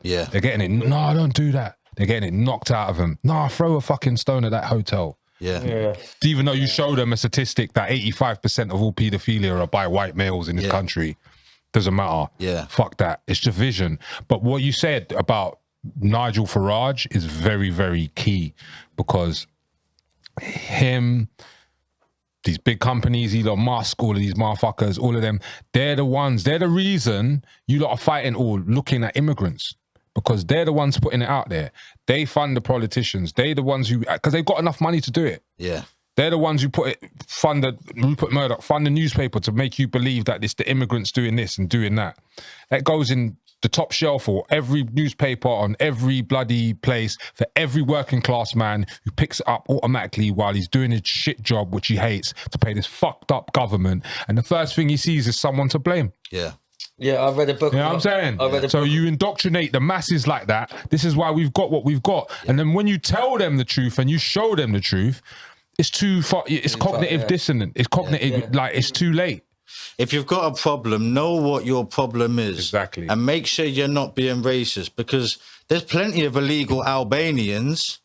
Yeah. They're getting it, no, don't do that. They're getting it knocked out of them. No, throw a fucking stone at that hotel. Yeah. Even though you show them a statistic that 85% of all paedophilia are by white males in this country, doesn't matter. Yeah. Fuck that. It's division. But what you said about Nigel Farage is very, very key because him... These big companies, Elon Musk, all of these motherfuckers, all of them, they're the reason you lot are fighting or looking at immigrants because they're the ones putting it out there. They fund the politicians. They're the ones who, because they've got enough money to do it. Yeah. They're the ones who fund Rupert Murdoch, fund the newspaper to make you believe that it's the immigrants doing this and doing that. That goes in the top shelf for every newspaper on every bloody place for every working class man who picks it up automatically while he's doing his shit job, which he hates, to pay this fucked up government. And the first thing he sees is someone to blame. Yeah. Yeah, I've read a book. You know what I'm saying? So you indoctrinate the masses like that. This is why we've got what we've got. Yeah. And then when you tell them the truth and you show them the truth, it's too far. It's cognitive dissonance. It's cognitive, like it's too late. If you've got a problem, know what your problem is. Exactly. And make sure you're not being racist because there's plenty of illegal Albanians,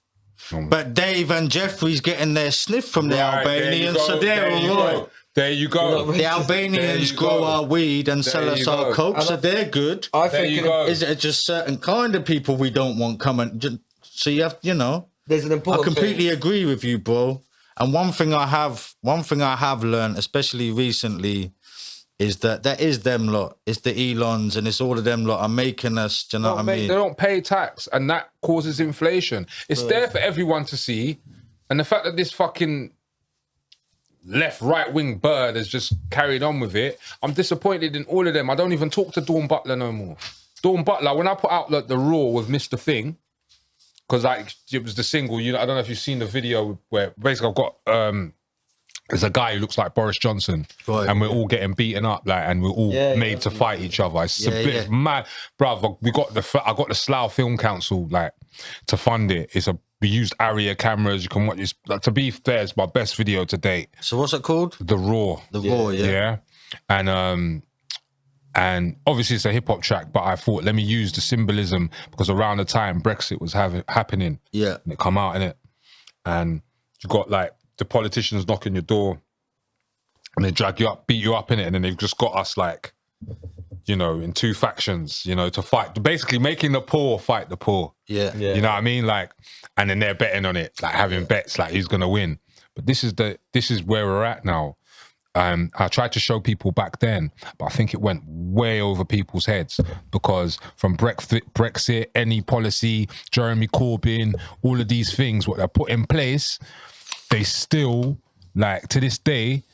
but Dave and Jeffrey's getting their sniff from the Albanians, so they're all right. There you go. The Albanians grow our weed and sell us our coke, so they're good. I think is it just certain kind of people we don't want coming? So you have, there's an important. I completely agree with you, bro. And one thing I have learned, especially recently, is that is them lot. It's the Elons and it's all of them lot are making us, do you know what I mean? They don't pay tax and that causes inflation. It's there for everyone to see. And the fact that this fucking left, right-wing bird has just carried on with it, I'm disappointed in all of them. I don't even talk to Dawn Butler no more. Dawn Butler, when I put out the Raw with Mr. Thing, because it was the single, I don't know if you've seen the video where basically I've got there's a guy who looks like Boris Johnson, and we're all getting beaten up, and we're all made to fight each other. It's mad, bruv. I got the Slough Film Council to fund it. We used Aria cameras. You can watch this. To be fair, it's my best video to date. So what's it called? The Raw. The Raw, yeah. And obviously it's a hip hop track, but I thought, let me use the symbolism because around the time Brexit was happening. Yeah. And it come out, innit? And you got the politicians knocking your door and they drag you up, beat you up, innit? And then they've just got us in two factions, to fight, basically making the poor fight the poor. Yeah. You know what I mean? And then they're betting on it, having bets, who's gonna win. But this is where we're at now. I tried to show people back then, but I think it went way over people's heads because from Brexit, any policy, Jeremy Corbyn, all of these things, what they put in place, they still, to this day,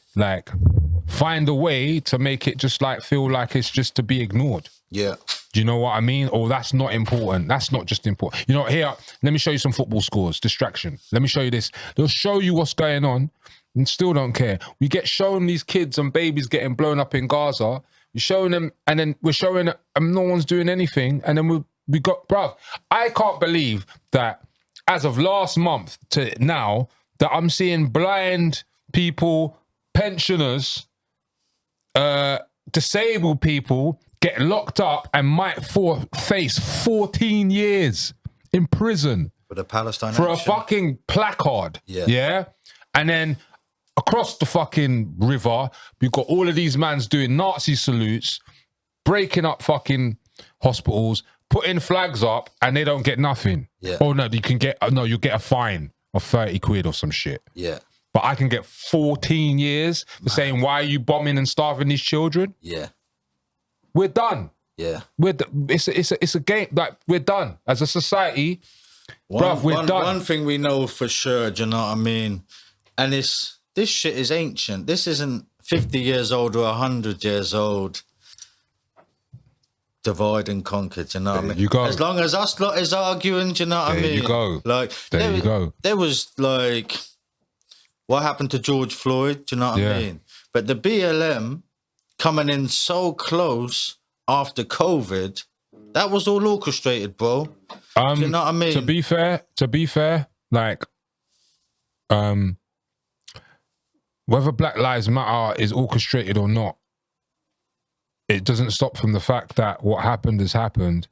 find a way to make it just feel like it's just to be ignored. Yeah. Do you know what I mean? Or that's not important. That's not just important. You know, here, let me show you some football scores. Distraction. Let me show you this. They'll show you what's going on and still don't care. We get shown these kids and babies getting blown up in Gaza. We're showing them, and then we're showing them, and no one's doing anything. And then we got, bruv, I can't believe that as of last month to now, that I'm seeing blind people, pensioners, disabled people get locked up and might face 14 years in prison For the Palestine for action. a fucking placard. Yeah. And then across the fucking river, we've got all of these mans doing Nazi salutes, breaking up fucking hospitals, putting flags up, and they don't get nothing. Yeah. Oh no, you get a fine of 30 quid or some shit. Yeah. But I can get 14 years for saying, why are you bombing and starving these children? Yeah. We're done. Yeah. It's a game. Like, we're done as a society. Bruv, we're done. One thing we know for sure, do you know what I mean? And this shit is ancient. This isn't 50 years old or 100 years old. Divide and conquer, do you know what I mean? You go. As long as us lot is arguing, do you know what I mean? There you go. Like, There you go. There was like, what happened to George Floyd, do you know what I mean? But the BLM coming in so close after COVID, that was all orchestrated, bro. Do you know what I mean? To be fair, like, whether Black Lives Matter is orchestrated or not, it doesn't stop from the fact that what happened has happened,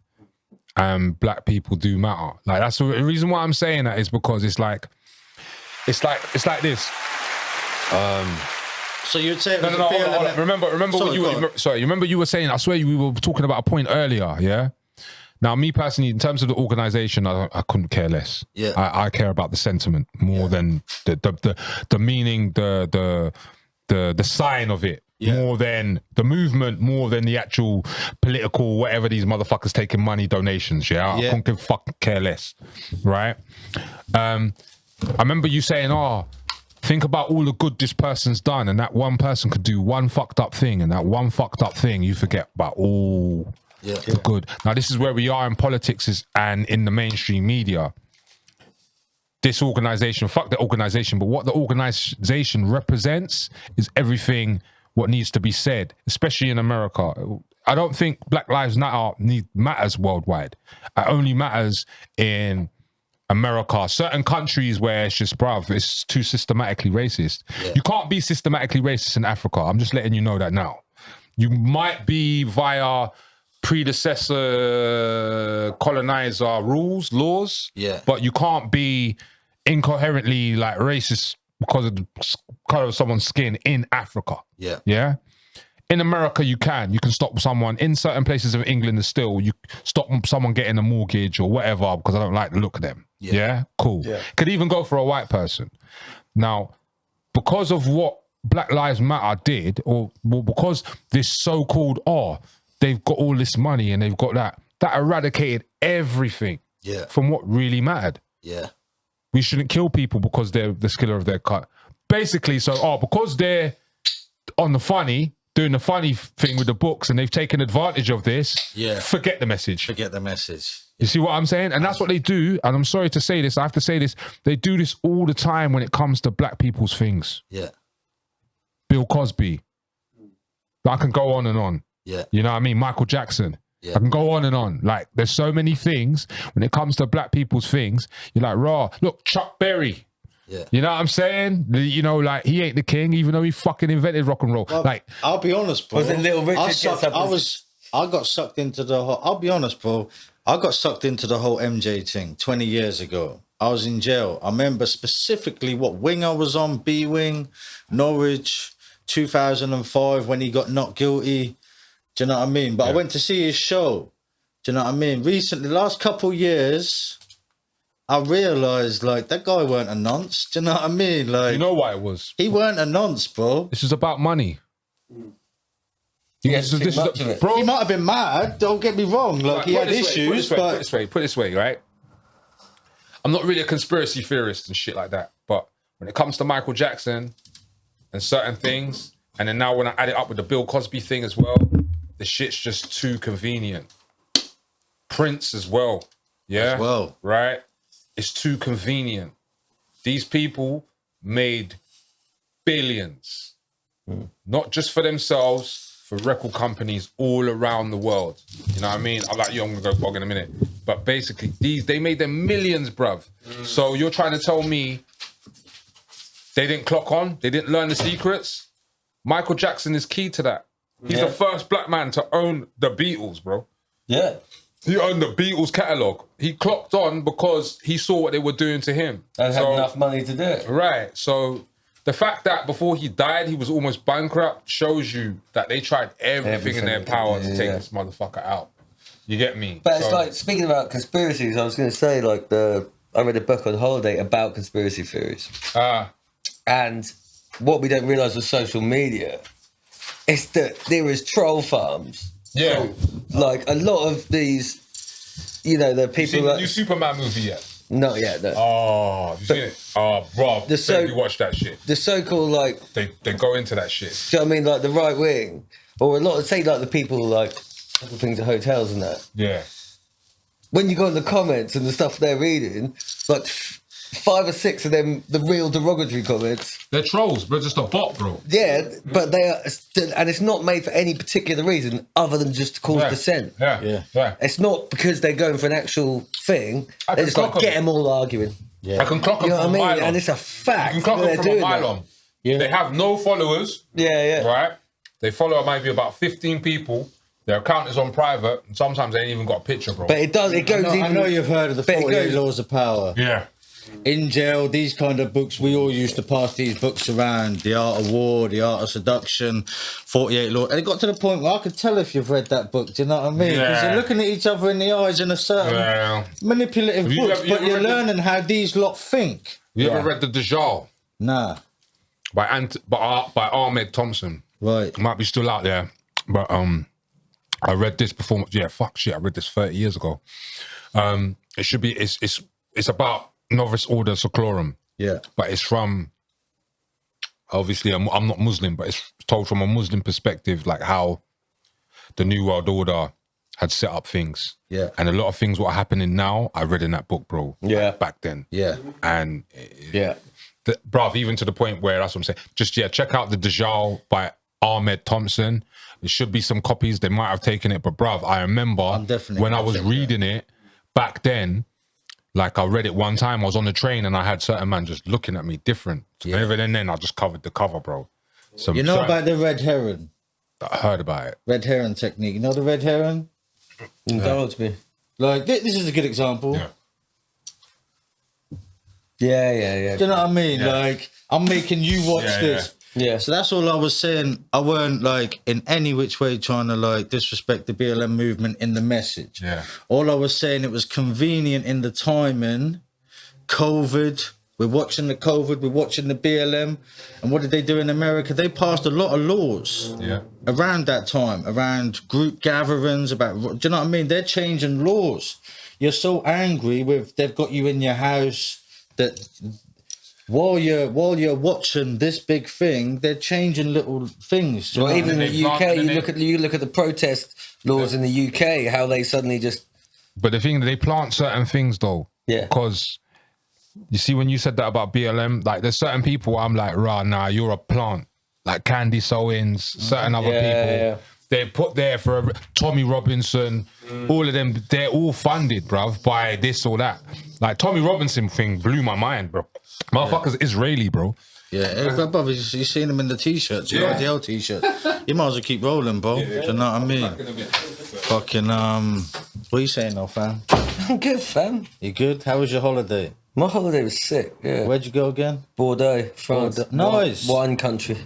and black people do matter. Like, that's the reason why I'm saying that is because it's like this. So you'd say it was No, a BLM. hold on. Remember Sorry, what go on. remember you were saying, I swear we were talking about a point earlier, yeah? Now, me personally, in terms of the organisation, I couldn't care less. Yeah. I care about the sentiment more than the meaning, the sign of it. Yeah. More than the movement, more than the actual political, whatever these motherfuckers taking money donations, yeah? I couldn't give fuck care less, right? I remember you saying, think about all the good this person's done, and that one person could do one fucked up thing, and that one fucked up thing, you forget about all the good. Now, this is where we are in politics and in the mainstream media. This organisation, fuck the organisation, but what the organisation represents is everything what needs to be said, especially in America. I don't think Black Lives Matter matters worldwide. It only matters in America. Certain countries where it's just, bruv, it's too systematically racist. Yeah. You can't be systematically racist in Africa. I'm just letting you know that now. You might be via predecessor colonizer rules, laws, but you can't be incoherently like racist because of the color of someone's skin in Africa. Yeah. In America, you can stop someone in certain places of England. Still, you stop someone getting a mortgage or whatever because I don't like the look of them. Yeah, cool. Yeah. Could even go for a white person. Now, because of what Black Lives Matter did, or because this so-called they've got all this money and they've got that eradicated everything from what really mattered. Yeah. We shouldn't kill people because they're the skin of their cut. Basically, so because they're on the funny, doing the funny thing with the books, and they've taken advantage of this, forget the message. Forget the message. You see what I'm saying? And that's what they do. And I'm sorry to say this, I have to say this. They do this all the time when it comes to black people's things. Yeah. Bill Cosby. I can go on and on. Yeah. You know what I mean? Michael Jackson. Yeah. I can go on and on. Like, there's so many things when it comes to black people's things. You're like, look, Chuck Berry. Yeah. You know what I'm saying? You know, like, he ain't the king, even though he fucking invented rock and roll. Well, like, I'll be honest, bro. Was it Little Richard? I got sucked into the whole. I'll be honest, bro. I got sucked into the whole MJ thing 20 years ago. I was in jail. I remember specifically what wing I was on, B wing, Norwich, 2005 when he got not guilty. Do you know what I mean? But I went to see his show. Do you know what I mean? Recently, last couple years, I realised, like, that guy weren't a nonce. Do you know what I mean? Like, you know why it was? He weren't a nonce, bro. This is about money. Bro, he might have been mad. Don't get me wrong. Like, he had issues. Put it this way, right? I'm not really a conspiracy theorist and shit like that. But when it comes to Michael Jackson and certain things, and then now when I add it up with the Bill Cosby thing as well, the shit's just too convenient. Prince as well. Yeah. As well. Right? It's too convenient. These people made billions. Not just for themselves, for record companies all around the world. You know what I mean? I'm like, yo, I'm gonna go bog in a minute. But basically, they made them millions, bruv. So you're trying to tell me they didn't clock on? They didn't learn the secrets? Michael Jackson is key to that. He's the first black man to own the Beatles, bro. Yeah. He owned the Beatles catalogue. He clocked on because he saw what they were doing to him. And had enough money to do it. Right. So the fact that before he died, he was almost bankrupt shows you that they tried everything in their power to take this motherfucker out. You get me? But it's like, speaking about conspiracies, I was going to say, like, I read a book on holiday about conspiracy theories. And what we don't realise with social media is that there is troll farms. Yeah. So, like, a lot of these, you know, the people... You seen that... the new Superman movie yet? Not yet, no. Oh, have you seen it? Oh, bro, you watch that shit. The so-called, like... They go into that shit. Do you know what I mean? Like, the right wing, or a lot of, say, like, the people, like, things at hotels and that. Yeah. When you go in the comments and the stuff they're reading, like, 5 or 6 of them, the real derogatory comments. They're trolls, but just a bot, bro. Yeah, but they are, and it's not made for any particular reason other than just to cause dissent. Yeah. It's not because they're going for an actual thing. They just like get them all arguing. Yeah. I can clock them you know from what a I mean? mile on. And it's a fact. You can clock them from a mile on. Yeah. They have no followers. Yeah. Right? They follow maybe about 15 people. Their account is on private, and sometimes they ain't even got a picture, bro. But it does. It goes. I know you've heard of the 48 Laws of Power. Yeah. In Jail, these kind of books, we all used to pass these books around. The Art of War, The Art of Seduction, 48 Laws. And it got to the point where I could tell if you've read that book, do you know what I mean? Because you're looking at each other in the eyes in a certain manipulative books, but you're learning how these lot think. You ever read The Dajjal? Nah. By Ahmed Thompson. Right. It might be still out there, but I read this before. Yeah, fuck shit. I read this 30 years ago. It should be. It's about Novice Order Seclorum. Yeah. But it's from. Obviously, I'm not Muslim, but it's told from a Muslim perspective, like how the New World Order had set up things. Yeah. And a lot of things what are happening now, I read in that book, bro. Yeah. Back then. Yeah. And Yeah. bruv, even to the point where that's what I'm saying. Just check out The Dajjal by Ahmed Thompson. There should be some copies. They might have taken it, but bruv, I remember when I was reading it back then, like I read it one time, I was on the train and I had certain man just looking at me different. So even then I just covered the cover, bro. So You know about the red heron? I heard about it. Red heron technique. You know the red heron? Indulge me. Like, this is a good example. Yeah. Do you know what I mean? Yeah. Like, I'm making you watch this. Yeah. So that's all I was saying. I weren't like in any which way trying to like disrespect the BLM movement in the message. Yeah. All I was saying, it was convenient in the timing. COVID. We're watching the COVID. We're watching the BLM. And what did they do in America? They passed a lot of laws. Yeah. Around that time, around group gatherings, about, do you know what I mean? They're changing laws. You're so angry with they've got you in your house that while you're watching this big thing, they're changing little things. Well, even in the UK, you look look at the protest laws in the UK, how they suddenly just. But the thing, they plant certain things though. Yeah. Because you see, when you said that about BLM, like there's certain people I'm like, rah, nah, you're a plant. Like Candy Sowens, certain other people. Yeah. They're put there for Tommy Robinson, all of them, they're all funded, bruv, by this or that. Like Tommy Robinson thing blew my mind, bro. Motherfucker's Israeli, bro. Yeah, brother, you seen them in the t-shirts, RDL t-shirts. You might as well keep rolling, bro. Do you know what I mean? Fucking, what are you saying now, fam? I'm good, fam. You good? How was your holiday? My holiday was sick, yeah. Where'd you go again? Bordeaux, France. Nice. Wine country.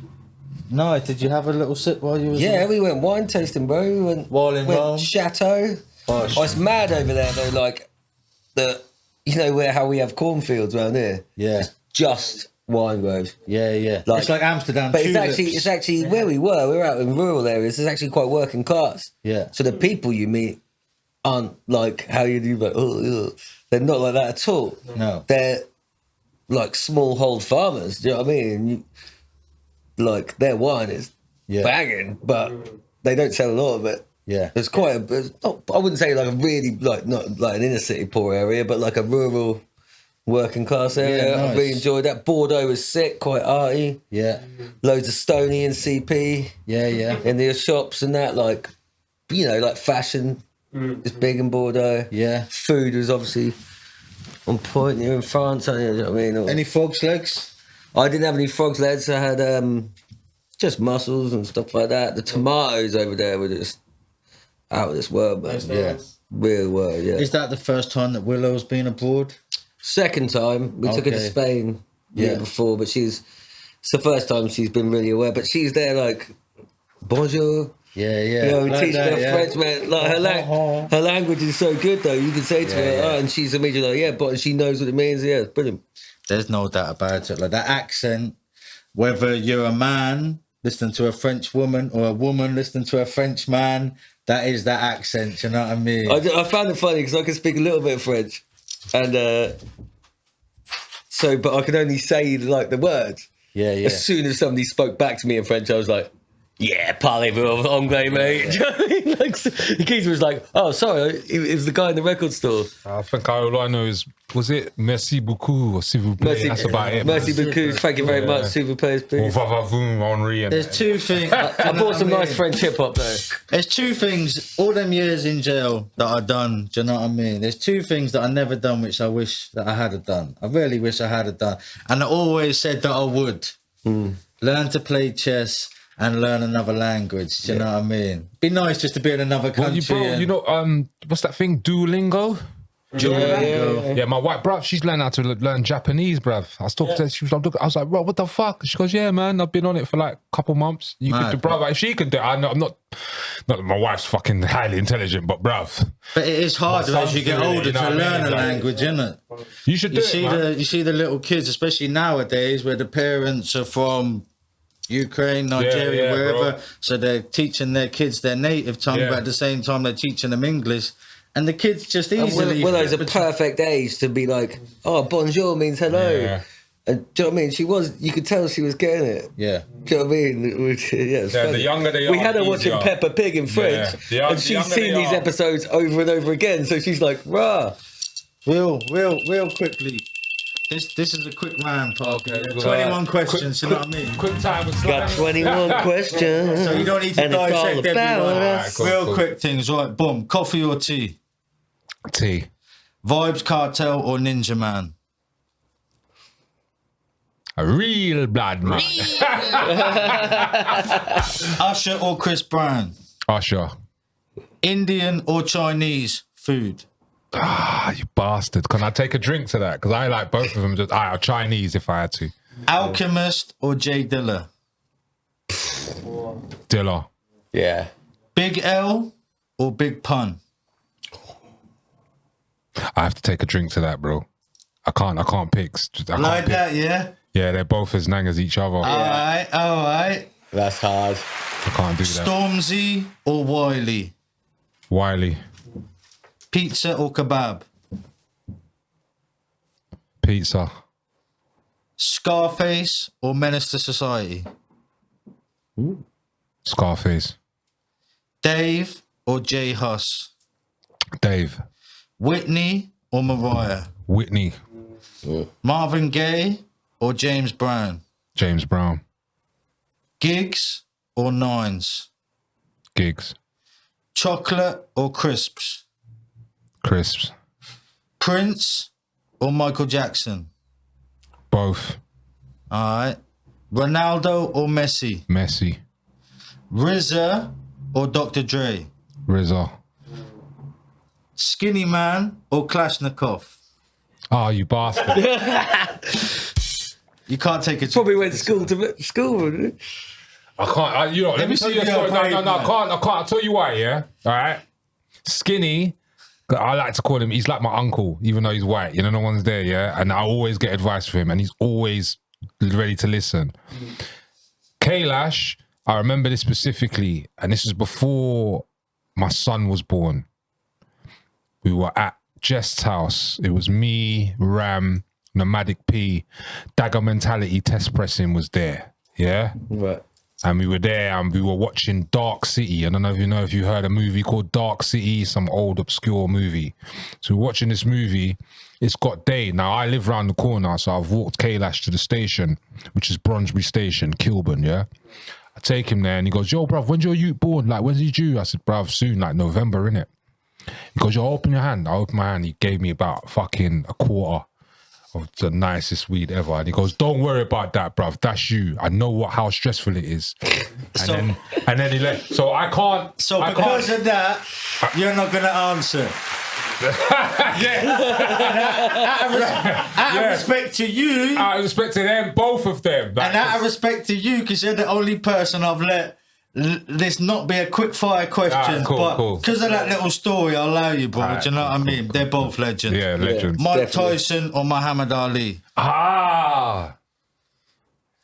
Nice. Did you have a little sip while you was Yeah, we went wine tasting, bro. We went Rome? Chateau. Oh, it's mad over there, though, like, you know how we have cornfields around here? Yeah. It's just wine groves. Yeah. Like, it's like Amsterdam. But tulips. it's actually where we were out in rural areas. It's actually quite working class. Yeah. So the people you meet aren't like how you do, like, they're not like that at all. No. They're like smallhold farmers. Do you know what I mean? Like their wine is banging, but they don't sell a lot of it. Yeah. It's quite I wouldn't say like a really like not like an inner city poor area, but like a rural working class area. Yeah, I nice. really enjoyed that. Bordeaux was sick, quite arty. Yeah. Loads of Stony and CP Yeah, yeah. in the shops and that, like, you know, like fashion is big in Bordeaux. Yeah. Food was obviously on point. You're in France, you know what I mean? Any frog's legs? I didn't have any frogs legs. I had just mussels and stuff like that. The tomatoes over there were just out of this world, man. Yeah. Real world, yeah. Is that the first time that Willow's been abroad? Second time, we took her to Okay. Spain the Yeah. year before, but it's the first time she's been really aware. But she's there like, bonjour. Yeah, yeah. You know, we Like teach that, her yeah. French, man. Like her language is so good, though. You can say to her, yeah. oh, and she's immediately like, yeah, but she knows what it means. Yeah, it's brilliant. There's no doubt about it. Like that accent, whether you're a man listening to a French woman or a woman listening to a French man, that is that accent. You know what I mean? I found it funny because I can speak a little bit of French, and but I can only say like the words. Yeah, yeah. As soon as somebody spoke back to me in French, I was like, yeah, parlez-vous anglais, mate. Do you know what I mean? Like, the geezer was like, oh, sorry, it was the guy in the record store. I think all I know is, was it merci beaucoup or s'il vous plaît? That's about it. Merci beaucoup. Thank you very much. S'il vous plaît, Or please. va va voom, Henri. And There's two things. I bought some nice French hip hop though. There's two things, all them years in jail that I done, do you know what I mean? There's two things that I never done which I wish that I had done. I really wish I had done. And I always said that I would. Learn to play chess and learn another language, do you know what I mean? Be nice just to be in another Well, country. you know, what's that thing? Duolingo? Yeah, my white bruv, she's learned how to learn Japanese, bruv. I was talking to her, she was like, I was like, bro, what the fuck? She goes, yeah, man, I've been on it for like a couple months. You Mad, could do, bruv, if she can do it, I'm not that my wife's fucking highly intelligent, but bruv. But it is harder My as you get son's doing it, older you know to what I learn mean? a Like- language, innit? You should do it, man. You see the little kids, especially nowadays, where the parents are from Ukraine, Nigeria, yeah, wherever. bro. So they're teaching their kids their native tongue, Yeah. but at the same time they're teaching them English. And the kids just easily... Willow's a perfect age to be like, oh, bonjour means hello. Yeah. And do you know what I mean? You could tell she was getting it. Yeah. Do you know what I mean? It's Yeah, funny. the younger they we are, had her the watching easier. Peppa Pig in French, Yeah. and The she's younger seen they these are. episodes over and over again. So she's like, rah. Real quickly. This is a quick round, Parky. Okay, 21 questions, you know what I mean? Quick time was Got 21 questions. So you don't need to and it's all dissect about everyone. us. Cool, Real cool. quick things, right? Boom. Coffee or tea? Tea. Vibes Cartel or Ninja Man? A real blood man. Usher or Chris Brown? Usher. Indian or Chinese food? Ah, you bastard. Can I take a drink to that? Because I like both of them. Just Chinese if I had to. Alchemist or Jay Dilla? Dilla. Yeah. Big L or Big Pun? I have to take a drink to that, bro. I can't pick. I can't Like pick. that, yeah? Yeah, they're both as nang as each other. All right. That's hard. I can't do that. Stormzy or Wiley? Wiley. Pizza or kebab? Pizza. Scarface or Menace to Society? Scarface. Dave or Jay Huss? Dave. Whitney or Mariah? Whitney. Marvin Gaye or James Brown? James Brown. Gigs or Nines? Gigs. Chocolate or crisps? Crisps. Prince or Michael Jackson? Both. All right. Ronaldo or Messi? Messi. RZA or Dr. Dre? RZA. Skinny Man or Kalashnikov? Oh, you bastard. You can't take a... Probably went to school, wouldn't it? I can't. Let me tell you a story. No, I can't. I'll tell you why, yeah? All right? Skinny, I like to call him, he's like my uncle, even though he's white. You know, no one's there, yeah? And I always get advice from him, and he's always ready to listen. Kailash, I remember this specifically, and this is before my son was born. We were at Jest's house. It was me, Ram, Nomadic P, Dagger Mentality, Test Pressing was there, yeah? Right. And we were there and we were watching Dark City. I don't know if you heard a movie called Dark City, some old obscure movie. So we're watching this movie. It's got day. Now I live around the corner, so I've walked Kailash to the station, which is Brunsbury Station, Kilburn, yeah? I take him there and he goes, yo, bruv, when's your youth born? Like, when's he due? I said, bruv, soon, like November, innit? He goes, yo, open your hand. I open my hand. He gave me about fucking a quarter of the nicest weed ever. And he goes, don't worry about that, bruv. That's you. I know how stressful it is. And then he left. So I can't. So because of that, you're not going to answer. Out of respect to you. Out of respect to them, both of them. And out of respect to you, because you're the only person I've let this not be a quick fire question, but because of that little story, I'll allow you, bro. Do you know what I mean? They're both legends. Yeah, legends. Mike Tyson or Muhammad Ali.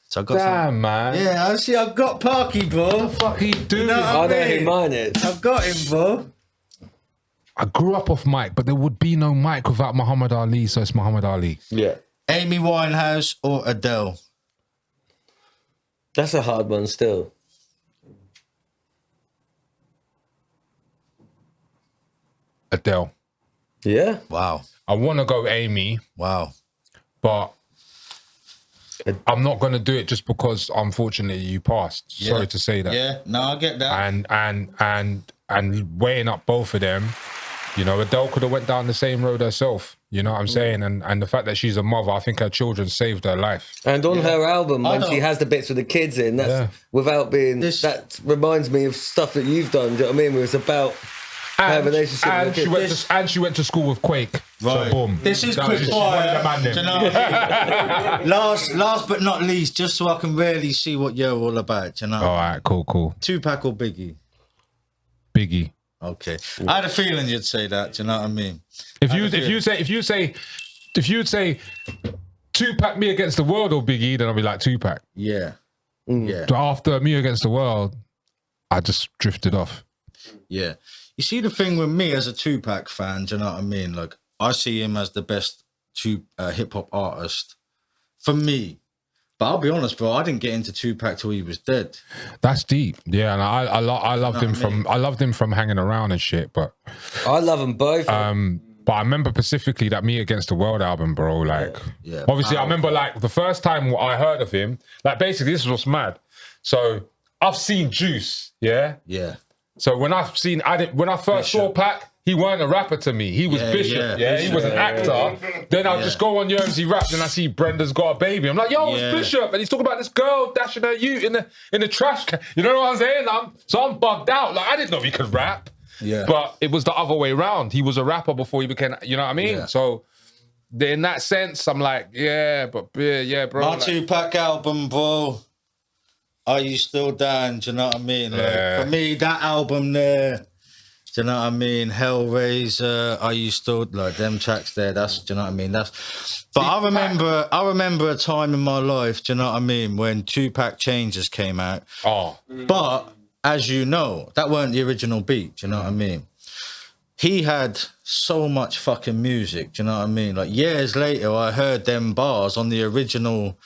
So I got damn, man. Yeah, I see. I've got Parky, bro. What the fuck he doing? You know I know who mine is. I've got him, bro. I grew up off Mike, but there would be no Mike without Muhammad Ali, so it's Muhammad Ali. Yeah. Amy Winehouse or Adele? That's a hard one still. Adele. Yeah? Wow. I want to go Amy. Wow. But I'm not going to do it just because, unfortunately, you passed. Sorry to say that. Yeah, no, I get that. And weighing up both of them, you know, Adele could have went down the same road herself. You know what I'm saying? And the fact that she's a mother, I think her children saved her life. And on her album, when she has the bits with the kids in, that's without being... That reminds me of stuff that you've done, do you know what I mean? Where it's about her relationship with the kids. And she went to school with Quake. Right. So boom. This is quick fire. Do you know what I mean? last but not least, just so I can really see what you're all about, you know? All right, cool. Tupac or Biggie? Biggie. Okay. I had a feeling you'd say that, do you know what I mean? If you'd say Tupac, Me Against the World or Biggie, then I'll be like Tupac. Yeah. Yeah. But after Me Against the World, I just drifted off. Yeah. You see, the thing with me as a Tupac fan, do you know what I mean? Like, I see him as the best hip-hop artist for me. But I'll be honest, bro, I didn't get into Tupac till he was dead. That's deep. Yeah, and I loved him from hanging around and shit, but I love them both. But I remember specifically that Me Against the World album, bro. Like, obviously, I remember like the first time I heard of him. Like, basically, this is what's mad. So I've seen Juice, yeah. So when I first saw Pac, he weren't a rapper to me. He was Bishop, he was an actor. Then I'll just go on Yermsey Rap, and I see Brenda's got a baby. I'm like, yo, it's Bishop, and he's talking about this girl dashing her ute in the trash can. You know what I'm saying? So I'm bugged out. Like, I didn't know he could rap. Yeah. But it was the other way around. He was a rapper before he became, you know what I mean? Yeah. So in that sense, I'm like, bro. My Tupac album, bro. Are You Still Down? Do you know what I mean? Like, for me, that album there, do you know what I mean? Hellraiser, Are You Still, like, them tracks there, that's, do you know what I mean? But I remember a time in my life, do you know what I mean, when Tupac Changes came out. But, as you know, that weren't the original beat, do you know what I mean? He had so much fucking music, do you know what I mean? Like, years later, I heard them bars on the original.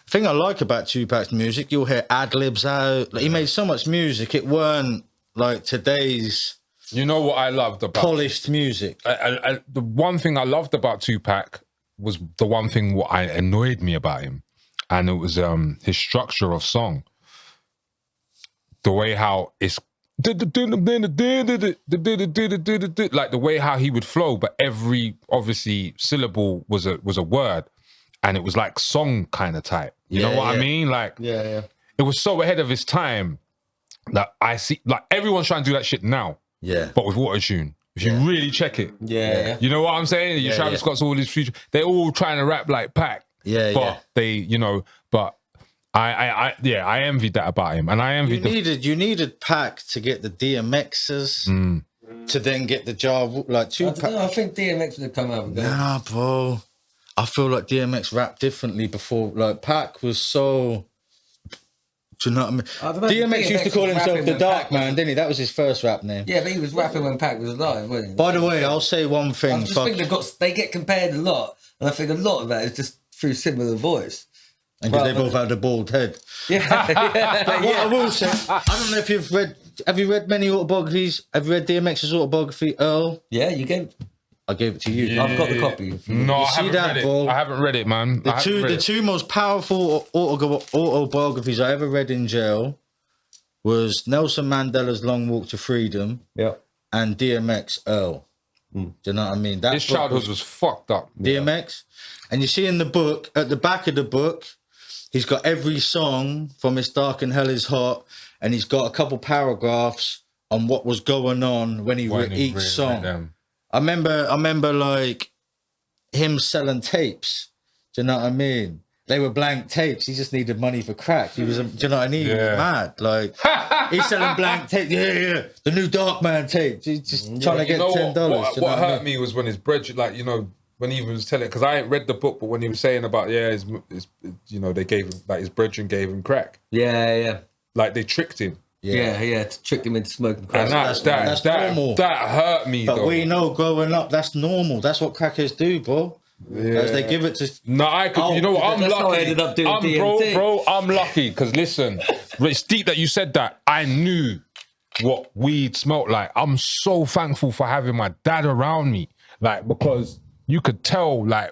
The thing I like about Tupac's music, you'll hear ad-libs out. Like, he made so much music, it weren't like today's... You know what I loved about... Polished music. The one thing I loved about Tupac was the one thing what annoyed me about him. And it was his structure of song. The way how it's... Like the way how he would flow, but every, obviously, syllable was a word. And it was like song kind of type. You know what I mean? Like, it was so ahead of his time that I see, like, everyone's trying to do that shit now. Yeah. But with autotune. If you really check it. You know what I'm saying? Travis Scott's all his future. They're all trying to rap like Pac. But they, you know, but I envied that about him. And I envied you needed Pac to get the DMXs to then get the jar, like Tupac. I think DMX would have come out. Nah, bro. I feel like DMX rapped differently before. Like, Pac was so... Do you know what I mean? DMX used to call himself the Dark Man, didn't he? That was his first rap name. Yeah, but he was rapping when Pac was alive, wasn't he? By the way, I'll say one thing. I just think they get compared a lot, and I think a lot of that is just through similar voice. And because they both had a bald head. Yeah. But what I will say, I don't know if you've read. Have you read many autobiographies? Have you read DMX's autobiography, Earl? Yeah, you gave. I gave it to you. I've got the copy. No, I see haven't that, read it. bro? I haven't read it, man. The two most powerful autobiographies I ever read in jail was Nelson Mandela's Long Walk to Freedom Yeah. and DMX Earl. Do you know what I mean? That His book childhood was fucked up. DMX. And you see in the book, at the back of the book, he's got every song from It's Dark and Hell is Hot, and he's got a couple paragraphs on what was going on when he wrote each song. I remember like him selling tapes. Do you know what I mean? They were blank tapes. He just needed money for crack. He was, do you know what I mean? He was mad. Like he's selling blank tapes. Yeah. The new Dark Man tape. He's just trying to get $10. What hurt me was when his bread, like, you know, when he was telling, because I ain't read the book, but when he was saying about, his you know, they gave him, like, his brethren gave him crack. Yeah. Like, they tricked him. Yeah. Tricked him into smoking crack. And that's normal. That hurt me, But though. we know growing up, that's normal. That's what crackers do, bro. As they give it to. No, I could. You know what? I'm that's how I lucky. ended up doing DMT. Bro, I'm lucky because listen, it's deep that you said that. I knew what weed smelled like. I'm so thankful for having my dad around me, like, because you could tell, like,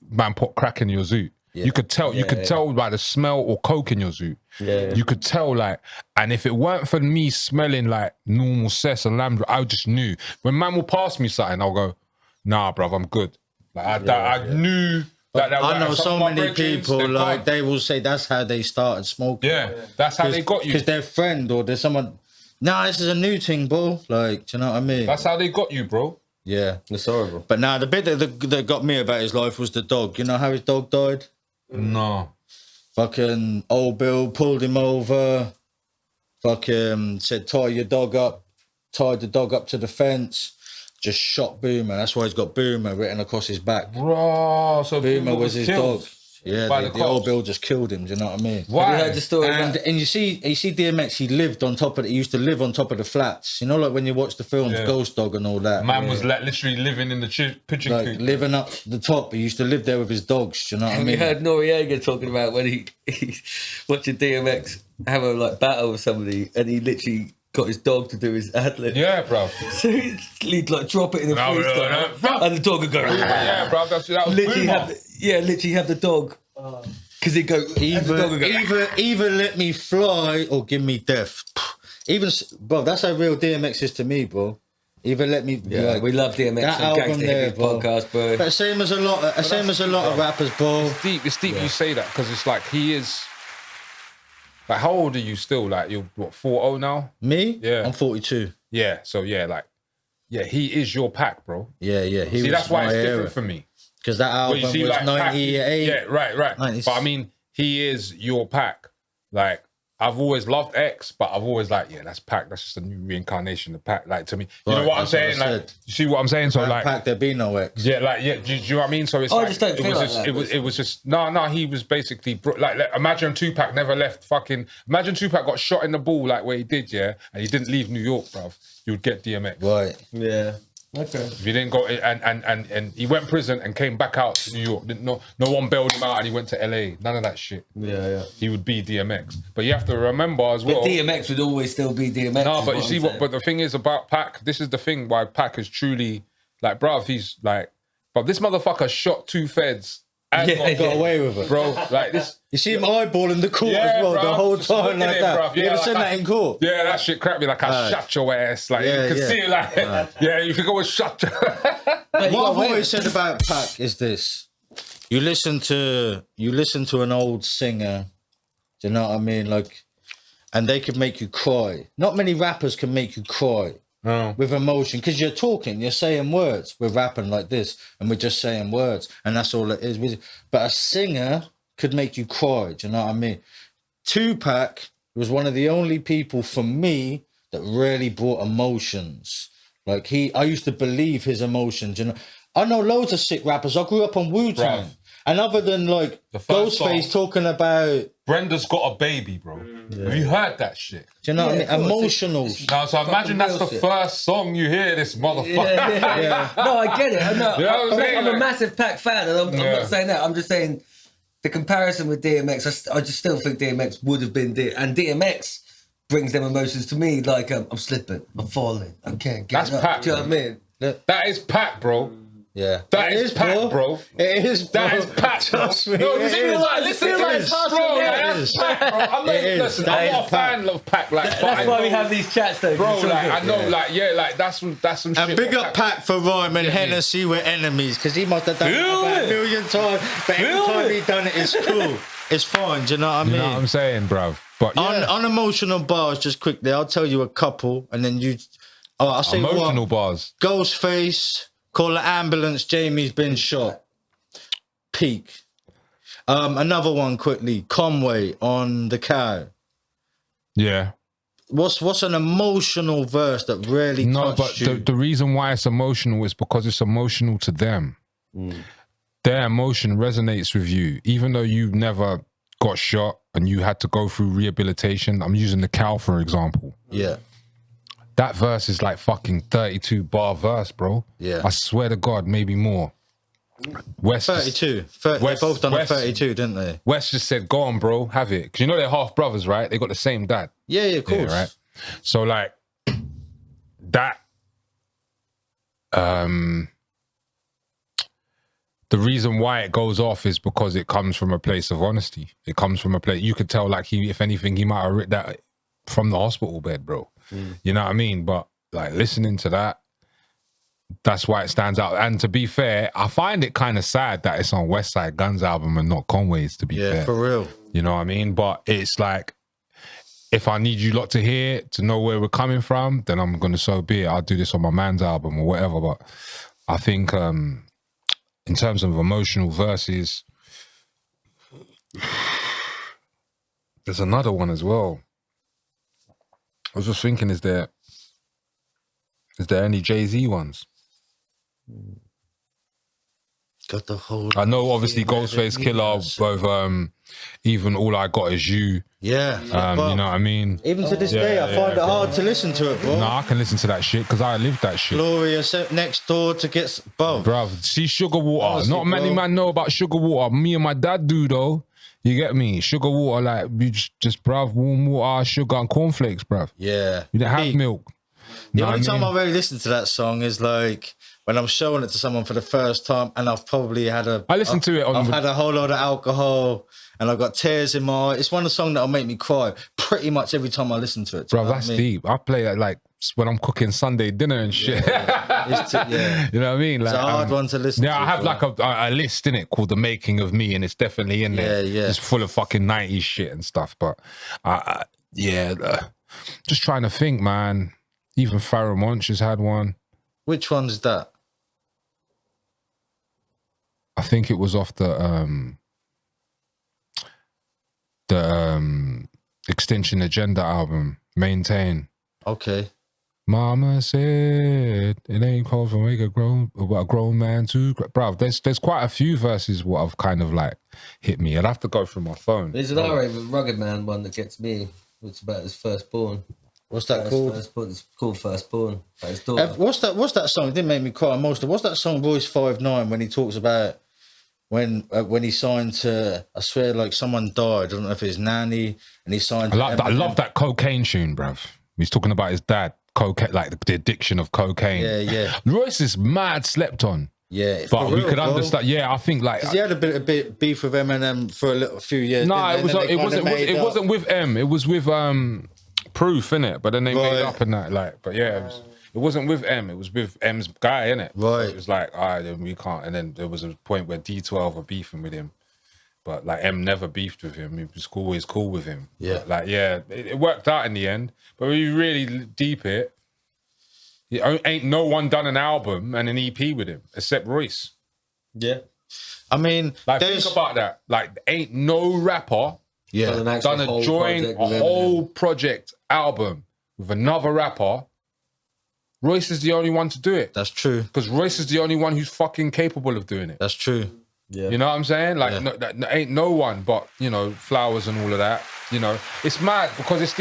man put crack in your zoot. Yeah. You could tell. You could tell by the smell, or coke in your zoot. Yeah. You could tell, like, and if it weren't for me smelling like normal cess and lambda, I just knew. When man will pass me something, I'll go, nah, bruv, I'm good. Like, I knew that. I know so many people, like, they will say that's how they started smoking. Yeah, that's how they got you. Because their friend or there's someone, nah, this is a new thing, bro. Like, do you know what I mean? That's how they got you, bro. Yeah. It's horrible. But now, the bit that got me about his life was the dog. You know how his dog died? No. Fucking old Bill pulled him over. Fucking said, tie your dog up. Tied the dog up to the fence. Just shot Boomer. That's why he's got Boomer written across his back. Bro, so Boomer was his killed dog. Yeah, the old Bill just killed him. Do you know what I mean? Why? Have you heard the story? And you see DMX. He lived on top of it. He used to live on top of the flats. You know, like when you watch the films, Ghost Dog and all that. Man was like literally living in the pigeon like coop. living up the top. He used to live there with his dogs. Do you know what I Have mean? you heard Noriega talking about when he watching DMX have a like battle with somebody, and he literally got his dog to do his ad-lib. Yeah, bro. So he'd like drop it in a freestyle, and the dog would go. Yeah, bro. That was literally Boomer. literally have the dog. Because he'd go, either let me fly or give me death. Even, bro, that's how real DMX is to me, bro. Either let me. Yeah, like, we love DMX. That and album Gangsta there, Hippy bro. podcast, bro. But same as a lot of rappers, bro. It's deep you say that, because it's like he is. Like, how old are you still? Like, you're what, 40 now? Me? Yeah. I'm 42. Yeah. So he is your pack, bro. Yeah. He See, was that's why it's my different era. for me. Because that album was like, 98. Yeah, right. 90s. But I mean, he is your pack. Like, I've always loved X, but I've always like, that's Pac. That's just a new reincarnation of Pac. Like, to me, you know what I'm saying? Like, you see what I'm saying? So like, Pac, there be no X. Yeah, like, do you know what I mean? So it's I like, just don't feel like that. It was just no. He was basically like imagine Tupac never left fucking. Imagine Tupac got shot in the ball like where he did, and he didn't leave New York, bruv. You would get DMX. Right. Yeah. Okay. If he didn't go and he went prison and came back out to New York. No one bailed him out and he went to LA. None of that shit. Yeah. He would be DMX. But you have to remember as well. But DMX would always still be DMX. No, but you see what? But the thing is about Pac. This is the thing why Pac is truly like, bruv. He's like, but this motherfucker shot 2 feds and got away with it, bro. Like this. You see him eyeballing the court as well, bruv, the whole just time looking like at it, that. bruv. You ever seen that in court? Yeah, that shit cracked me. Like, I shut your ass. Like, you can see it. Like, you can go and shut. What I've always said about Pac is this: you listen to an old singer. Do you know what I mean? Like, and they could make you cry. Not many rappers can make you cry. With emotion, because you're talking, you're saying words. We're rapping like this, and we're just saying words, and that's all it is. But a singer could make you cry. Do you know what I mean? Tupac was one of the only people for me that really brought emotions. Like I used to believe his emotions. You know, I know loads of sick rappers. I grew up on Wu-Tang. And other than like Ghostface talking about Brenda's got a baby, bro. Have you heard that shit? Do you know what I mean? Emotional. Now, so imagine that's the first song you hear this motherfucker. No, I get it. You know what I'm saying? I'm a massive Pac fan, and I'm not saying that. I'm just saying the comparison with DMX, I just still think DMX would have been and DMX brings them emotions to me like I'm slipping, I'm falling, I can't get That's up. Pac, Do you know what I mean? That is Pac, bro. Yeah. That is Pac, bro. It is, bro. That is Pac, bro. Trust me, No, it listen, is. listen, It like, is. bro, like, It that's is. Pac, bro. I'm not, It is. listen, That I'm is not a fan of Pac, like, but That's I why we know- have these chats, though. Bro, It's all like, good. I know, like, yeah, like, that's some shit. And big what up Pac for rhyming Yeah, Hennessy with enemies, because he must have done it Feel about it. a million times. But every Feel time it. he done it, it's cool. It's fine. Do you know what I mean? You know what I'm saying, bruv? But yeah, On emotional bars, just quickly, I'll tell you a couple, and then you. Oh, I'll say emotional one. bars. Ghostface, call the ambulance. Jamie's been shot. Peak. Another one quickly. Conway on the cow. Yeah. What's an emotional verse that really No, but touched you? the reason why it's emotional is because it's emotional to them. Their emotion resonates with you, even though you never got shot and you had to go through rehabilitation. I'm using the cow for example. Yeah. That verse is like fucking 32 bar verse, bro. Yeah. I swear to God, maybe more. West 32. They West- both done West- a 32, didn't they? West just said, "Go on, bro, have it." Because you know they're half brothers, right? They got the same dad. Yeah, of course. Yeah, right. So like that. The reason why it goes off is because it comes from a place of honesty. It comes from a place you could tell, like if anything, he might have written that from the hospital bed, bro. You know what I mean? But like listening to that, that's why it stands out. And to be fair, I find it kind of sad that it's on West Side Gun's album and not Conway's. To be Yeah, fair, for real. you know what I mean? But it's like, if I need you lot to hear, to know where we're coming from, then I'm going to so be it. I'll do this on my man's album or whatever. But I think in terms of emotional verses, there's another one as well. I was just thinking, is there any Jay-Z ones? Got the whole. I know obviously Ghostface Killer, both even All I Got Is You. Yeah. You know what I mean? Even to this day, I find it hard to listen to it, bro. No, I can listen to that shit because I lived that shit. Gloria sent next door to get bro. Bruv, see Sugar Water. Honestly, Not many bro. man know about Sugar Water. Me and my dad do though. You get me? Sugar Water, like we just bruv, warm water, sugar and cornflakes, bruv. Yeah. We didn't have Peak. milk. The Know only what I time mean? I really listen to that song is like when I'm showing it to someone for the first time, and I've probably had I listened to it on I've the- had a whole load of alcohol, and I've got tears in my eye. It's one of the songs that'll make me cry pretty much every time I listen to it. Do you Bruv, know what that's I mean? deep. I play that like when I'm cooking Sunday dinner and shit. Yeah. You know what I mean? Like, It's a hard one to listen to. Yeah, I have bro. like a list in it called The Making of Me, and it's definitely in there. Yeah, yeah. It's full of fucking 90s shit and stuff. But just trying to think, man. Even Pharoah Monch has had one. Which one's that? I think it was off the Extinction Agenda album, Maintain. Okay. Mama said it ain't called for make a grown man to bro. There's quite a few verses what have kind of like hit me. I'd have to go through my phone. There's an alright Rugged Man one that gets me. It's about his firstborn. What's that called? It's called Firstborn. About his daughter. What's that song? It didn't make me cry most of. What's that song, Royce 5'9", when he talks about when he signed to, I swear, like someone died. I don't know if it's Nanny, and he signed. I love that cocaine tune, bruv. He's talking about his dad, cocaine, like the addiction of cocaine. Yeah. Royce is mad slept on. Yeah, But for we real, could bro. understand. Yeah, I think like 'Cause he had a bit beef with Eminem for a few years. no, didn't they? it wasn't with M. It was with Proof, innit? But then they made Right. up and that, like. But yeah, it wasn't with M. It was with M's guy, innit? Right. So it was like, all right, then we can't. And then there was a point where D12 were beefing with him, but like M never beefed with him. He was always cool with him. Yeah. But, like it worked out in the end. But when you really deep it, ain't no one done an album and an EP with him except Royce. Yeah. I mean, Like there's think about that. Like ain't no rapper yeah. done a joint, a whole project album with another rapper. Royce is the only one to do it. That's true. Because Royce is the only one who's fucking capable of doing it. That's true. Yeah. You know what I'm saying? Like, Yeah. ain't no one but, Flowers and all of that. It's mad because it's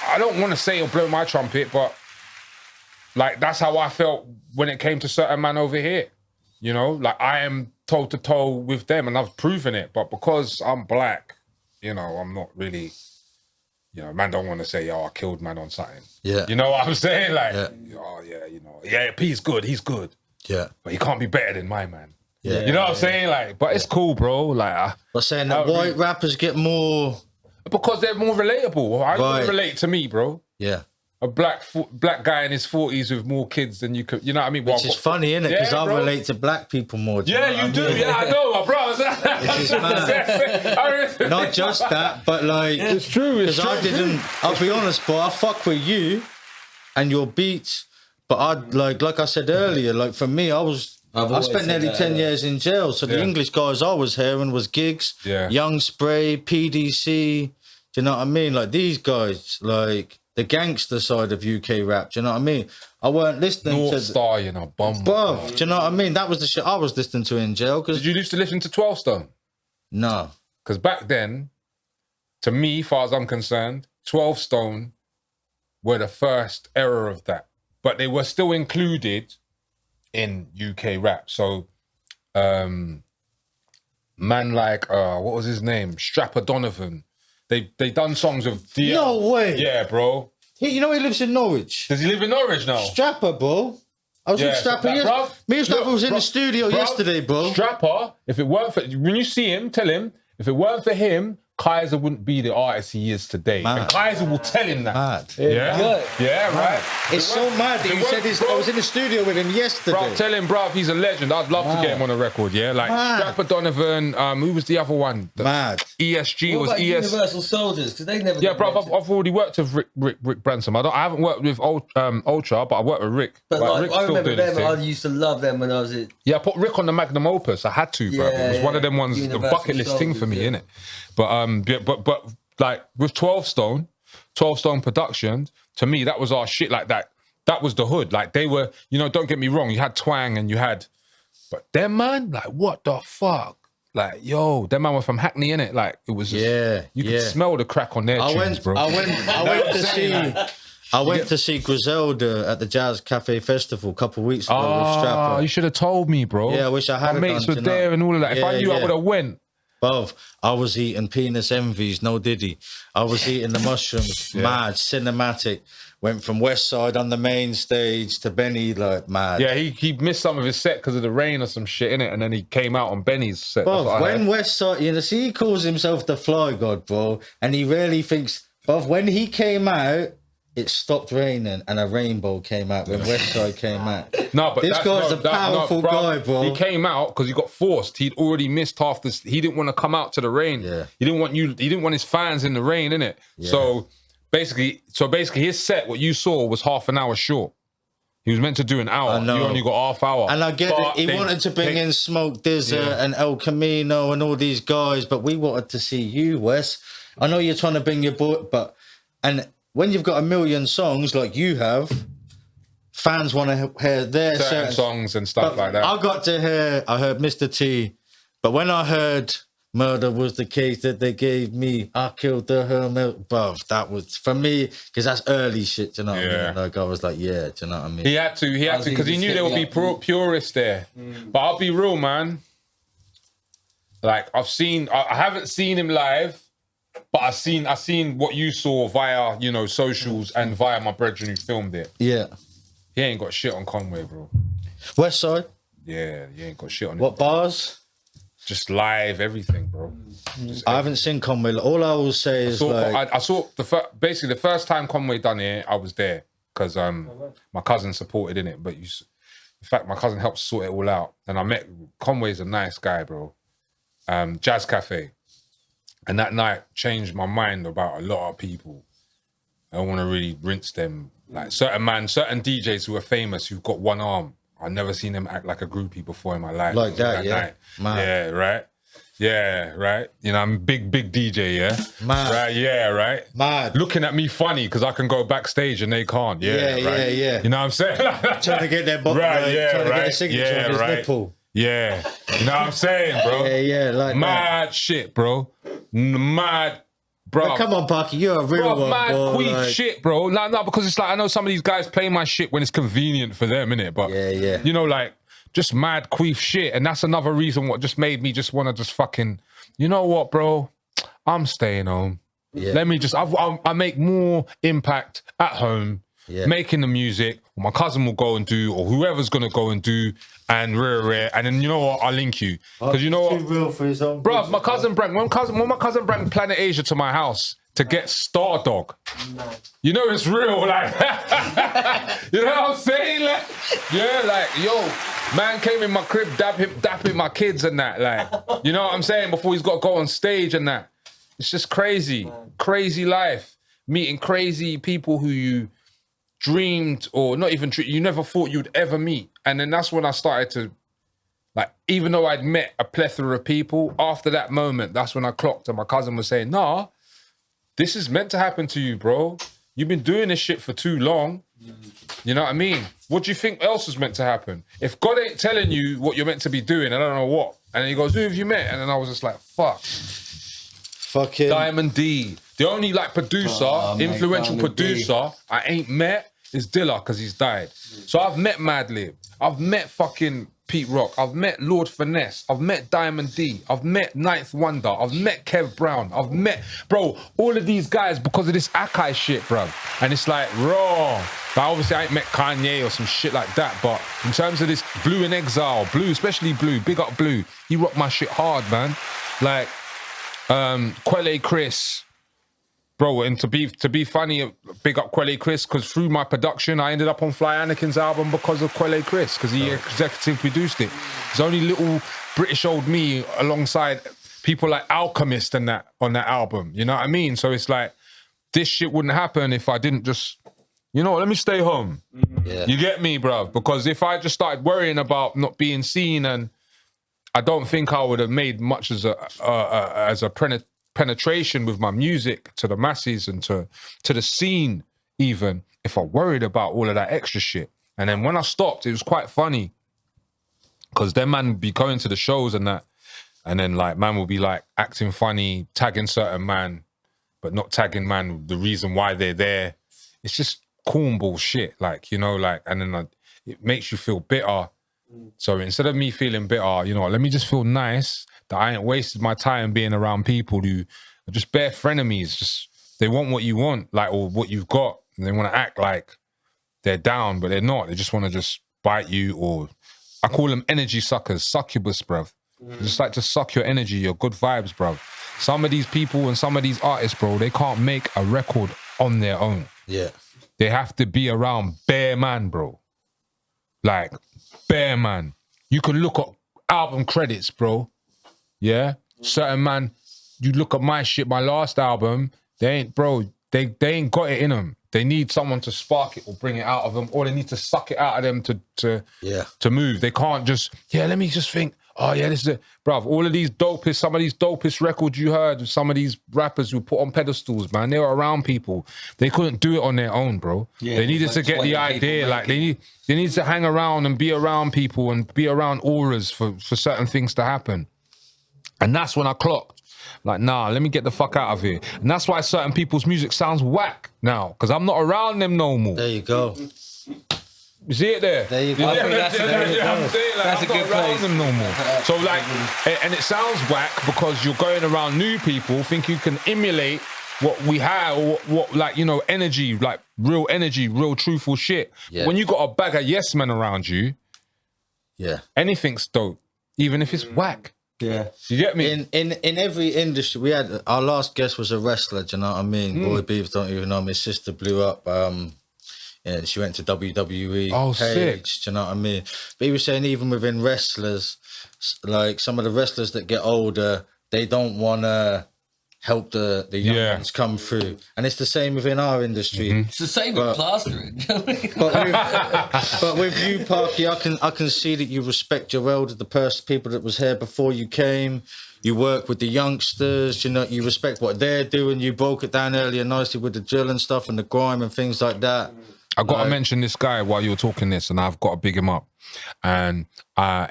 I don't want to say or blow my trumpet, but like, that's how I felt when it came to certain man over here. You know, like I am toe to toe with them, and I've proven it. But because I'm black, you know, I'm not really. You know, man don't want to say, "Oh, I killed man on something." Yeah. You know what I'm saying? Like, oh yeah, you know, yeah, P's good, he's good, Yeah. but he can't be better than my man. Yeah. You know what I'm saying? Like, but it's cool, bro. Like, But saying that white rappers get more. because they're more relatable. I Right. can relate to me, bro. Yeah. A black guy in his 40s with more kids than you could. You know what I mean? Which is funny, isn't it? Because Yeah, I bro. relate to black people more. Do Yeah, know what you I do. mean? Yeah, I know, bro. It's just mad. Not just that, but like, It's true. It's because true. I didn't. I'll be honest, but I fuck with you and your beats. But I like I said earlier, like for me, I always spent said nearly that, 10 yeah. years in jail. So the Yeah. English guys I was hearing was Gigs, Yeah. Young Spray, PDC. Do you know what I mean? Like these guys, like the gangster side of UK rap. Do you know what I mean? I weren't listening North to. Star, you know, bum. Bruv, do you know what I mean? That was the shit I was listening to in jail. Because Did you used to listen to 12 Stone? no, Because back then, to me, far as I'm concerned, 12 Stone were the first era of that. But they were still included in UK rap. So, man like, what was his name? Strapper Donovan. They done songs with DL. No way. Yeah, bro. you know he lives in Norwich. Does he live in Norwich now? Strapper, bro. I was Yeah, with Strapper. that- bruv, Me and Strapper look, was in the bruv, studio bruv, yesterday, bro. Strapper, if it weren't for, when you see him, tell him, if it weren't for him, Kaiser wouldn't be the artist he is today. Mad. And Kaiser will tell him that. Mad. Yeah? Yeah, right. It's so mad that you said I was in the studio with him yesterday. Bro, tell him, bruv, he's a legend. I'd love to get him on a record, yeah? Like, Mad. Strapper Donovan, who was the other one? Mad. ESG What was about ES. Universal Soldiers? Because they never. Yeah, got bruv, mentioned. I've already worked with Rick Branson. I haven't worked with Ultra, but I worked with Rick. But Like, like, Rick's I still remember doing his them. thing. I used to love them when I was at. Yeah, I put Rick on the magnum opus. I had to, bro. Yeah, It was one of them yeah. ones, the Universal bucket list thing for me, Soldiers, innit? But like with 12 Stone Productions, to me, that was our shit like that. That was the hood. Like they were, you know, don't get me wrong, you had twang and you had, but them man, like what the fuck? Like, yo, them man were from Hackney, innit? Like it was just, you could smell the crack on their tunes, bro. I went to see Griselda at the Jazz Cafe Festival a couple of weeks ago with Strapper. You should have told me, bro. Yeah, I wish I had My mates done, were you know. there and all of that. If I Yeah, knew, I yeah. would have went. Bruv, I was eating penis envies, no diddy. I was eating the mushrooms, mad, cinematic. Went from West Side on the main stage to Benny, like mad. Yeah, he missed some of his set because of the rain or some shit, innit? And then he came out on Benny's set. That's Bruv, what I when heard. West Side, you know, see, he calls himself the Fly God, bro, and he really thinks, bruv, when he came out, it stopped raining and a rainbow came out when West Side came out. No, but this that's guy's no, a powerful guy, bro. He came out because he got forced. He'd already missed half this. He didn't want to come out to the rain. Yeah. He didn't want his fans in the rain, innit? Yeah. So basically his set, what you saw was half an hour short. He was meant to do an hour. I know. You only got half hour. And I get But it. He they- wanted to bring they- in Smoke Dizzer Yeah. and El Camino and all these guys, but we wanted to see you, Wes. I know you're trying to bring your boy, and when you've got a million songs like you have, fans want to hear their certain songs and stuff like that. I heard Mr. T, but when I heard Murder Was the Case That They Gave Me, I Killed the Hermit, bruv, that was, for me, because that's early shit, do you know what I Yeah. mean? Like, I was like, yeah, do you know what I mean? He had to, because he knew there would be purists there. But I'll be real, man. Like I haven't seen him live, but I seen what you saw via, you know, socials and via my brethren who filmed it. Yeah. He ain't got shit on Conway, bro. West Side, Yeah, he ain't got shit on what it. bars? Just live, everything, bro. I haven't seen Conway. All I will say is I saw basically the first time Conway done it, I was there because my cousin supported in it. But in fact, my cousin helped sort it all out, and I met Conway's a nice guy, bro. Jazz Cafe, and that night changed my mind about a lot of people. I don't want to really rinse them. Like certain DJs who are famous who've got one arm. I've never seen them act like a groupie before in my life. Like that, yeah. night. Mad. Yeah, right. Yeah, right. You know, I'm a big DJ, yeah. Mad. Right, yeah, right. Mad. Looking at me funny because I can go backstage and they can't. Yeah, Yeah, right. yeah. You know what I'm saying? trying to get their bottom, Right, yeah, trying to get a right. signature Yeah, on his right. nipple. Yeah. You know what I'm saying, bro? Yeah, like Mad shit, bro. Mad, bro. Come on, Parky, you're a real Bro, one, mad bro. queef like- shit, bro. No, because it's like I know some of these guys play my shit when it's convenient for them, innit? But Yeah. you know, like just mad queef shit. And that's another reason what just made me just want to just fucking, you know what, bro? I'm staying home. Yeah. Let me just, I make more impact at home, making the music. My cousin will go and do, or whoever's going to go and do, and and then you know what? I'll link you. Because you know what? Too real for his own. Bro, my cousin brought, when my cousin brought Planet Asia to my house to get Stardog, you know it's real, like, you know what I'm saying? Like, yeah, like, yo, man came in my crib, dapping my kids and that, like, you know what I'm saying? Before he's got to go on stage and that. It's just crazy, crazy life. Meeting crazy people who you dreamed, or not even you never thought you'd ever meet. And then that's when I started to, like, even though I'd met a plethora of people, after that moment, that's when I clocked, and my cousin was saying, nah, this is meant to happen to you, bro. You've been doing this shit for too long. You know what I mean? What do you think else is meant to happen? If God ain't telling you what you're meant to be doing, I don't know what. And then he goes, who have you met? And then I was just like, fuck. Fucking Diamond D. The only like producer, influential producer I ain't met is Dilla, because he's died. So I've met Madlib. I've met fucking Pete Rock. I've met Lord Finesse. I've met Diamond D. I've met Ninth Wonder. I've met Kev Brown. I've met, bro, all of these guys because of this Akai shit, bro. And it's like, raw. But obviously I ain't met Kanye or some shit like that. But in terms of this Blue in Exile, Blue, especially Blue, big up Blue. He rocked my shit hard, man. Like, Quelle Chris, bro, and to be funny, big up Quelle Chris, because through my production, I ended up on Fly Anakin's album because of Quelle Chris, because he executive produced it. It's only little British old me alongside people like Alchemist and that on that album. You know what I mean? So it's like, this shit wouldn't happen if I didn't just, you know, let me stay home. Yeah. You get me, bro? Because if I just started worrying about not being seen, and I don't think I would have made much as a penetration with my music to the masses and to the scene, even if I worried about all of that extra shit. And then when I stopped, it was quite funny, because then man would be going to the shows and that, and then like man would be like acting funny, tagging certain man, but not tagging man the reason why they're there. It's just cornball shit, like, you know, like, and then it makes you feel bitter. So instead of me feeling bitter, you know, let me just feel nice that I ain't wasted my time being around people who are just bare frenemies. Just, they want what you want, like, or what you've got, and they want to act like they're down, but they're not. They just want to just bite you, or I call them energy suckers, succubus, bruv. They just like to suck your energy, your good vibes, bruv. Some of these people and some of these artists, bro, they can't make a record on their own. Yeah. They have to be around bare man, bro. Like, bare man. You can look at album credits, bro. Yeah? Certain man, you look at my shit, my last album, they ain't, bro, they ain't got it in them. They need someone to spark it or bring it out of them, or they need to suck it out of them to move. They can't just, let me just think, oh yeah, this is it. Bruv, all of these dopest, some of these dopest records you heard, some of these rappers who put on pedestals, man, they were around people. They couldn't do it on their own, bro. Yeah, they needed to get the idea, like they need to hang around and be around people and be around auras for certain things to happen. And that's when I clocked, like, nah, let me get the fuck out of here. And that's why certain people's music sounds whack now, because I'm not around them no more. There you go. You see it there? There you go. I think that's a good place. Them no more. So like, and it sounds whack because you're going around new people, think you can emulate what we have, or what, like, you know, energy, like real energy, real truthful shit. Yeah. When you got a bag of yes men around you, anything's dope, even if it's whack. Yeah. You get me? In every industry, we had, our last guest was a wrestler, do you know what I mean? Boy Beavs don't even know, my sister blew up, yeah, she went to WWE. Oh, sick. Do you know what I mean? But he was saying even within wrestlers, like some of the wrestlers that get older, they don't want to help the young ones come through. And it's the same within our industry. It's the same with plastering. but with you, Parky, I can see that you respect your elder, the people that was here before you came. You work with the youngsters, you know, you respect what they're doing. You broke it down earlier nicely with the drill and stuff and the grime and things like that. I got to mention this guy while you were talking this, and I've got to big him up. And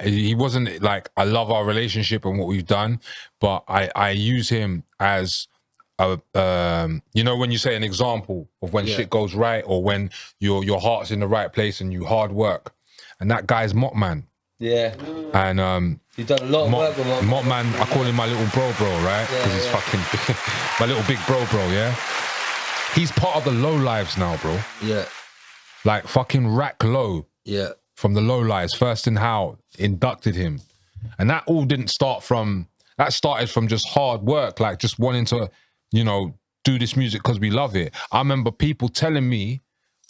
he wasn't like, I love our relationship and what we've done, but I use him as a, you know, when you say an example of when shit goes right, or when your heart's in the right place and you hard work. And that guy's Mockman. Yeah. And You've done a lot of work with Mott Man, I call him my little bro, right? Because he's fucking my little big bro, yeah? He's part of the Low Lives now, bro. Yeah. Like fucking Rack Low. Yeah. From the Low Lives, First and How inducted him. And that all didn't start from, that started from just hard work, like just wanting to, you know, do this music because we love it. I remember people telling me,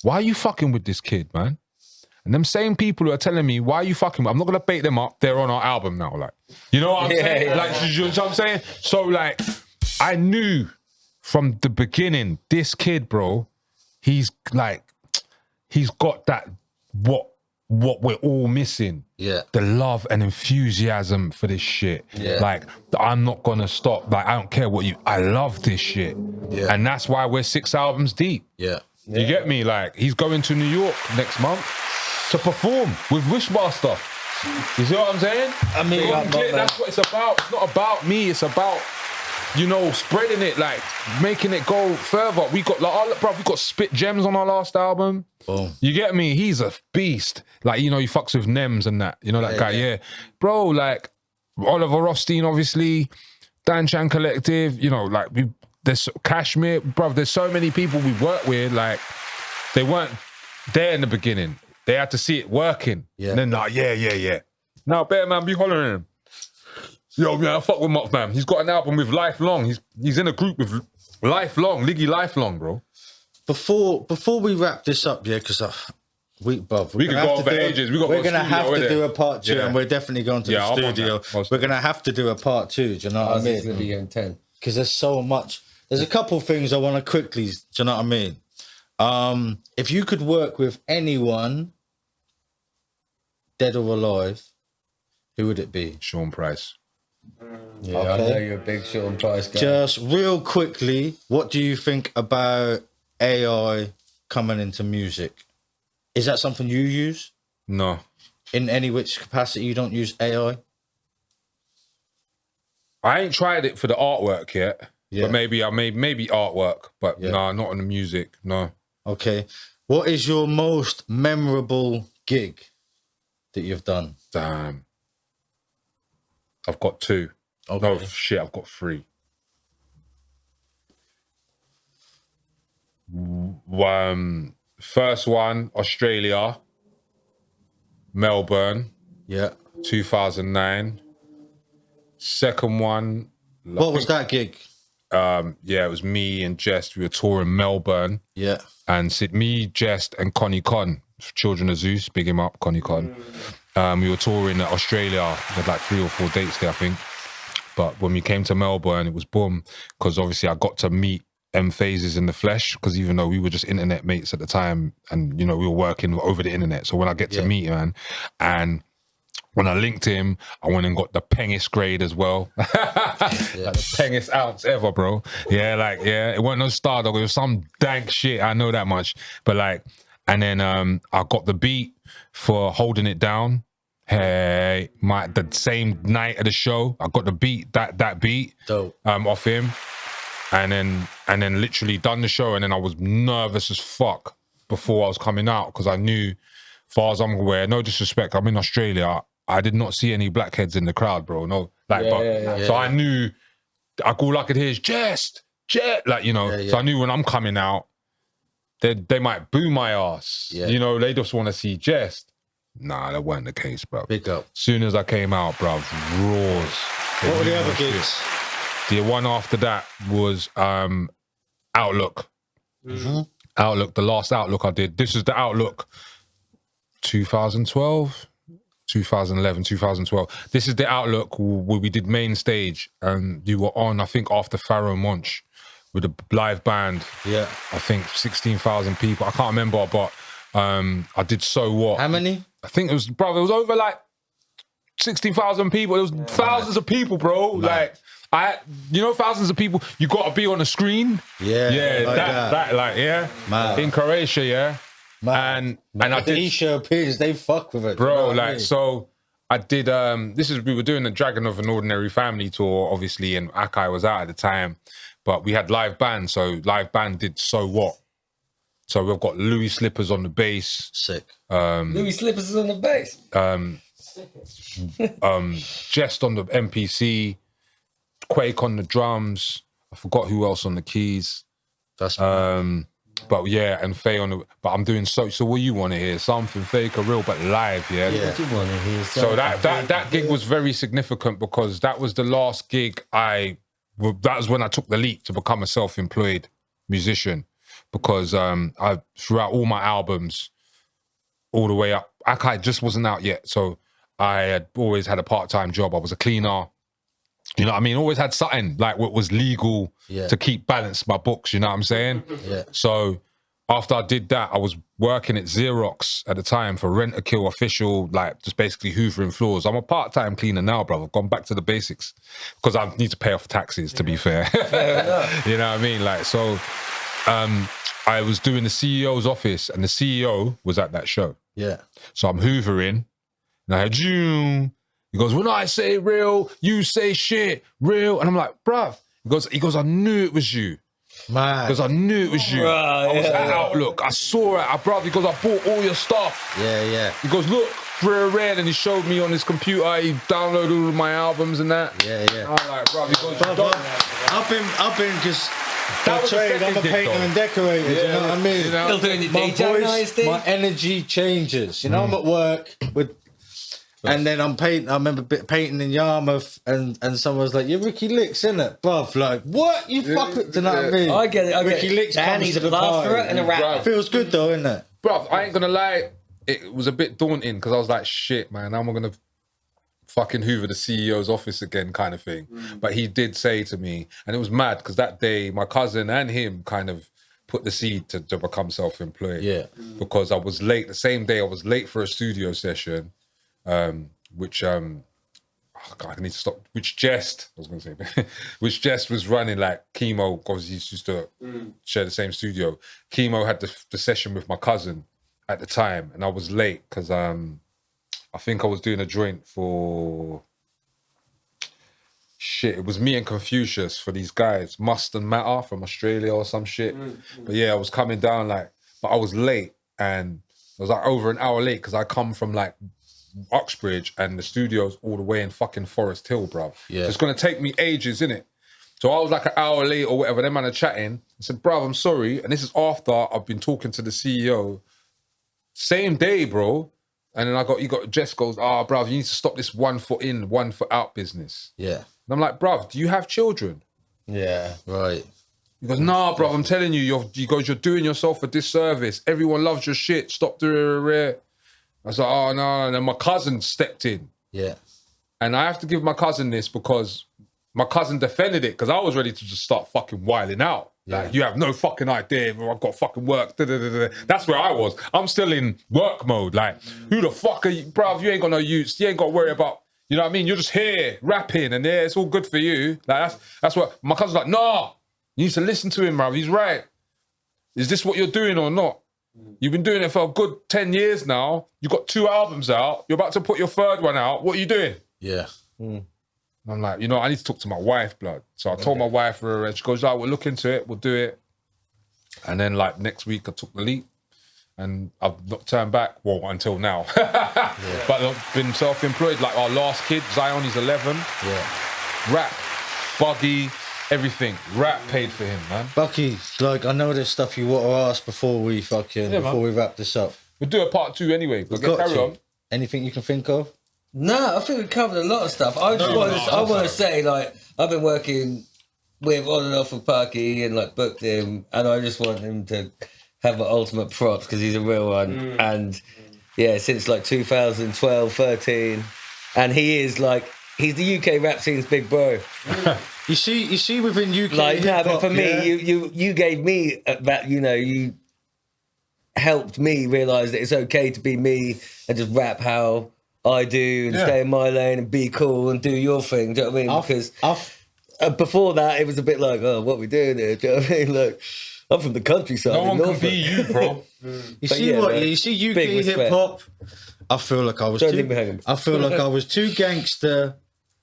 why are you fucking with this kid, man? And them same people who are telling me, why are you fucking with, I'm not going to bait them up, they're on our album now, like. You know what I'm saying? Like, you know what I'm saying? So, like, I knew from the beginning, this kid, bro, he's got that, what we're all missing. Yeah. The love and enthusiasm for this shit. Yeah. Like, I'm not gonna stop. Like, I don't care what I love this shit. Yeah. And that's why we're 6 albums deep. Yeah. You get me? Like, he's going to New York next month to perform with Wishmaster. You see what I'm saying? I mean, that's what it's about. It's not about me. It's about, you know, spreading it, like making it go further. We got, like, bro, we got Spit Gems on our last album. Boom. You get me? He's a beast. Like, you know, he fucks with Nems and that. You know that guy? Yeah. Bro, like, Oliver Rothstein, obviously, Dan Chan Collective, you know, like, there's Kashmir, bro, there's so many people we work with, like, they weren't there in the beginning. They had to see it working. Yeah. And then, like, yeah. Now, Bear Man be hollering him. Yo, man, I fuck with Mott Man. He's got an album with Lifelong. He's in a group with Lifelong, Liggy Lifelong, bro. Before we wrap this up, yeah, because we could go on for ages. We're gonna have to do a part 2, and we're definitely going to the studio. We're gonna have to do a part 2. Do you know what I mean? It's gonna be on 10 because there's so much. There's a couple things I want to quickly. Do you know what I mean? If you could work with anyone, dead or alive, who would it be? Sean Price. Yeah, okay. I know you're a big Sean Price guy. Just real quickly, what do you think about AI coming into music? Is that something you use? No. In any which capacity you don't use AI? I ain't tried it for the artwork yet. Yeah. But maybe artwork, but no, not on the music, no. Okay. What is your most memorable gig that you've done? Damn. I've got 2. Okay. No, shit, I've got 3. First one, Australia, Melbourne. Yeah. 2009. Second one. What was that gig? It was me and Jest. We were touring Melbourne. Yeah. And me, Jest, and Connie Con, Children of Zeus, big him up, Connie Con. We were touring Australia. We had like 3 or 4 dates there, I think. But when we came to Melbourne, it was boom, because obviously I got to meet M Phases in the flesh, because even though we were just internet mates at the time, and, you know, we were working over the internet. So when I get to meet him, man, and when I linked him, I went and got the pengest grade as well. Like the pengest ounce ever, bro. Yeah, it wasn't no Star Dog. It was some dank shit. I know that much. But like, and then I got the beat for Holding It Down. Hey, the same night of the show, I got the beat, that beat off him. And then literally done the show, and then I was nervous as fuck before I was coming out, because I knew, far as I'm aware, no disrespect, I'm in Australia, I did not see any blackheads in the crowd, bro. No, like, so I knew, all I could hear is Jest, like, you know. So I knew when I'm coming out, they might boo my ass. You know, they just want to see Jest. Nah, that wasn't the case, bro. Big up. Soon as I came out, bro, roars. What were the other gigs? The one after that was Outlook. Mm-hmm. Outlook, the last Outlook I did. This is the Outlook 2012, 2011, 2012. This is the Outlook where we did main stage, and you were on, I think, after Pharaoh Monch with a live band. Yeah. I think 16,000 people. I can't remember, but I did So What. How many? I think it was over like 16,000 people. It was thousands of people, bro. Like, thousands of people. You got to be on the screen. Yeah, that, in Croatia, and I did. Asia appears, they fuck with it, bro. Like, so I did. We were doing the Dragon of an Ordinary Family tour, obviously, and Akai was out at the time, but we had live band. So live band did So What. So we've got Louis Slippers on the bass. Sick. Louis Slippers is on the bass. Jest on the MPC, Quake on the drums. I forgot who else on the keys. That's But yeah, and Faye on the. But I'm doing so. So what you want to hear? Something fake or real, but live. Yeah. Yeah. What do you want to hear? So that gig was very significant because that was the last gig that was when I took the leap to become a self-employed musician, because I throughout all my albums, all the way up, Akai just wasn't out yet. So I had always had a part-time job. I was a cleaner. You know what I mean? Always had something like what was legal to keep balance my books, you know what I'm saying? Yeah. So after I did that, I was working at Xerox at the time for Rent a Kill Official, like just basically hoovering floors. I'm a part-time cleaner now, brother. I've gone back to the basics because I need to pay off taxes, to be fair. You know what I mean? Like, so I was doing the CEO's office and the CEO was at that show. Yeah. So I'm hoovering and I heard, he goes, when I say real, you say shit, real. And I'm like, bruv. He goes, I knew it was you. Man. Because I knew it was you. I was at Outlook. I saw it. Bruv, he goes, I bought all your stuff. Yeah. He goes, look, red. And he showed me on his computer. He downloaded all of my albums and that. Yeah. I'm like, bruv, he goes, you done. I've been just That was the portrayed. I'm a second gig, painter though. and decorator. Yeah, you know what I mean? you know. Still doing your My DJ nice, voice, Steve? my energy changes. You know, I'm at work with, and then I'm painting. I remember painting in Yarmouth, and someone was like, "You're Ricky Licks, innit, bruv?" Like, what? You fuck it? Do you know what I mean? I get it. Ricky Licks Dan, comes he's to a the plasterer party. and a rapper. Feels good though, isn't it? Bruv, I ain't gonna lie. It was a bit daunting because I was like, shit, man, how am I gonna fucking hoover the CEO's office again, kind of thing. But he did say to me, and it was mad because that day my cousin and him kind of put the seed to become self-employed. Yeah. Because I was late. The same day I was late for a studio session, which oh God, I need to stop. Which Jest, I was going to say, which Jest was running like Chemo, obviously he used to share the same studio. Chemo had the session with my cousin at the time, and I was late because I think I was doing a joint for it was me and Confucius for these guys, Must and Matter from Australia or some shit. But yeah, I was coming down but I was late, and I was like over an hour late because I come from like Uxbridge and the studio's all the way in fucking Forest Hill, bruv. Yeah. So it's gonna take me ages, innit? So I was like an hour late or whatever. Them man are chatting. I said, bruv, I'm sorry. And this is after I've been talking to the CEO. Same day, bro. And then Jess goes, bruv, you need to stop this 1 foot in, 1 foot out business. Yeah. And I'm like, bruv, do you have children? Yeah. Right. He goes, nah, bruv, I'm telling you, you're doing yourself a disservice. Everyone loves your shit. Stop doing it. I was like, oh, no. And then my cousin stepped in. Yeah. And I have to give my cousin this because my cousin defended it because I was ready to just start fucking wilding out. Yeah. Like, you have no fucking idea. I've got fucking work. That's where I was. I'm still in work mode. Like, who the fuck are you? Bruv, you ain't got no use. You ain't got to worry about, you know what I mean? You're just here rapping and it's all good for you. Like, that's what my cousin's like, nah, you need to listen to him, bruv. He's right. Is this what you're doing or not? You've been doing it for a good 10 years now. You've got 2 albums out. You're about to put your 3rd one out. What are you doing? Yeah. And I'm like, I need to talk to my wife, blood. So I told my wife, and she goes, we'll look into it. We'll do it. And then like next week I took the leap and I've not turned back. Well, until now. But I've been self-employed. Like our last kid, Zion, he's 11. Yeah. Rap, buggy, everything. Rap paid for him, man. Bucky, like, I know there's stuff you want to ask before we wrap this up. We'll do a part 2 anyway. But carry on. Anything you can think of? No, I think we covered a lot of stuff. I want to say, like, I've been working with on and off with Parky and like booked him, and I just want him to have the ultimate props because he's a real one. And yeah, since like 2012, 13, and he is like, he's the UK rap scene's big bro. You see within UK Like, no, but for me, yeah? you gave me that, you helped me realise that it's okay to be me and just rap how I do and stay in my lane and be cool and do your thing. Do you know what I mean? Because before that, it was a bit like, oh, what we doing here? Do you know what I mean? Like, I'm from the countryside. No one can be you, bro. You see UK hip hop. I feel like I was too gangster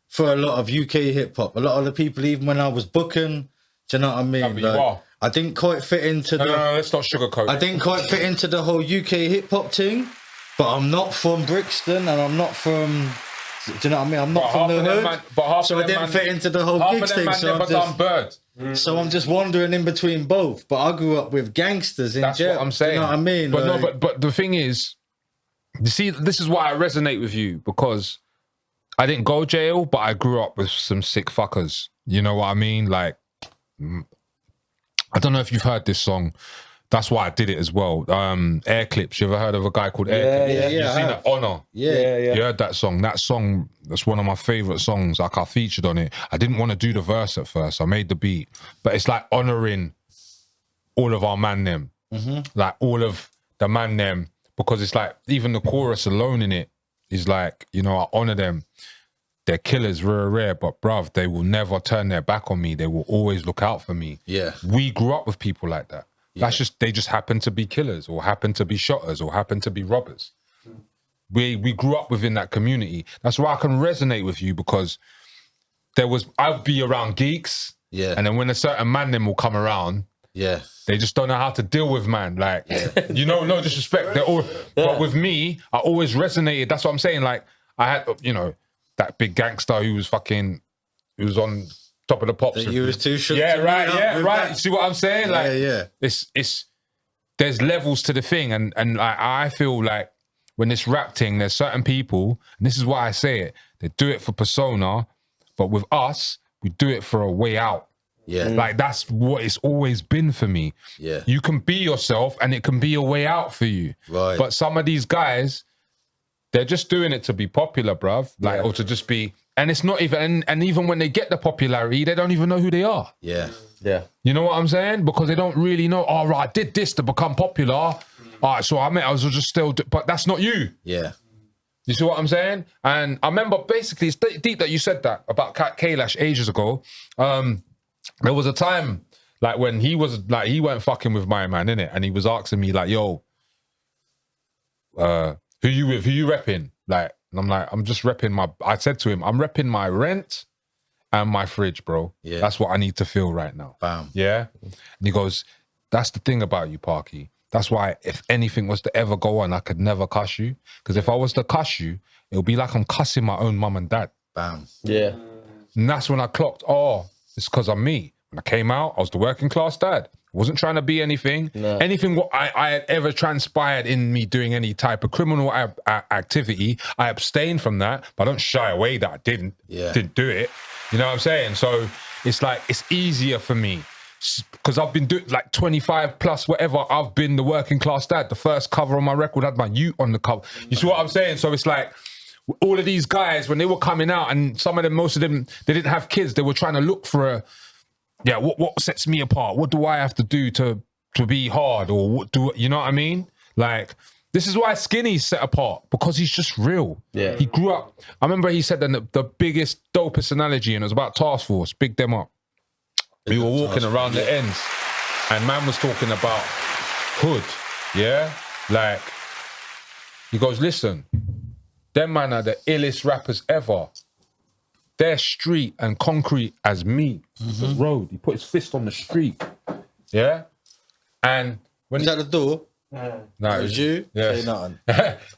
for a lot of UK hip hop. A lot of the people, even when I was booking, do you know what I mean? Like, I didn't quite fit into No, let's not sugarcoat. I didn't quite fit into the whole UK hip hop thing. but I'm not from Brixton, and I'm not from. Do you know what I mean? I'm not from the hood, so I didn't fit into the whole gigs thing. So never done bird. So I'm just wandering in between both. But I grew up with gangsters in jail. That's what I'm saying. Do you know what I mean? But like, but the thing is, you see, this is why I resonate with you, because I didn't go jail, but I grew up with some sick fuckers. You know what I mean? Like, I don't know if you've heard this song. That's why I did it as well. Air Clips. You ever heard of a guy called Air Clips? Yeah, You seen that? Honor. Yeah. You heard that song? That song, that's one of my favourite songs. Like, I featured on it. I didn't want to do the verse at first. I made the beat. But it's like honouring all of our man them. Like, all of the man them. Because it's like, even the chorus alone in it is like, you know, I honour them. They're killers, rare, but bruv, they will never turn their back on me. They will always look out for me. Yeah. We grew up with people like that. That's just, they just happen to be killers, or happen to be shotters, or happen to be robbers. We grew up within that community. That's why I can resonate with you, because I'd be around geeks, and then when a certain man then will come around, they just don't know how to deal with man. Like, you know, no disrespect. But with me, I always resonated. That's what I'm saying. Like, I had, you know, that big gangster who was on top of the pops. That you was too shook. Right. You see what I'm saying? Like, it's there's levels to the thing, and like, I feel like when this rap thing, there's certain people, and this is why I say it, they do it for persona, but with us, we do it for a way out. Like, that's what it's always been for me. You can be yourself, and it can be a way out for you. Right. But some of these guys, they're just doing it to be popular, bruv. Like, or to just be. And it's not even, and even when they get the popularity, they don't even know who they are. Yeah. You know what I'm saying? Because they don't really know, oh, right, I did this to become popular. All right, so I was just still, but that's not you. Yeah. You see what I'm saying? And I remember, basically, it's deep that you said that about Kalash ages ago. There was a time, like, when he weren't fucking with my man, innit? And he was asking me, like, yo, who you with? Who you repping? Like, and I'm like, I'm just repping I said to him, I'm repping my rent and my fridge, bro. Yeah. That's what I need to feel right now. Bam. Yeah? And he goes, that's the thing about you, Parky. That's why if anything was to ever go on, I could never cuss you. Because if I was to cuss you, it would be like I'm cussing my own mum and dad. Bam. Yeah. And that's when I clocked, oh, it's because I'm me. When I came out, I was the working class dad. Wasn't trying to be anything. No. Anything what I had ever transpired in me doing any type of criminal activity, I abstained from that, but I don't shy away that I didn't do it. You know what I'm saying? So it's like, it's easier for me because I've been doing like 25 plus whatever. I've been the working class dad. The first cover on my record had my ute on the cover. You see what I'm saying? So it's like, all of these guys, when they were coming out, and some of them, most of them, they didn't have kids. They were trying to look for what sets me apart? What do I have to do to be hard? Or what do you know what I mean? Like, this is why Skinny's set apart, because he's just real. Yeah. He grew up. I remember he said that the biggest, dopest analogy, and it was about Task Force, big them up. We were walking around the ends, and man was talking about hood. Yeah? Like, he goes, listen, them man are the illest rappers ever. They're street and concrete as me. The road. He put his fist on the street. Yeah? And when Is that the door? No, It was you? Yeah. Say nothing.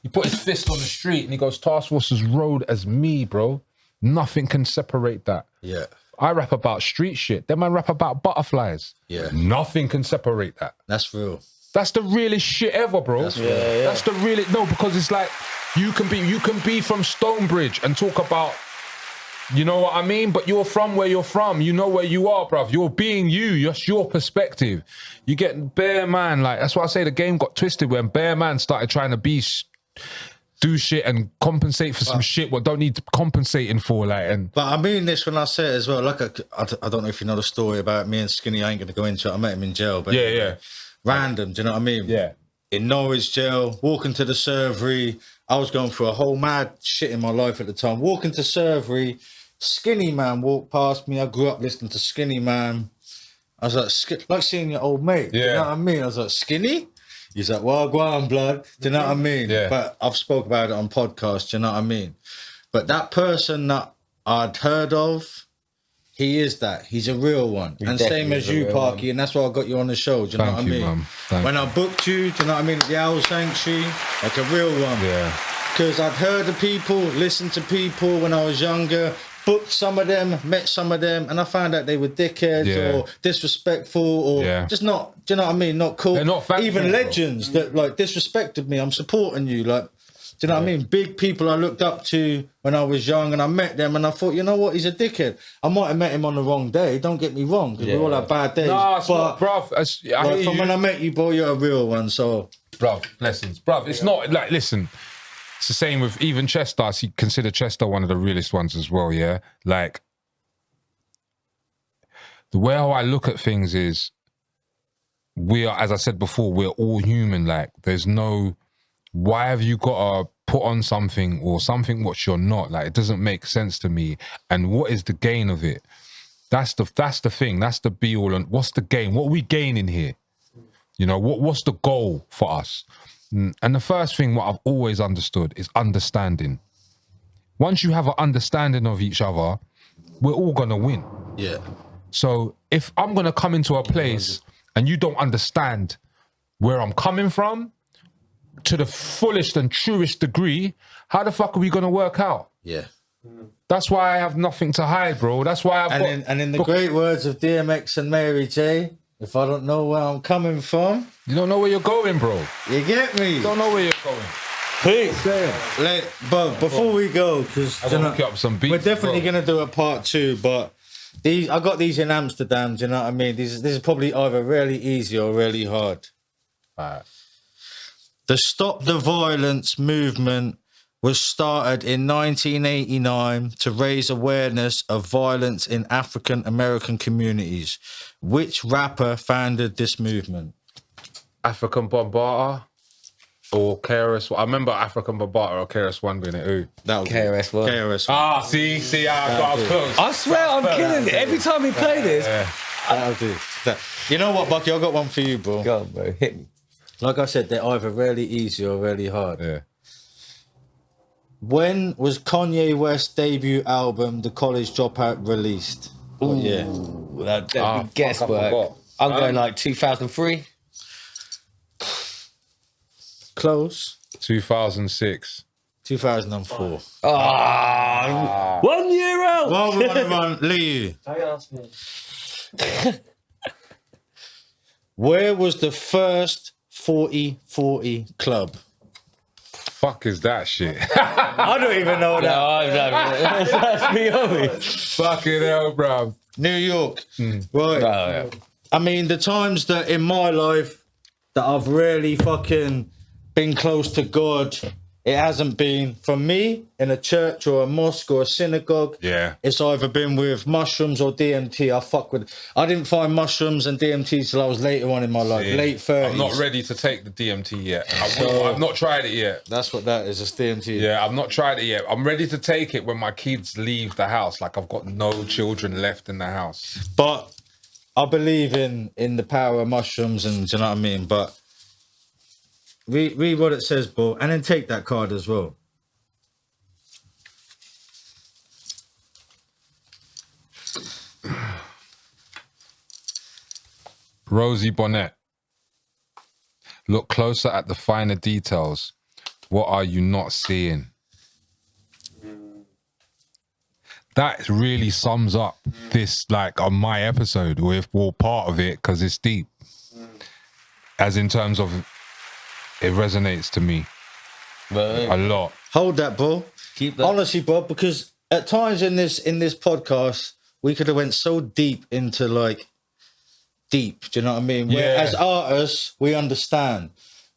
He put his fist on the street and he goes, Task Force's road as me, bro. Nothing can separate that. Yeah. I rap about street shit. Them man rap about butterflies. Yeah. Nothing can separate that. That's real. That's the realest shit ever, bro. That's real. That's the realest. No, because it's like you can be from Stonebridge and talk about, you know what I mean? But you're from where you're from. You know where you are, bruv. You're being you. That's your perspective. You get Bear Man, like, that's why I say the game got twisted when Bear Man started trying to do shit and compensate for some shit what don't need compensating for, like. And but I mean this when I say it as well. Like, I don't know if you know the story about me and Skinny. I ain't going to go into it. I met him in jail. But yeah. Random, do you know what I mean? Yeah. In Norwich jail, walking to the servery. I was going through a whole mad shit in my life at the time. Walking to servery, Skinny Man walked past me. I grew up listening to Skinny Man. I was like seeing your old mate. Do you know what I mean? I was like, Skinny? He's like, well, go on, blood. Do you know what I mean? Yeah. But I've spoke about it on podcasts. Do you know what I mean? But that person that I'd heard of, He is that. He's a real one. And same definitely as is a you, real Parky, and that's why I got you on the show. Do you know Thank what I you, mean? man. Thank When you. I booked you, do you know what I mean? The Owl Sanctuary, like a real one. Yeah. Because I'd heard of people, listened to people when I was younger, booked some of them, met some of them, and I found out they were dickheads Yeah. or disrespectful or Yeah. just not, do you know what I mean? Not cool. They're not thankful, even bro. legends that like disrespected me. I'm supporting you. Like, do you know what I mean? Big people I looked up to when I was young, and I met them, and I thought, you know what? He's a dickhead. I might have met him on the wrong day. Don't get me wrong, because we all have bad days. Nah, it's but not, bruv. I like, hear from you. when I met you, boy, you're a real one. So Bruv, blessings. Bruv, it's not like, listen, it's the same with even Chester. I consider Chester one of the realest ones as well, yeah? Like, the way how I look at things is, we are, as I said before, we're all human. Like, there's no, why have you got to put on something or something what you're not? Like, it doesn't make sense to me. And what is the gain of it? That's the thing. That's the be all. And what's the gain? What are we gaining here? You know, what's the goal for us? And the first thing, what I've always understood is understanding. Once you have an understanding of each other, we're all going to win. yeah. So if I'm going to come into a place and you don't understand where I'm coming from to the fullest and truest degree, how the fuck are we going to work out? Yeah. That's why I have nothing to hide, bro. That's why I've got... And in the great words of DMX and Mary J, if I don't know where I'm coming from, You don't know where you're going, bro. you get me. You don't know where you're going. But before we go, because I'm gonna look up some beats, we're definitely bro. gonna do a part 2. But I got these in Amsterdam. Do you know what I mean? This is probably either really easy or really hard. Alright. The Stop the Violence movement was started in 1989 to raise awareness of violence in African American communities. Which rapper founded this movement? African Bambaataa or KRS. I remember African Bambaataa or KRS-One being it. Who? That was KRS-One. KRS-One. Ah, see, I was close. I swear I'm killing it. Every time we play this, That'll do. You know what, Bucky? I got one for you, bro. go on, bro, hit me. Like I said, they're either really easy or really hard. Yeah. When was Kanye West's debut album, The College Dropout, released? What year? That'd be fuck, I guesswork. forgot. I'm going like 2003. Close. 2006. 2004. Ah, 1 year out. Well, we want to run. Lee. Where was the first 40-40 club? Fuck is that shit? I don't even know No, I've me over. Fucking hell, bruv. New York. Right. Oh, I mean, the times that in my life that I've really fucking been close to God, it hasn't been from me in a church or a mosque or a synagogue. Yeah. It's either been with mushrooms or DMT. I didn't find mushrooms and DMT till I was later on in my life, late 30s. I'm not ready to take the DMT yet. I've not tried it yet. That's what that is, it's DMT. Yeah, I've not tried it yet. I'm ready to take it when my kids leave the house. Like, I've got no children left in the house. But I believe in the power of mushrooms, and do you know what I mean? But read what it says, bro, and then take that card as well. Rosie Bonnet. Look closer at the finer details. What are you not seeing? That really sums up this, like, on my episode, or part of it, because it's deep. As in terms of, it resonates to me a lot. Hold that, bro. Keep that. Honestly, bro, because at times in this podcast, we could have went so deep into like deep. Do you know what I mean? Where Yeah. as artists, we understand.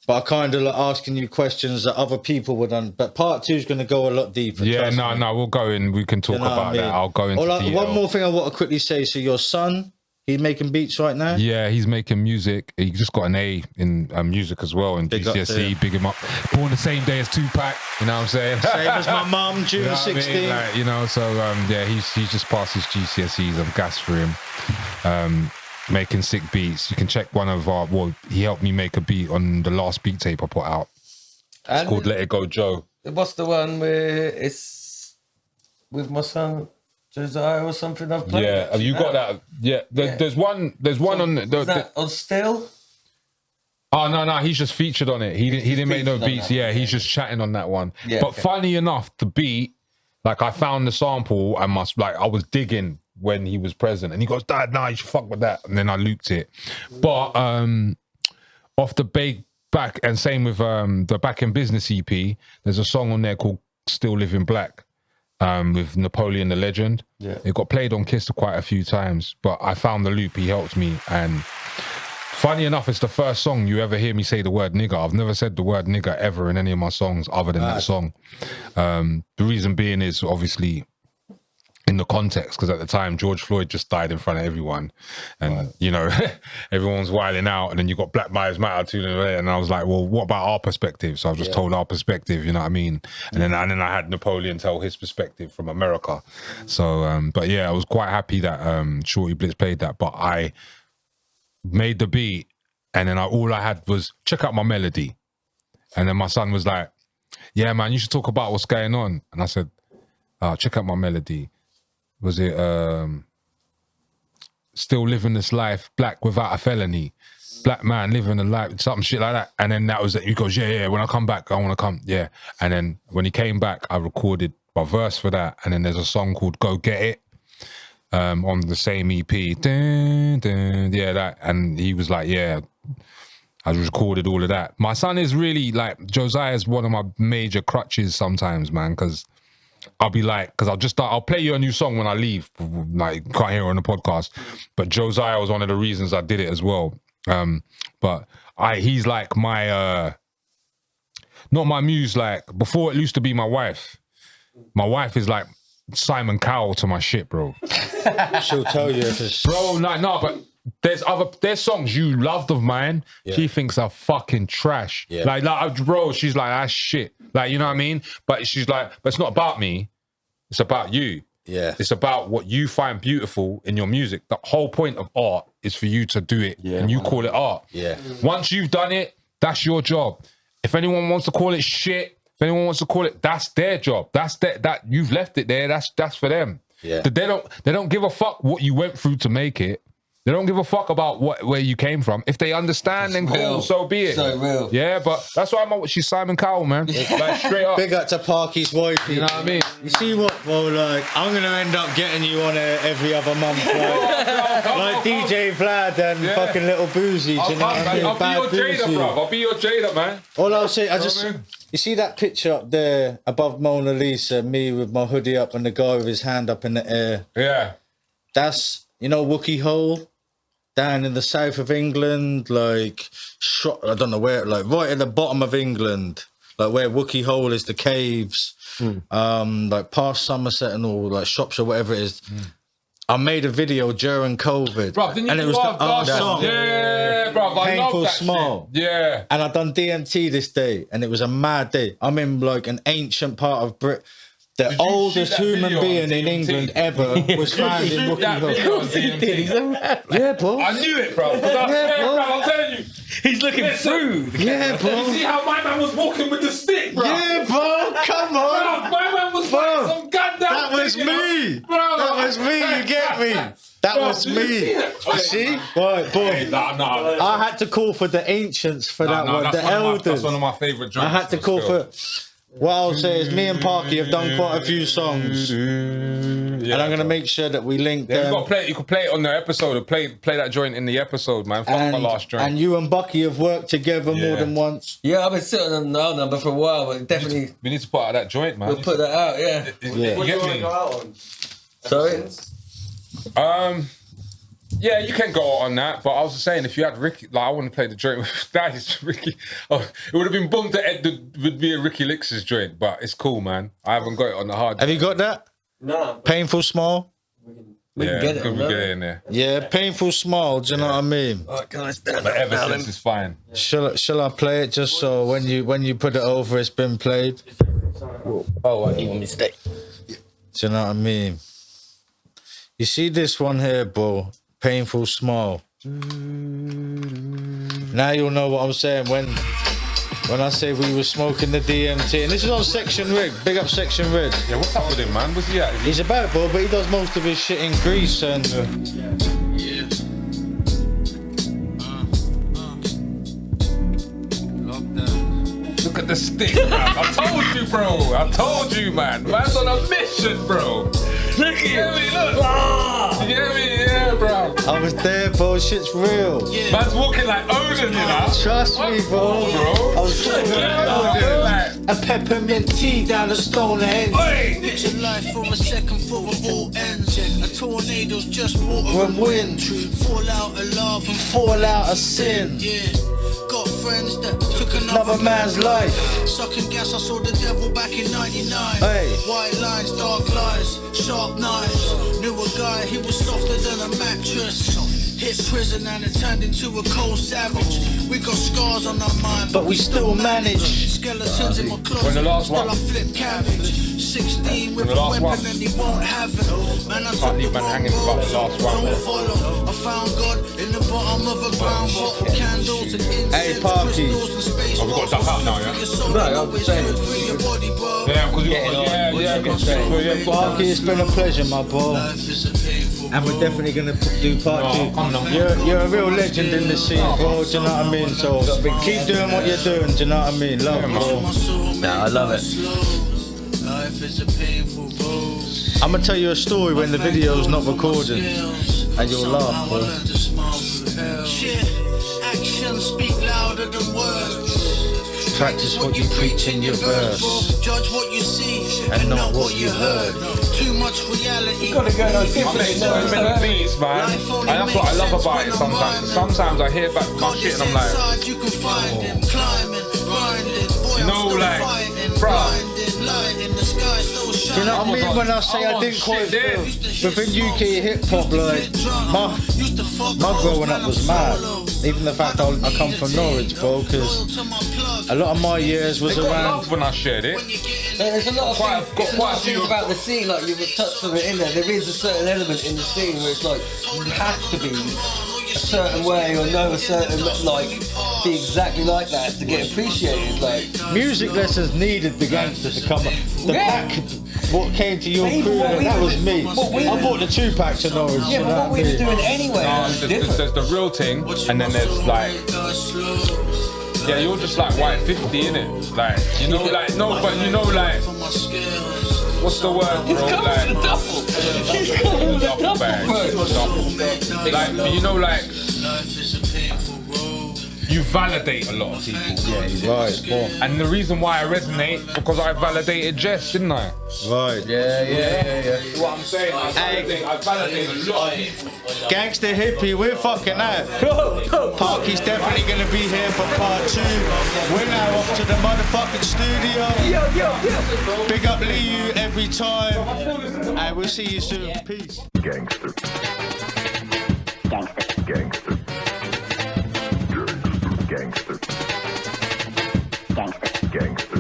But I kind of like asking you questions that other people would But part 2 is going to go a lot deeper. Yeah, trust me. no, we'll go in. We can talk You know what about I mean? that. I'll go into Or like, detail. one more thing I want to quickly say. So your son, he's making beats right now? Yeah, he's making music. He just got an A in music as well in Big up to GCSE. him. Big him up. Born the same day as Tupac. You know what I'm saying? Same as my mum, June You know what I mean? 16. Like, you know, so yeah, he's just passed his GCSEs. I'm gassed for him. Making sick beats. You can check one of our. Well, he helped me make a beat on the last beat tape I put out. It's called Let It Go Joe. What's the one where it's with my son? Josiah or something I've played. Yeah, have you got that? Yeah, there's one on Is that on Still? Oh no, he's just featured on it. He didn't make no featured on beats. that Yeah, one, he's just chatting on that one. Yeah, But okay. funny enough, the beat, like I found the sample and I was digging when he was present, and he goes, "Dad, nah, you should fuck with that," and then I looped it. But off the back, and same with the Back in Business EP, there's a song on there called "Still Living Black." With Napoleon the Legend. Yeah. It got played on Kiss quite a few times, but I found the loop, he helped me. And funny enough, it's the first song you ever hear me say the word nigger. I've never said the word nigger ever in any of my songs other than that song. The reason being is obviously in the context, because at the time George Floyd just died in front of everyone, and you know, everyone's wilding out, and then you got Black Lives Matter too, and I was like, well, what about our perspective? So I just told our perspective, you know what I mean? And then I had Napoleon tell his perspective from America. So but yeah, I was quite happy that Shorty Blitz played that, but I made the beat, and then all I had was check out my melody, and then my son was like, yeah man, you should talk about what's going on. And I said, check out my melody. Was it still living this life, black without a felony, black man living a life, something shit like that. And then that was it. He goes, yeah, when I come back, I want to come. Yeah. And then when he came back, I recorded my verse for that. And then there's a song called Go Get It on the same EP. Dun, dun, yeah, that. And he was like, yeah, I recorded all of that. My son is really like, Josiah is one of my major crutches sometimes, man, because I'll be like, because I'll play you a new song when I leave, like you can't hear it on the podcast. But Josiah was one of the reasons I did it as well. But he's like my, not my muse. Like before, it used to be my wife. My wife is like Simon Cowell to my shit, bro. She'll tell you if it's... Bro, no, but there's songs you loved of mine. Yeah. She thinks are fucking trash. Yeah. Like, bro, she's like, that's shit. Like, you know what I mean? But she's like, but it's not about me. It's about you. Yeah. It's about what you find beautiful in your music. The whole point of art is for you to do it, and you call it art. Yeah. Once you've done it, that's your job. If anyone wants to call it shit, if anyone wants to call it, that's their job. That's that you've left it there. That's for them. Yeah. They don't give a fuck what you went through to make it. They don't give a fuck about where you came from. If they understand, then cool, so be it. So real. Yeah, but that's why she's Simon Cowell, man. Like straight up. Big up to Parky's wife. You know what I mean? You see what, bro? Like, I'm gonna end up getting you on every other month, like DJ Vlad and fucking Little Boozy. Do you know what I mean? I'll be your Jada, bro. I'll be your Jada, man. All I'll say, I mean? you see that picture up there above Mona Lisa, me with my hoodie up and the guy with his hand up in the air. Yeah. That's, Wookie Hole. Down in the south of England, like, I don't know where, like, right at the bottom of England, like where Wookie Hole is, the caves, like past Somerset and all, like shops or whatever it is. I made a video during COVID. Bro, didn't you and it was the song? Yeah, bro, I Painful love that Small. shit. Yeah. And I done DMT this day, and it was a mad day. I'm in like an ancient part of Britain. The oldest human being in England ever was found in Wookie Hole. Yeah, bro. I knew it, bro. I'm telling you. He's looking through. Yeah, bro. You see how my man was walking with the stick, bro? Yeah, bro. Come on. Bro, my man was Bro, like some goddamn that was thing, me. Bro. That was me. You get me? That Bro, was did you me. see that? You see? Right, boom. Hey, nah. I had to call for the ancients for that one. The elders. That's one of my favourite joints. I had to call for. What I'll say is, me and Parky have done quite a few songs, and I'm gonna make sure that we link them. You can play it on the episode. Or play that joint in the episode, man. Fuck my last joint. And you and Bucky have worked together more than once. Yeah, I've been sitting on the number for a while, but definitely we need to put out that joint, man. we'll put that out. Yeah. You get me? Sorry. Yeah, you can go on that, but I was saying if you had Ricky, like I want to play the joint with that is Ricky. Oh, it would have been bummed that it would be a Ricky Lix's joint, but it's cool, man. I haven't got it on the hard. Have you got that? No. Painful Small. We can get it. We get it in there. Yeah, Painful Small. Do you know what I mean? Alright, guys, stand But up ever now, since then. it's fine. Shall I play it just so when you put it over, it's been played? Oh, what, you want me to stay? Do you know what I mean? You see this one here, bro? Painful Small. Now you'll know what I'm saying when when I say we were smoking the DMT. And this is on Section Rig. Big up Section Rig. Yeah, what's up with him, man? Where's he at? He's about, bro, but he does most of his shit in Greece and. Look at the stick, man. I told you, bro. I told you, man. Man's on a mission, bro. Look at me, look. Ah! You hear me? Yeah, bro. I was there, bro. Shit's real. Man's walking like Odin, you know? Trust me, bro. I was Like, A peppermint tea down the Stonehenge. hey! Picture life from a second floor of all ends. A tornado's just water and wind. Fall out of love and fall out of sin. Yeah. Got friends that took another man's life. Sucking gas, I saw the devil back in 99. Hey. White lines, dark lies, sharp knives. Knew a guy, he was softer than a mattress. Hit prison and it turned into a cold savage. We got scars on our mind, but we still manage. Skeletons in my closet, When the last still one? I flip cabbage. 16 with When the a last weapon one? and he won't have it. Man, I took leave the man wrong hanging about the road, last one. don't follow. I found God in the bottom of a brown bottle. Candles and incense, Parky. crystals and space Oh, we got duck out now, yeah? No, I'm saying. good for your body, bro. Yeah, because you got Parky, it's been a pleasure, my bro. Life is a painful And we're road. definitely gonna do part Oh, come on. two. You're a real legend in the scene, bro. Do you know what I mean? So keep doing what you're doing. Do you know what I mean? Love, bro. Nah, I love it. Life is a painful road. I'm gonna tell you a story when the video's not recording, and you'll laugh, bro. Shit, actions speak louder than words. Practice what you preach in your verse, Judge what you see and not what you heard. Too much reality. Gotta go no I'm different. experimental beats, man. And that's what I love about it sometimes. Sometimes I hear back my shit and I'm like, Inside you can find him climbing, grinding. Boy, You I'm know, still like, fighting, bruh. blinding, light in the sky, still shining. Do you know what I mean when I say I didn't quite feel within UK hip hop, like my growing up was mad. Even the fact I come from Norwich, bro, because a lot of my years was they got around. love when I shared it. There's a lot of Quite- things, got there's a quite lot a of things few- about the scene, like you've touched on it in there. There is a certain element in the scene where it's like you have to be a certain way or know a certain be exactly like that to get appreciated. Like Music lessons needed the gangster to come up. The Yeah. pack, what came to your Maybe crew, what we that was- was me. what we I was- bought the 2-pack to Norwich. yeah, you but know what we I was mean? doing anyway was different. There's the real thing, and then there's like, yeah, you're just like white 50, innit? Like, you know, like, no, but you know, like, what's the word, bro? Like, duffel. He's coming with a duffel bag. duffel. Like, you know, like, you validate a lot of people. Yeah, right, bro. And the reason why I resonate, because I validated Jess, didn't I? Right. Yeah. What I'm saying, I validate a lot of people. Gangsta Hippy, we're fucking out. Parky's definitely gonna be here for part 2. We're now off to the motherfucking studio. Big up Liu every time. And we'll see you soon. Peace. Gangster. Gangster. Gangster. Gangster.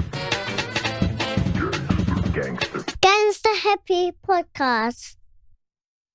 Gangster. Gangsta Hippy Podcast.